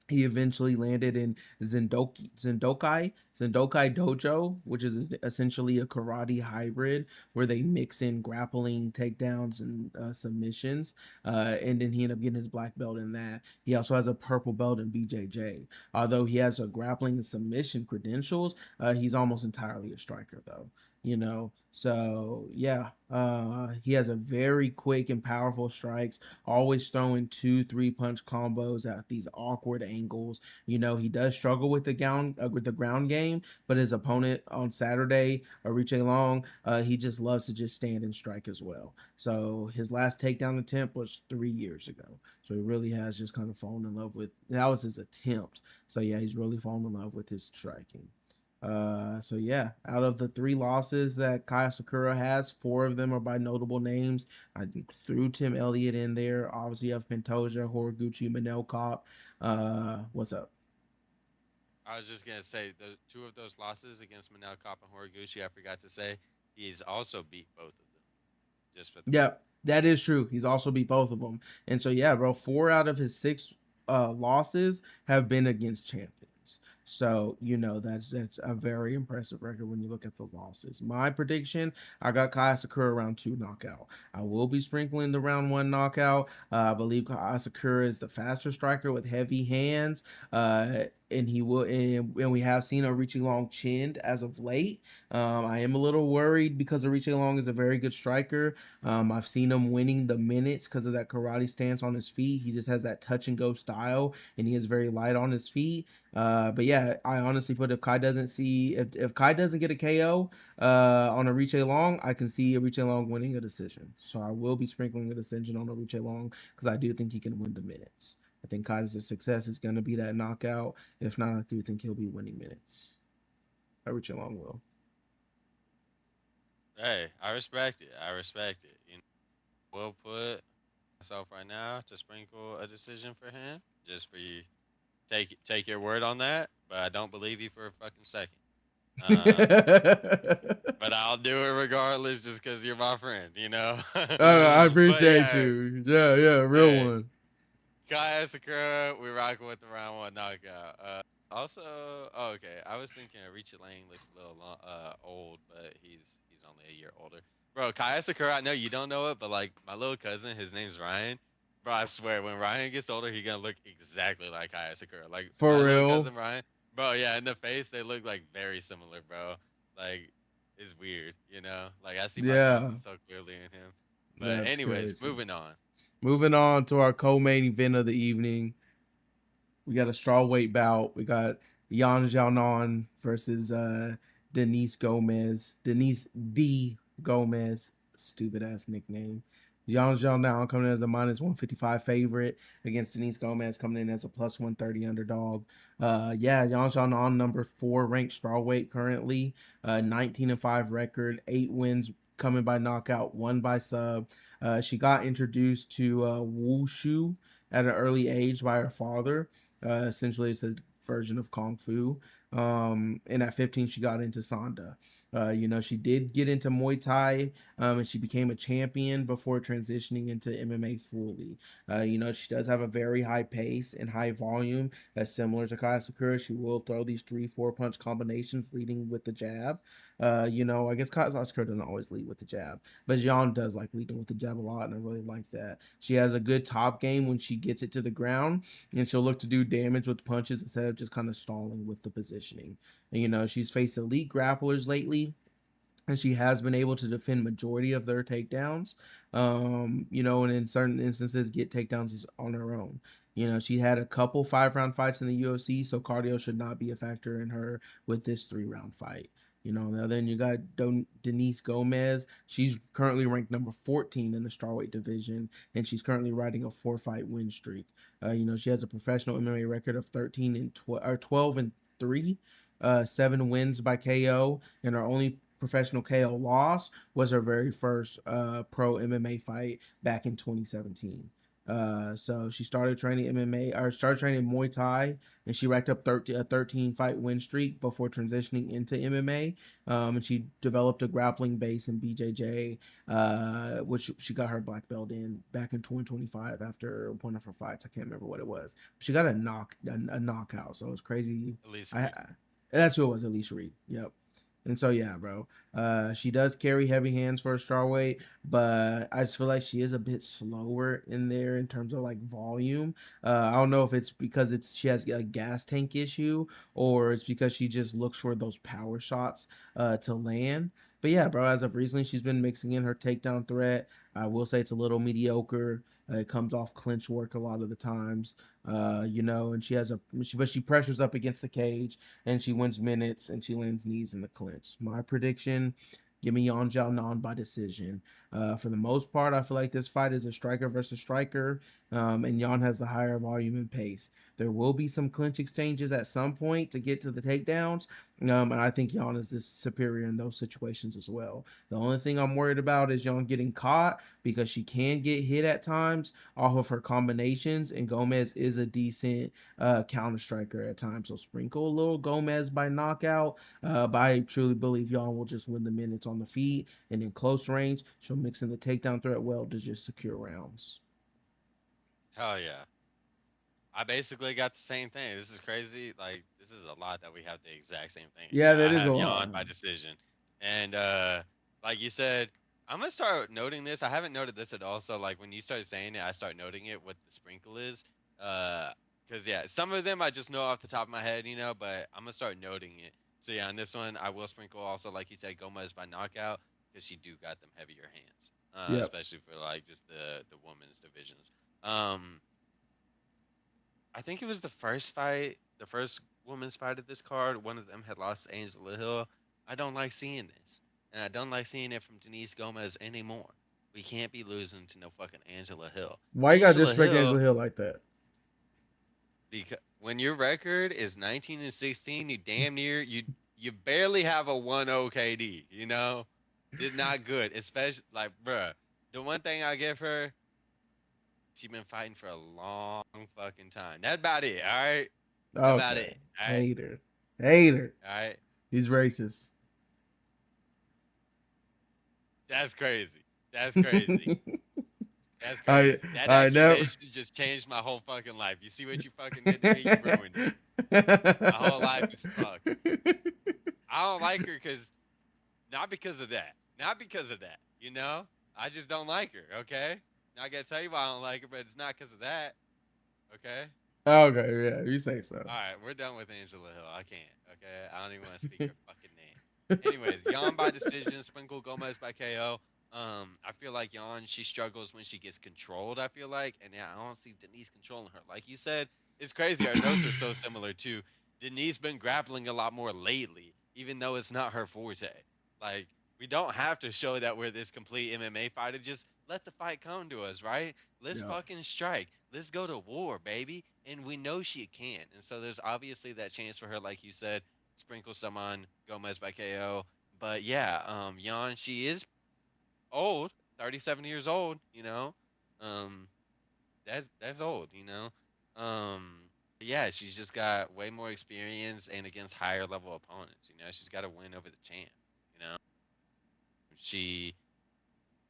He eventually landed in Zendokai Dojo, which is essentially a karate hybrid where they mix in grappling, takedowns, and submissions. And then he ended up getting his black belt in that. He also has a purple belt in BJJ. Although he has a grappling and submission credentials, he's almost entirely a striker, though. So yeah, he has a very quick and powerful strikes, always throwing 2-3 punch combos at these awkward angles. He does struggle with the ground game, but his opponent on Saturday, Ariche Long, he just loves to just stand and strike as well. So his last takedown attempt was 3 years ago. So he really has just kind of fallen in love with that was his attempt. So yeah, he's really fallen in love with his striking. So yeah, out of the 3 losses that Kaya Sakura has, 4 of them are by notable names. I threw Tim Elliott in there. Obviously, you have Pantoja, Horiguchi, Manel Cop. What's up? I was just gonna say the two of those losses against Manel Cop and Horiguchi. I forgot to say he's also beat both of them. Just for the Yeah, record. that is true. He's also beat both of them. And so yeah, bro, 4 out of his 6 losses have been against champions. So that's a very impressive record when you look at the losses. My prediction: I got Kaya Sakura round 2 knockout. I will be sprinkling the round 1 knockout. I believe Kaya Sakura is the faster striker with heavy hands. And he will, and we have seen Orichi Long chinned as of late. I am a little worried because Orichi Long is a very good striker. I've seen him winning the minutes because of that karate stance on his feet. He just has that touch and go style, and he is very light on his feet. But yeah, I honestly put if Kai doesn't get a KO on Ariche Long, I can see Ariche Long winning a decision. So I will be sprinkling a decision on Ariche Long because I do think he can win the minutes. I think Kai's success is going to be that knockout. If not, I do think he'll be winning minutes. Ariche Long will. Hey, I respect it. I respect it. We'll put myself right now to sprinkle a decision for him, just for you. Take your word on that, but I don't believe you for a fucking second. Uh, but I'll do it regardless, just because you're my friend, you know. I But appreciate yeah, you. Yeah, yeah, real hey, one. Kaya Sakura, we rocking with the round 1 knockout. Also, oh, okay, I was thinking Richie Lang looks a little old, but he's only a year older. Bro, Kaya Sakura, I know you don't know it, but like my little cousin, his name's Ryan. Bro, I swear, when Ryan gets older, he's gonna look exactly like Kaya Sakura. Like For my little real. cousin Ryan, bro, yeah, in the face they look like very similar, bro. Like it's weird, you know. Like I see my Yeah, cousin so clearly in him. But that's anyways, crazy. moving on. Moving on to our co-main event of the evening. We got a strawweight bout. We got Yan Xiaonan versus Denise Gomez. Denise D. Gomez. Stupid ass nickname. Yan Xiaonan coming in as a -155 favorite against Denise Gomez coming in as a +130 underdog. Yeah, Yan Xiaonan number 4 ranked strawweight currently. 19-5 record, 8 wins coming by knockout, 1 by sub. She got introduced to wushu at an early age by her father. Essentially, it's a version of kung fu. And at 15, she got into Sanda. She did get into Muay Thai, and she became a champion before transitioning into MMA fully. She does have a very high pace and high volume, as similar to Kaya Sakura. She will throw these 3-4 punch combinations leading with the jab. I guess Kaya Sakura doesn't always lead with the jab, but Jan does like leading with the jab a lot, and I really like that. She has a good top game when she gets it to the ground, and she'll look to do damage with punches instead of just kind of stalling with the positioning. And, she's faced elite grapplers lately, and she has been able to defend majority of their takedowns. And in certain instances, get takedowns on her own. She had a couple 5-round fights in the UFC, so cardio should not be a factor in her with this 3-round fight. Now then you got Denise Gomez. She's currently ranked number 14 in the strawweight division, and she's currently riding a 4-fight win streak. She has a professional MMA record of 12 and 3, 7 wins by KO, and her only professional KO loss was her very first pro MMA fight back in 2017. So she started training MMA or started training Muay Thai, and she racked up a 13 fight win streak before transitioning into MMA. And she developed a grappling base in BJJ, which she got her black belt in back in 2025 after one of her fights. I can't remember what it was. She got a knockout, so it was crazy. Elise I Reed. That's who it was, Elise Reed. Yep. And so yeah, bro. She does carry heavy hands for a strawweight, but I just feel like she is a bit slower in there in terms of like volume. I don't know if it's because she has a gas tank issue or it's because she just looks for those power shots to land. But yeah, bro, as of recently, she's been mixing in her takedown threat. I will say it's a little mediocre. It comes off clinch work a lot of the times, and but she pressures up against the cage and she wins minutes and she lands knees in the clinch. My prediction: give me Yan Nan by decision. For the most part, I feel like this fight is a striker versus striker, and Yan has the higher volume and pace. There will be some clinch exchanges at some point to get to the takedowns, and I think Yan is this superior in those situations as well. The only thing I'm worried about is Yan getting caught because she can get hit at times off of her combinations, and Gomez is a decent counter striker at times. So sprinkle a little Gomez by knockout, but I truly believe Yan will just win the minutes on the feet, and in close range, she'll mix in the takedown threat well to just secure rounds. Hell yeah. I basically got the same thing. This is crazy. Like this is a lot that we have the exact same thing. Yeah, Yeah, that I is a have lot. yawn by decision. And like you said, I'm gonna start noting this. I haven't noted this at all. So like when you started saying it, I start noting it what the sprinkle is. Uh because yeah, some of them I just know off the top of my head, but I'm gonna start noting it. So yeah, on this one I will sprinkle also like you said, Gomez by knockout, because she do got them heavier hands. Yep. Especially for like just the women's divisions. Um I think it was the first fight, the first women's fight of this card. One of them had lost to Angela Hill. I don't like seeing this, and I don't like seeing it from Denise Gomez anymore. We can't be losing to no fucking Angela Hill. Why you gotta Angela disrespect Hill, Angela Hill like that? because when your record is 19 and 16, you damn near you barely have a 1-0 KD. It's not good, especially like, bruh. The one thing I give her, she been fighting for a long fucking time. That's about it. All right. That about Okay. it. All right. Hater. Hater. All right. He's racist. That's crazy. That's crazy. That's I crazy. That I never. accusation just changed my whole fucking life. You see what you fucking did to me? You ruined it. My whole life is fucked. I don't like her not because of that. Not because of that. I just don't like her. Okay. Now I gotta tell you why I don't like her, but it's not because of that. Okay. Okay, yeah, you say so. All right, we're done with Angela Hill. I can't. Okay, I don't even want to speak her fucking name. Anyways, Yan by decision, Sprinkle Gomez by KO. I feel like Yan, she struggles when she gets controlled. I feel like, and yeah, I don't see Denise controlling her. Like you said, it's crazy. Our notes are so similar too. Denise been grappling a lot more lately, even though it's not her forte. Like we don't have to show that we're this complete MMA fighter. Just let the fight come to us, right? Let's Yeah. fucking strike. Let's go to war, baby. And we know she can. And so there's obviously that chance for her, like you said, sprinkle some on Gomez by KO. But yeah, Jan, she is old, 37 years old. Um, that's old. Um, yeah, she's just got way more experience and against higher level opponents. You know, she's got to win over the champ. You know, she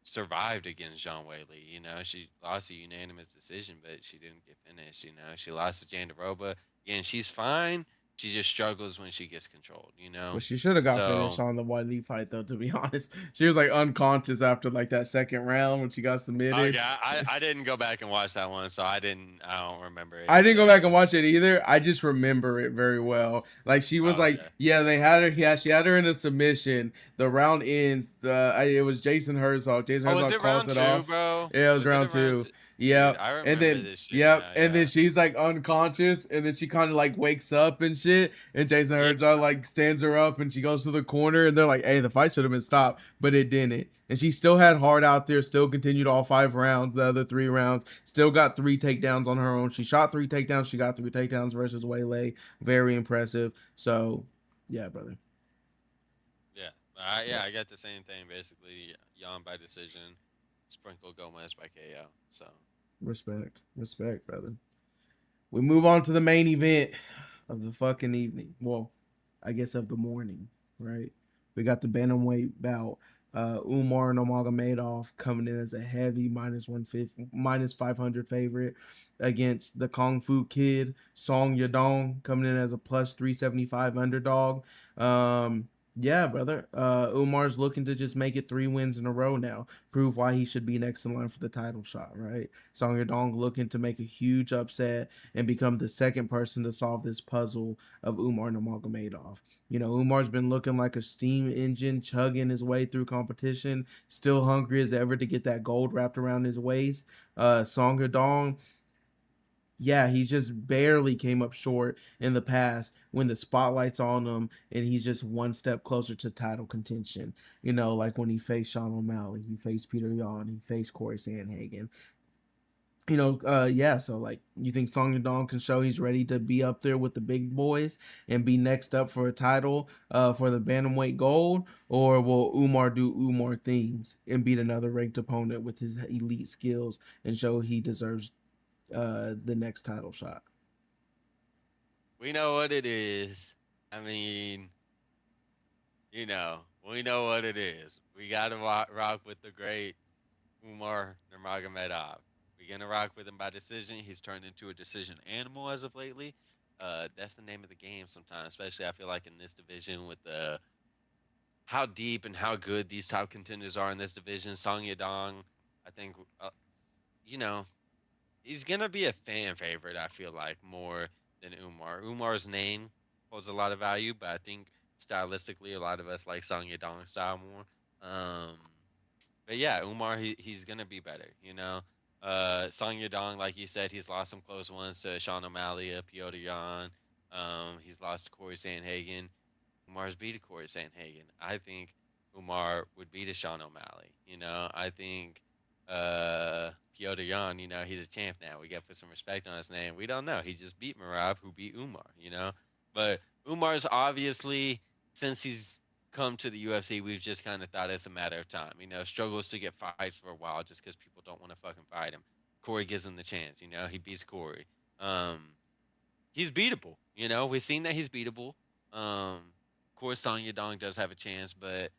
survived against Jean Whaley. You know, she lost a unanimous decision, but she didn't get finished. You know, she lost to Jandaroba. Again, she's fine. She just struggles when she gets controlled. You know, But she should have got finished so on the White League fight, though. To be honest, she was like unconscious after like that second round when she got submitted. okay, I didn't go back and watch that one, so I don't remember I didn't go anything. back and watch it either. I just remember it very well. Like she was Oh, like, okay. yeah, they had her. Yeah, she had her in a submission. The round ends. It was Jason Herzog. Jason Oh, was Herzog it calls round it two, off. bro? Yeah, it was Was it round around two. two? Dude, Yep. I And remember then this shit yep. now. And then Yeah. she's like unconscious, and then she kind of like wakes up and shit. And Jason Yeah. Herzog like stands her up, and she goes to the corner, and they're like, "Hey, the fight should have been stopped, but it didn't." And she still had heart out there. Still continued all 5 rounds. The other 3 rounds. Still got 3 takedowns on her own. She shot 3 takedowns. She got 3 takedowns versus Waylay. Very impressive. So, yeah, brother. Yeah. Yeah. I got the same thing basically. Yawn by decision, Sprinkle Gomez by KO. So Respect. Respect, brother. We move on to the main event of the fucking evening. Well, I guess of the morning, right? We got the bantamweight bout. Umar Nurmagomedov coming in as a heavy minus 150, minus 500 favorite against the Kung Fu Kid Song Yadong coming in as a plus 375 underdog. Yeah, brother. Umar's looking to just make it 3 wins in a row now. Prove why he should be next in line for the title shot, right? Song Yadong looking to make a huge upset and become the second person to solve this puzzle of Umar Nurmagomedov. You know, Umar's been looking like a steam engine, chugging his way through competition, still hungry as ever to get that gold wrapped around his waist. Song Yadong, yeah, he just barely came up short in the past when the spotlight's on him and he's just one step closer to title contention. You know, like when he faced Sean O'Malley, he faced Peter Yan, he faced Corey Sandhagen. Yeah, so like you think Song Yadong can show he's ready to be up there with the big boys and be next up for a title for the bantamweight gold, or will Umar do Umar things and beat another ranked opponent with his elite skills and show he deserves the next title shot? we know what it is. I mean, we know what it is. We gotta rock with the great Umar Nurmagomedov. We're gonna rock with him by decision. He's turned into a decision animal as of lately. That's the name of the game sometimes, especially I feel like in this division with the how deep and how good these top contenders are in this division. Song Yadong, I think, you know, he's gonna be a fan favorite. I feel like more than Umar. Umar's name holds a lot of value, but I think stylistically, a lot of us like Song Yadong style more. Um, but yeah, Umar, he's gonna be better. Song Yadong, like you said, he's lost some close ones to Sean O'Malley, Piotr Jan. He's lost to Corey Sandhagen. Umar's beat Corey Sandhagen. I think Umar would beat a Sean O'Malley. I think Piotr Jan, he's a champ now. We got to put some respect on his name. We don't know. He just beat Marab, who beat Umar. But Umar's obviously, since he's come to the UFC, we've just kind of thought it's a matter of time. Struggles to get fights for a while just because people don't want to fucking fight him. Corey gives him the chance. He beats Corey. Um, he's beatable. We've seen that he's beatable. Of course, Song Yadong does have a chance, but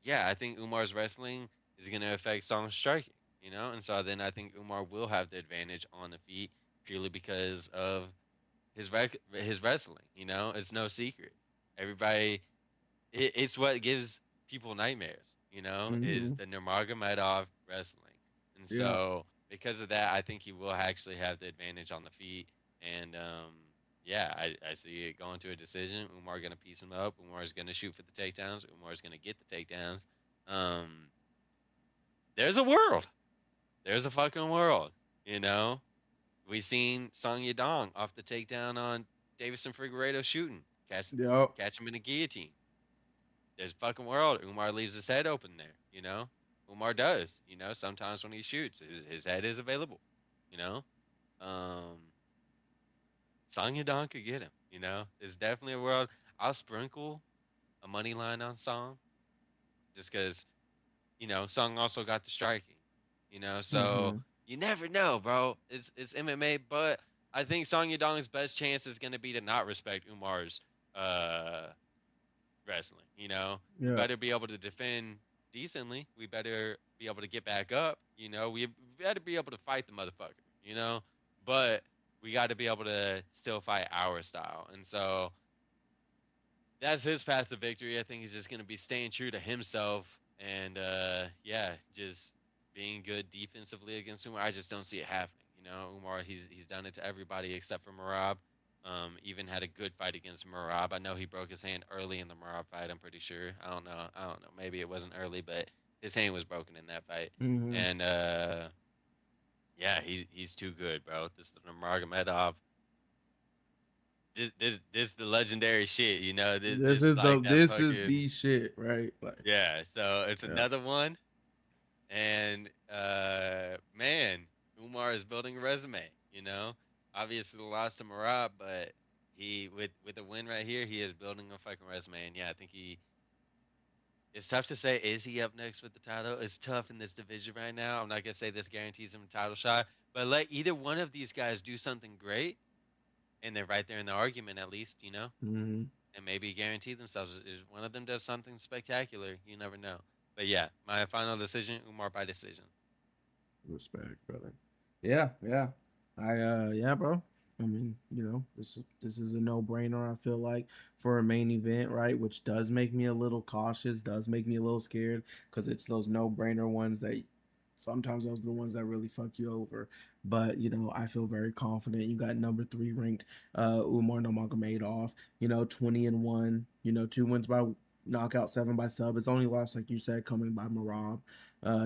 yeah, I think Umar's wrestling is going to affect Song's striking. And so then I think Umar will have the advantage on the feet purely because of his wrestling. It's no secret. Everybody, it's what gives people nightmares. Is Mm-hmm. the Nurmagomedov wrestling, and Yeah. so because of that, I think he will actually have the advantage on the feet. And yeah, I see it going to a decision. Umar gonna piece him up. Umar is gonna shoot for the takedowns. Umar is gonna get the takedowns. Um, there's a world. There's a fucking world. You know, we seen Song Yadong off the takedown on Davison Figueiredo shooting, Yep. catch him in a guillotine. There's a fucking world. Umar leaves his head open there. Umar does. Sometimes when he shoots, his head is available. You know, um, Song Yadong could get him. It's definitely a world. I'll sprinkle a money line on Song just because Song also got the striking. So Mm-hmm. you never know, bro. It's MMA, but I think Song Yadong's best chance is going to be to not respect Umar's uh, wrestling. You know, we Yeah. better be able to defend decently. We better be able to get back up. You know, we better be able to fight the motherfucker. You know, but we got to be able to still fight our style. And so that's his path to victory. I think he's just going to be staying true to himself and yeah, just being good defensively against Umar. I just don't see it happening. You know, Umar he's done it to everybody except for Marab. Even had a good fight against Marab. I know he broke his hand early in the Marab fight. I'm pretty sure. I don't know. I don't know. Maybe it wasn't early, but his hand was broken in that fight. Mm-hmm. And yeah, he's too good, bro. This is the Nurmagomedov. This the legendary shit. You know, this is like that This is fucking the shit, right? Like, yeah. So it's yeah. another one, and man, Umar is building a resume. You know, obviously the loss to Marab, but he with a win right here, he is building a fucking resume. And yeah, I think he. It's tough to say. Is he up next with the title? It's tough in this division right now. I'm not gonna say this guarantees him a title shot, but let either one of these guys do something great, and they're right there in the argument at least. You know. Mm-hmm. And maybe guarantee themselves. If one of them does something spectacular, you never know. But yeah, my final decision, Umar by decision. Respect, brother. Yeah, yeah. Yeah, bro. I mean, this is a no brainer. I feel like for a main event, right? Which does make me a little cautious, does make me a little scared because it's those no brainer ones that sometimes those are the ones that really fuck you over. But I feel very confident. You got number three ranked Umar Nurmagomedov. 20-1. 2 wins by knockout, 7 by sub. It's only lost, like you said, coming by Marab.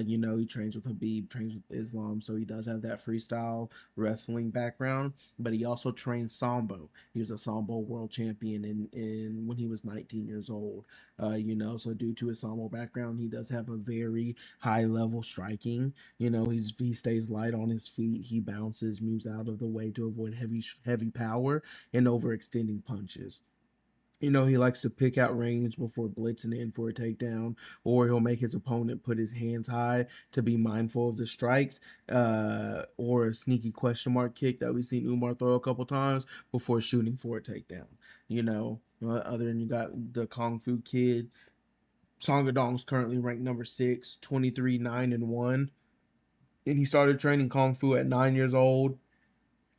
He trains with Habib, trains with Islam, so he does have that freestyle wrestling background. But he also trains sambo. He was a sambo world champion in when he was 19 years old. So due to his sambo background, he does have a very high level striking. He stays light on his feet. He bounces, moves out of the way to avoid heavy power and overextending punches. He likes to pick out range before blitzing in for a takedown, or he'll make his opponent put his hands high to be mindful of the strikes, or a sneaky question mark kick that we've seen Umar throw a couple times before shooting for a takedown. Other than you got the Kung Fu Kid. Songadong's currently ranked number 6, 23, 9-1. And he started training Kung Fu at 9 years old.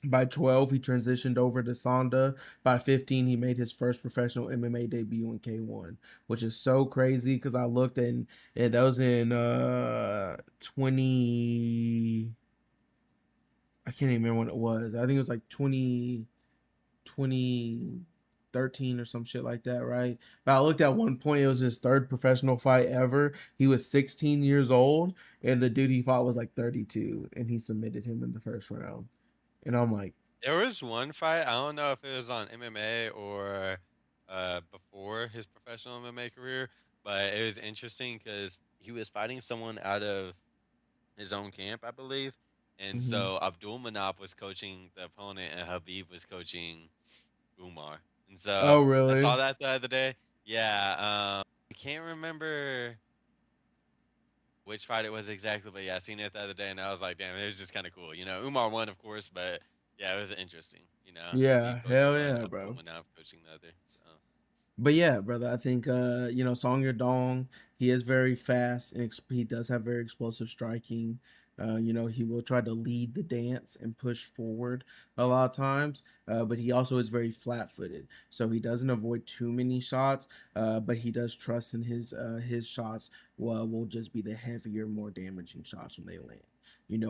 By 12, he transitioned over to Sonda. By 15, he made his first professional MMA debut in K1, which is so crazy because I looked and that was in 20. I can't even remember when it was. I think it was like 2013 or some shit like that, right? But I looked at one point, it was his third professional fight ever. He was 16 years old, and the dude he fought was like 32, and he submitted him in the first round. And I'm like, There was one fight. I don't know if it was on MMA or before his professional MMA career, but it was interesting because he was fighting someone out of his own camp, I believe. And mm-hmm. so Abdul Manap was coaching the opponent, and Habib was coaching Umar. And so Oh, I saw really? that the other day. Yeah, I can't remember which fight it was exactly, but yeah, I seen it the other day, and I was like, damn, it was just kind of cool. You know, Umar won, of course, but yeah, it was interesting. You know, Habib Yeah, coaching hell one, yeah, Abdul bro. Manaf coaching the other. So But yeah, brother, I think Song Dong, he is very fast and he does have very explosive striking. He will try to lead the dance and push forward a lot of times, but he also is very flat-footed, so he doesn't avoid too many shots. But he does trust in his shots. Will just be the heavier, more damaging shots when they land.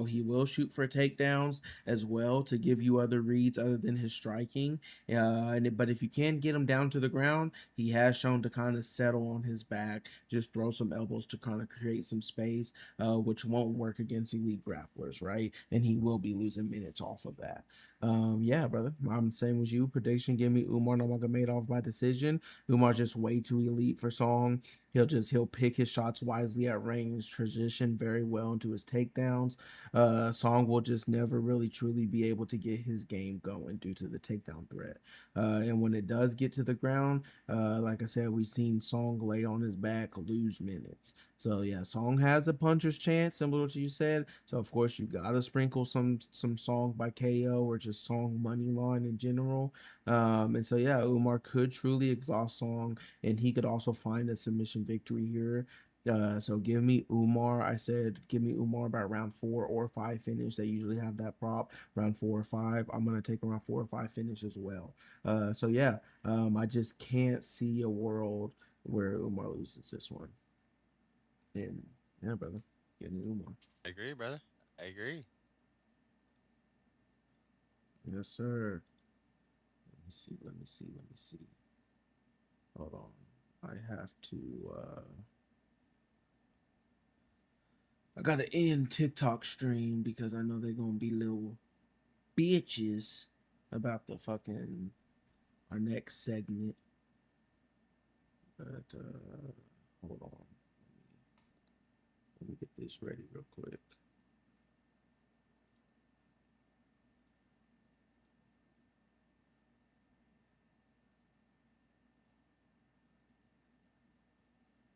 He will shoot for takedowns as well to give you other reads other than his striking. But if you can get him down to the ground, he has shown to kind of settle on his back, just throw some elbows to kind of create some space, which won't work against elite grapplers, right? And he will be losing minutes off of that. Yeah, brother, I'm the same as you. Prediction: give me Umar Nurmagomedov by decision. Umar just way too elite for Song. He'll pick his shots wisely at range, transition very well into his takedowns. Song will just never really truly be able to get his game going due to the takedown threat. And when it does get to the ground, like I said, we've seen Song lay on his back, lose minutes. So yeah, Song has a puncher's chance, similar to what you said. So of course you gotta sprinkle some Song by KO or just Song money line in general. And so yeah, Umar could truly exhaust Song, and he could also find a submission victory here. So give me Umar. I said give me Umar by round 4 or 5 finish. They usually have that prop round 4 or 5. I'm gonna take around 4 or 5 finish as well. So yeah, I just can't see a world where Umar loses this one. And yeah, brother, give me Umar. I agree, brother. I agree. Yes, sir. Let me see. Let me see. Let me see. Hold on. I have to. I gotta end TikTok stream because I know they're gonna be little bitches about the fucking our next segment. But hold on. Let me get this ready real quick.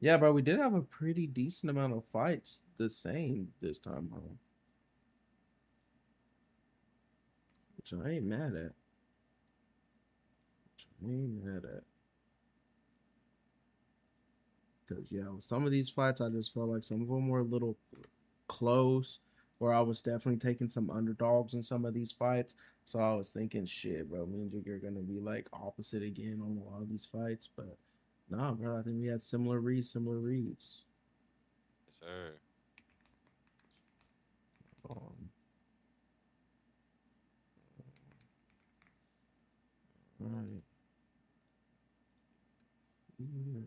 Yeah, but we did have a pretty decent amount of fights the same this time around, which I ain't mad at. Which I ain't mad at. Because, yeah, with some of these fights, I just felt like some of them were a little close, where I was definitely taking some underdogs in some of these fights. So I was thinking, shit, bro, me and Jiggy are going to be like opposite again on a lot of these fights. But nah, bro, I think we had similar reads, similar reads. Yes, sir. Um, all right. Yeah.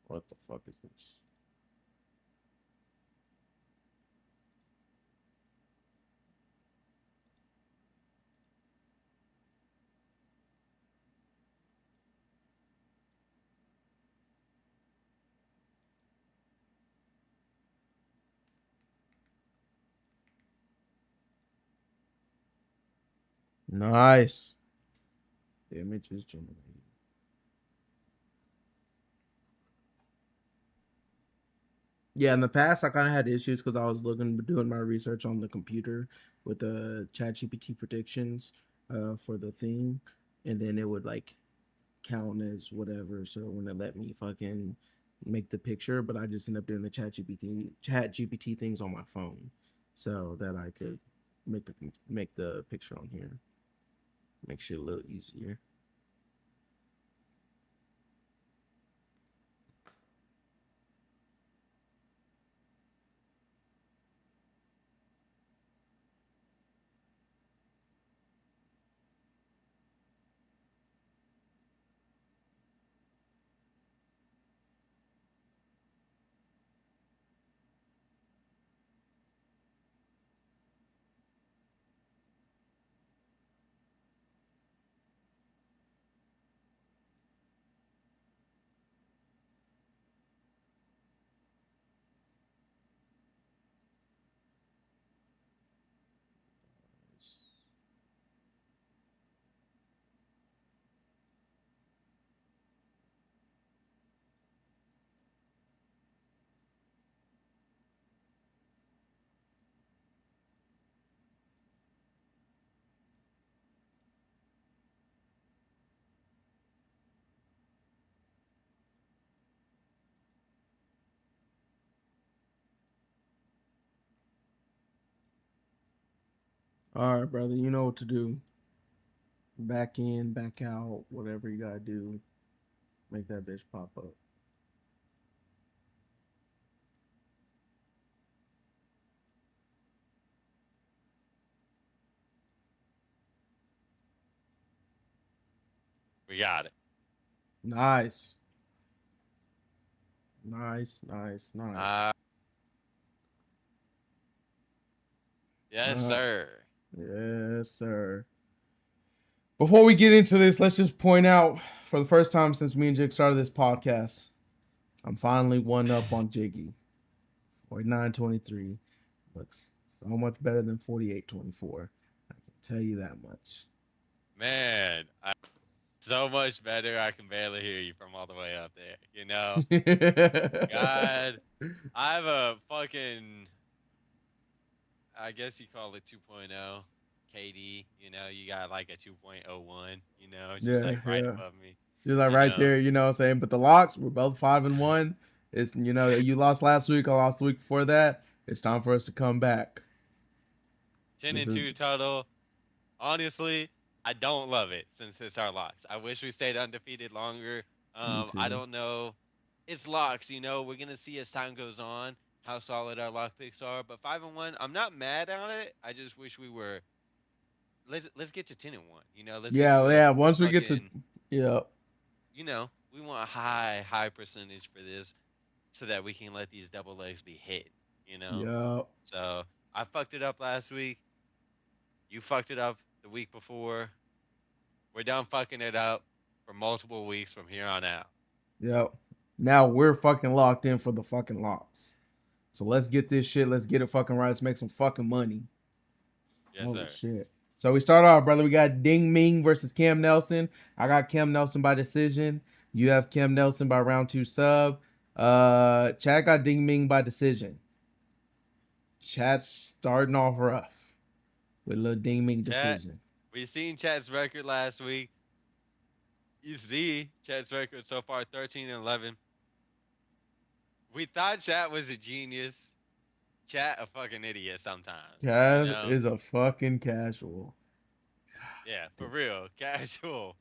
What the fuck is this? Nice. The image is generated. Yeah, in the past, I kind of had issues because I was doing my research on the computer with the ChatGPT predictions for the theme, and then it would like count as whatever. So when it let me fucking make the picture, but I just ended up doing the chat GPT things on my phone, so that I could make the picture on here, make shit a little easier. All right, brother, you know what to do. Back in, back out, whatever you gotta do, make that bitch pop up. We got it. Nice. Nice, nice, nice. Uh, yes, Uh, sir. yes, sir. Before we get into this, let's just point out for the first time since me and Jig started this podcast, I'm finally one up on Jiggy. 49-23 looks so much better than 48-24. I can tell you that much. Man, so much better. I can barely hear you from all the way up there. You know, God, I have a fucking, I guess you call it 2.0 KD. You know, you got like a 2.01. You know, just Yeah, like right yeah. above me. You're like You right know, there, you know what I'm saying? But the locks, we're both 5-1. It's you lost last week, I lost the week before that. It's time for us to come back. 10 This and is 2 total. Honestly, I don't love it since it's our locks. I wish we stayed undefeated longer. me I too. don't know. It's locks, you know. We're gonna see as time goes on how solid our lock picks are. But 5-1, I'm not mad on it. I just wish we were. Let's get to 10-1. You know, let's get Yeah, to a yeah. Once we get to fucking. yeah, You know, we want a high percentage for this so that we can let these double legs be hit. You know. yeah, So I fucked it up last week. You fucked it up the week before. We're done fucking it up for multiple weeks from here on out. yeah. Now we're fucking locked in for the fucking locks. So let's get this shit. Let's get it fucking right. Let's make some fucking money. Yes, Holy sir. shit. So we start off, brother. We got Ding Ming versus Cam Nelson. I got Cam Nelson by decision. You have Cam Nelson by round 2 sub. Chad got Ding Ming by decision. Chad's starting off rough with a little Ding Ming Chat, decision. we seen Chat's record last week. You see Chat's record so far 13-11. We thought Chat was a genius. Chat a fucking idiot sometimes. You Chad know? is a fucking casual. Yeah, for real. Casual.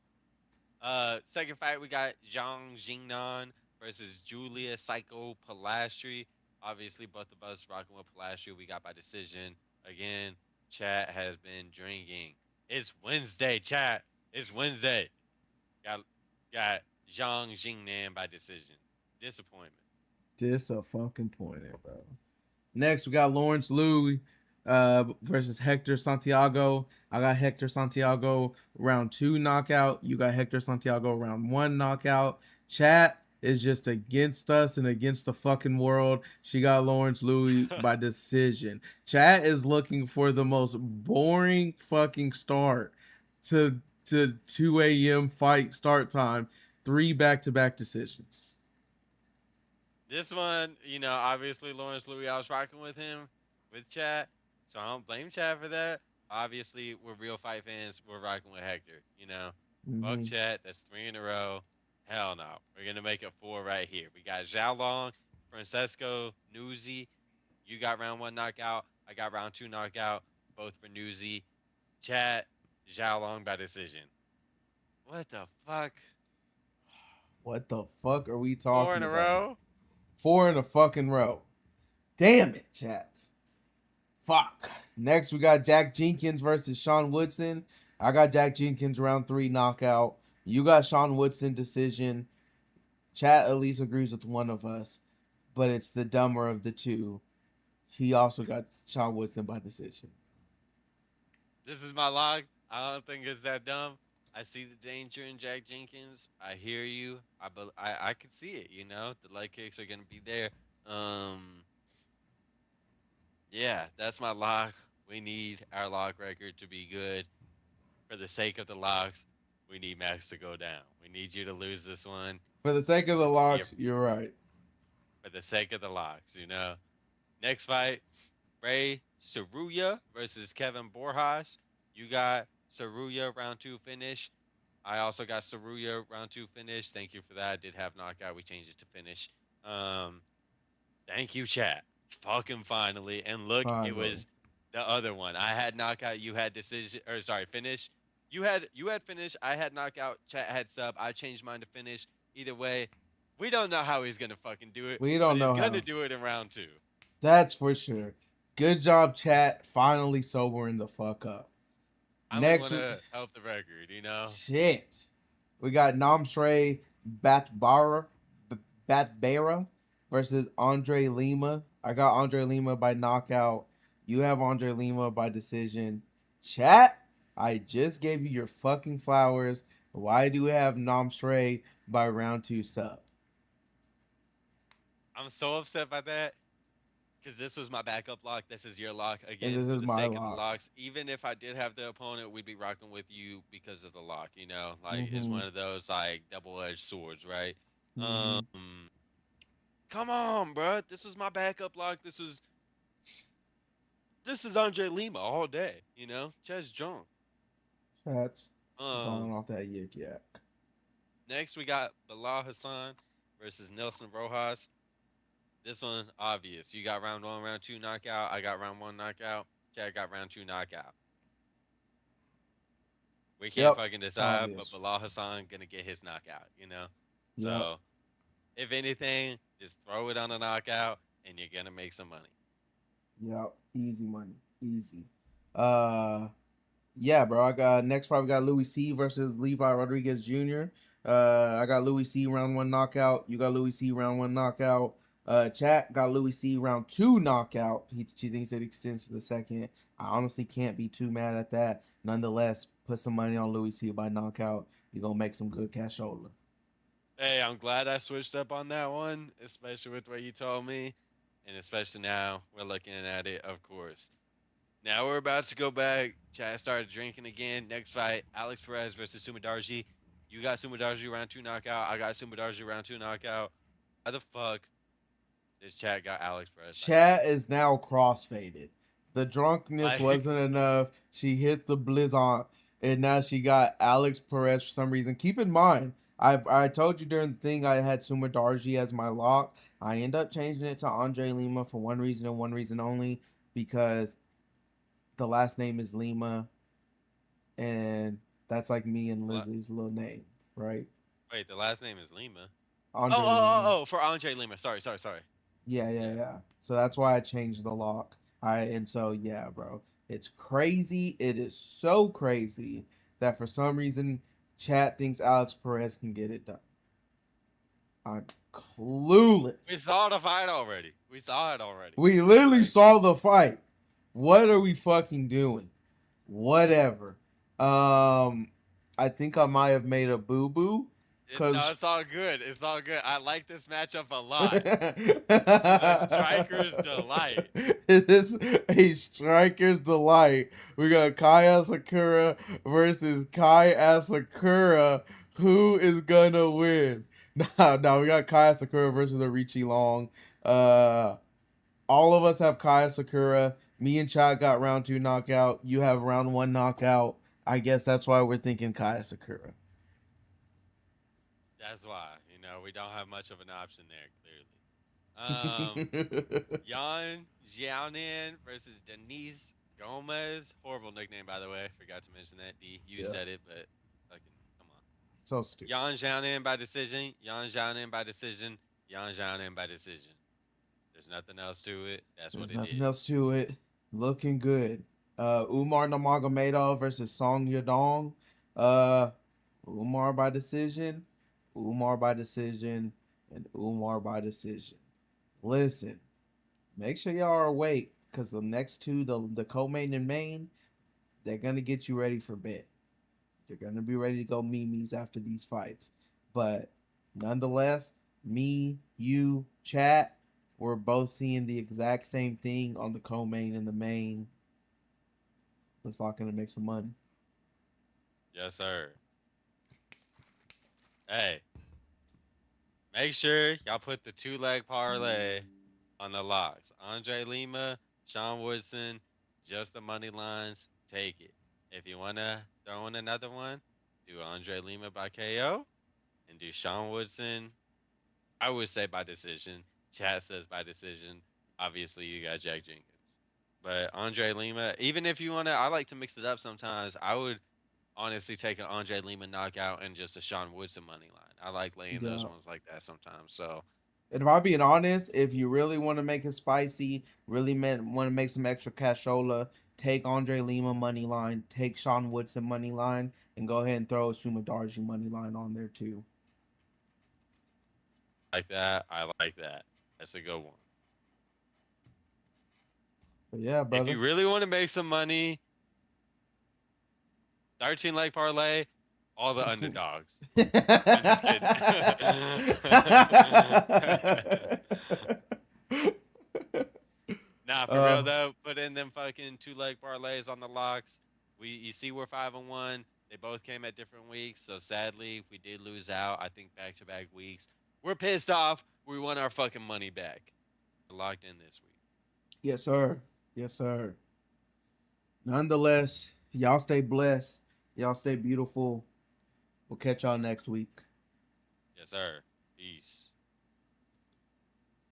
Second fight we got Zhang Jingnan versus Julia Psycho Pilastri. Obviously, both of us rocking with Pilastri. We got by decision. Again, chat has been drinking. It's Wednesday, chat. It's Wednesday. Got got Zhang Jingnan by decision. Disappointment. This a fucking pointer, bro. Next, we got Lawrence Louis versus Hector Santiago. I got Hector Santiago round 2 knockout. You got Hector Santiago round 1 knockout. Chat is just against us and against the fucking world. She got Lawrence Louis by decision. Chat is looking for the most boring fucking start to 2 a.m. fight start time. 3 back-to-back decisions. This one, you know, obviously Lawrence Louis, I was rocking with him with chat, so I don't blame chat for that. Obviously, we're real fight fans. We're rocking with Hector. You know, fuck Mm-hmm. chat. That's 3 in a row. Hell no. We're gonna make it 4 right here. We got Zhao Long, Francesco, Newsy. You got round 1 knockout. I got round 2 knockout. Both for Newsy. Chat, Zhao Long by decision. What the fuck? What the fuck are we 4 in talking a about? row? 4 in a fucking row. Damn it, chat. Fuck. Next, we got Jack Jenkins versus Sean Woodson. I got Jack Jenkins round 3 knockout. You got Sean Woodson decision. Chat at least agrees with one of us, but it's the dumber of the two. He also got Sean Woodson by decision. This is my log. I don't think it's that dumb. I see the danger in Jack Jenkins. I hear you. I could see it. You know, the leg kicks are gonna be there. Um, yeah, that's my lock. We need our lock record to be good for the sake of the locks. We need Max to go down. We need you to lose this one. For the sake For of the this to be locks, you're right. for the sake of the locks. You know. Next fight, Ray Saruya versus Kevin Borjas. You got Saruya round 2 finish. I also got Saruya round 2 finish. Thank you for that. I did have knockout. We changed it to finish. Um, Thank you, chat. Fucking finally. And look, it Finally. was the other one. I had knockout. You had decision. Or sorry, finish. You had finish. I had knockout. Chat had sub. I changed mine to finish. Either way, we don't know how he's gonna fucking do it, We but don't he's know gonna how. do it in round 2. That's for sure. Good job, chat. Finally sobering the fuck up. I only Next, want to help the record, you know. shit. We got Namsray Batbara Batbara versus Andre Lima. I got Andre Lima by knockout. You have Andre Lima by decision. Chat. I just gave you your fucking flowers. Why do we have Nomstray by round two sub? I'm so upset by that because this was my backup lock. This is your lock. And Again, this for is the my sake of the lock. locks, even if I did have the opponent, we'd be rocking with you because of the lock, you know? Like, it's Mm-hmm. one of those, like, double-edged swords, right? Mm-hmm. Um, Come on, bro. This is my backup lock. This is Andre Lima all day, you know? Chess drunk. That's Um, going off that yik yak. Next we got Bilal Hassan versus Nelson Rojas. This one obvious. You got round one, round two knockout. I got round one knockout. Chad got round two knockout. We can't Yep. fucking It's decide, but obvious. Bilal Hassan gonna get his knockout, you know? Yep. So if anything, just throw it on a knockout and you're gonna make some money. Yep. Easy money. Easy. Uh Yeah, bro. I got next fight. We got Louis C versus Levi Rodriguez Jr. I got Louis C round one knockout. You got Louis C round one knockout. Chat got Louis C round two knockout. She thinks it extends to the second. I honestly can't be too mad at that. Nonetheless, put some money on Louis C by knockout. You're gonna make some good cashola. Hey, I'm glad I switched up on that one, especially with what you told me. And especially now, we're looking at it, of course. Now we're about to go back. Chad started drinking again. Next fight, Alex Perez versus Sumadarji. You got Sumadarji round two knockout. I got Sumadarji round two knockout. How the fuck this Chad got Alex Perez by Chat decision? is now crossfaded. The drunkenness Like, wasn't enough. She hit the blizzard, and now she got Alex Perez for some reason. Keep in mind, I told you during the thing I had Sumar Darji as my lock. I end up changing it to Andre Lima for one reason and one reason only, because the last name is Lima, and that's like me and Lizzie's little name, right? wait, the last name is Lima. Oh, Andre oh, oh, Lima. oh, for Andre Lima. Sorry, sorry, sorry. Yeah, yeah, Yeah. yeah. So that's why I changed the lock. And so yeah, bro. It's crazy. It is so crazy that for some reason chat thinks Alex Perez can get it done. I'm We clueless. saw the fight already. We saw it already. We literally Like, saw the fight. What are we fucking doing? Whatever. Um I think I might have made a boo-boo no, cuz it's all good. It's all good. I like this matchup a lot. This is a striker's delight. it is a striker's delight. We got Kai Asakura versus Kai Asakura. Who is gonna win? No, we got Kai Asakura versus Arichi Long. Uh, all of us have Kai Asakura. Me and Chad got round two knockout. You have round one knockout. I guess that's why we're thinking Kai Asakura. That's why, we don't have much of an option there, clearly. Um, Yan Xiaonan versus Denise Gomez. Horrible nickname, by the way. Forgot to mention that. D, you Yeah, said it, but fucking, come on. so stupid. Yan Xiaonan by decision. Yan Xiaonan by decision. Yan Xiaonan by decision. There's nothing else to it. That's what There's it nothing else is. to it. Looking good. Umar Nurmagomedov versus Song Yadong. Uh, Umar by decision. Umar by decision. And Umar by decision. Listen, make sure y'all are awake because the next two, the co-main and main, they're gonna get you ready for bed. You're gonna be ready to go memes after these fights. But nonetheless, me, you, chat, we're both seeing the exact same thing on the co-main and the main. Let's lock in and make some money. Yes, sir. Hey, make sure y'all put the two-leg parlay on the locks. Andre Lima, Sean Woodson, just the money lines. Take it. If you wanna throw in another one, do Andre Lima by KO and do Sean Woodson. I would say by decision. Chad says by decision. Obviously, you got Jack Jenkins. But Andre Lima, even if you wanna, I like to mix it up sometimes. I would honestly take an Andre Lima knockout and just a Sean Woodson money line. I like laying those Yeah. ones like that sometimes. So And if I'm being honest, if you really want to make it spicy, really want to make some extra cashola, take Andre Lima money line, take Sean Woodson money line, and go ahead and throw a Sumadarji money line on there too. like that. I like that. That's a good one. But yeah, If brother. you really want to make some money, 13 leg parlay, all the Okay. underdogs. I'm just kidding. Nah, for real uh, though, put in them fucking 2 leg parlays on the locks. You see we're 5-1. They both came at different weeks, so sadly we did lose out. I think back-to-back weeks. We're pissed off. We want our fucking money back. We're locked in this week. yes, sir. Yes, sir. Nonetheless, y'all stay blessed. Y'all stay beautiful. We'll catch y'all next week. Yes, sir. Peace.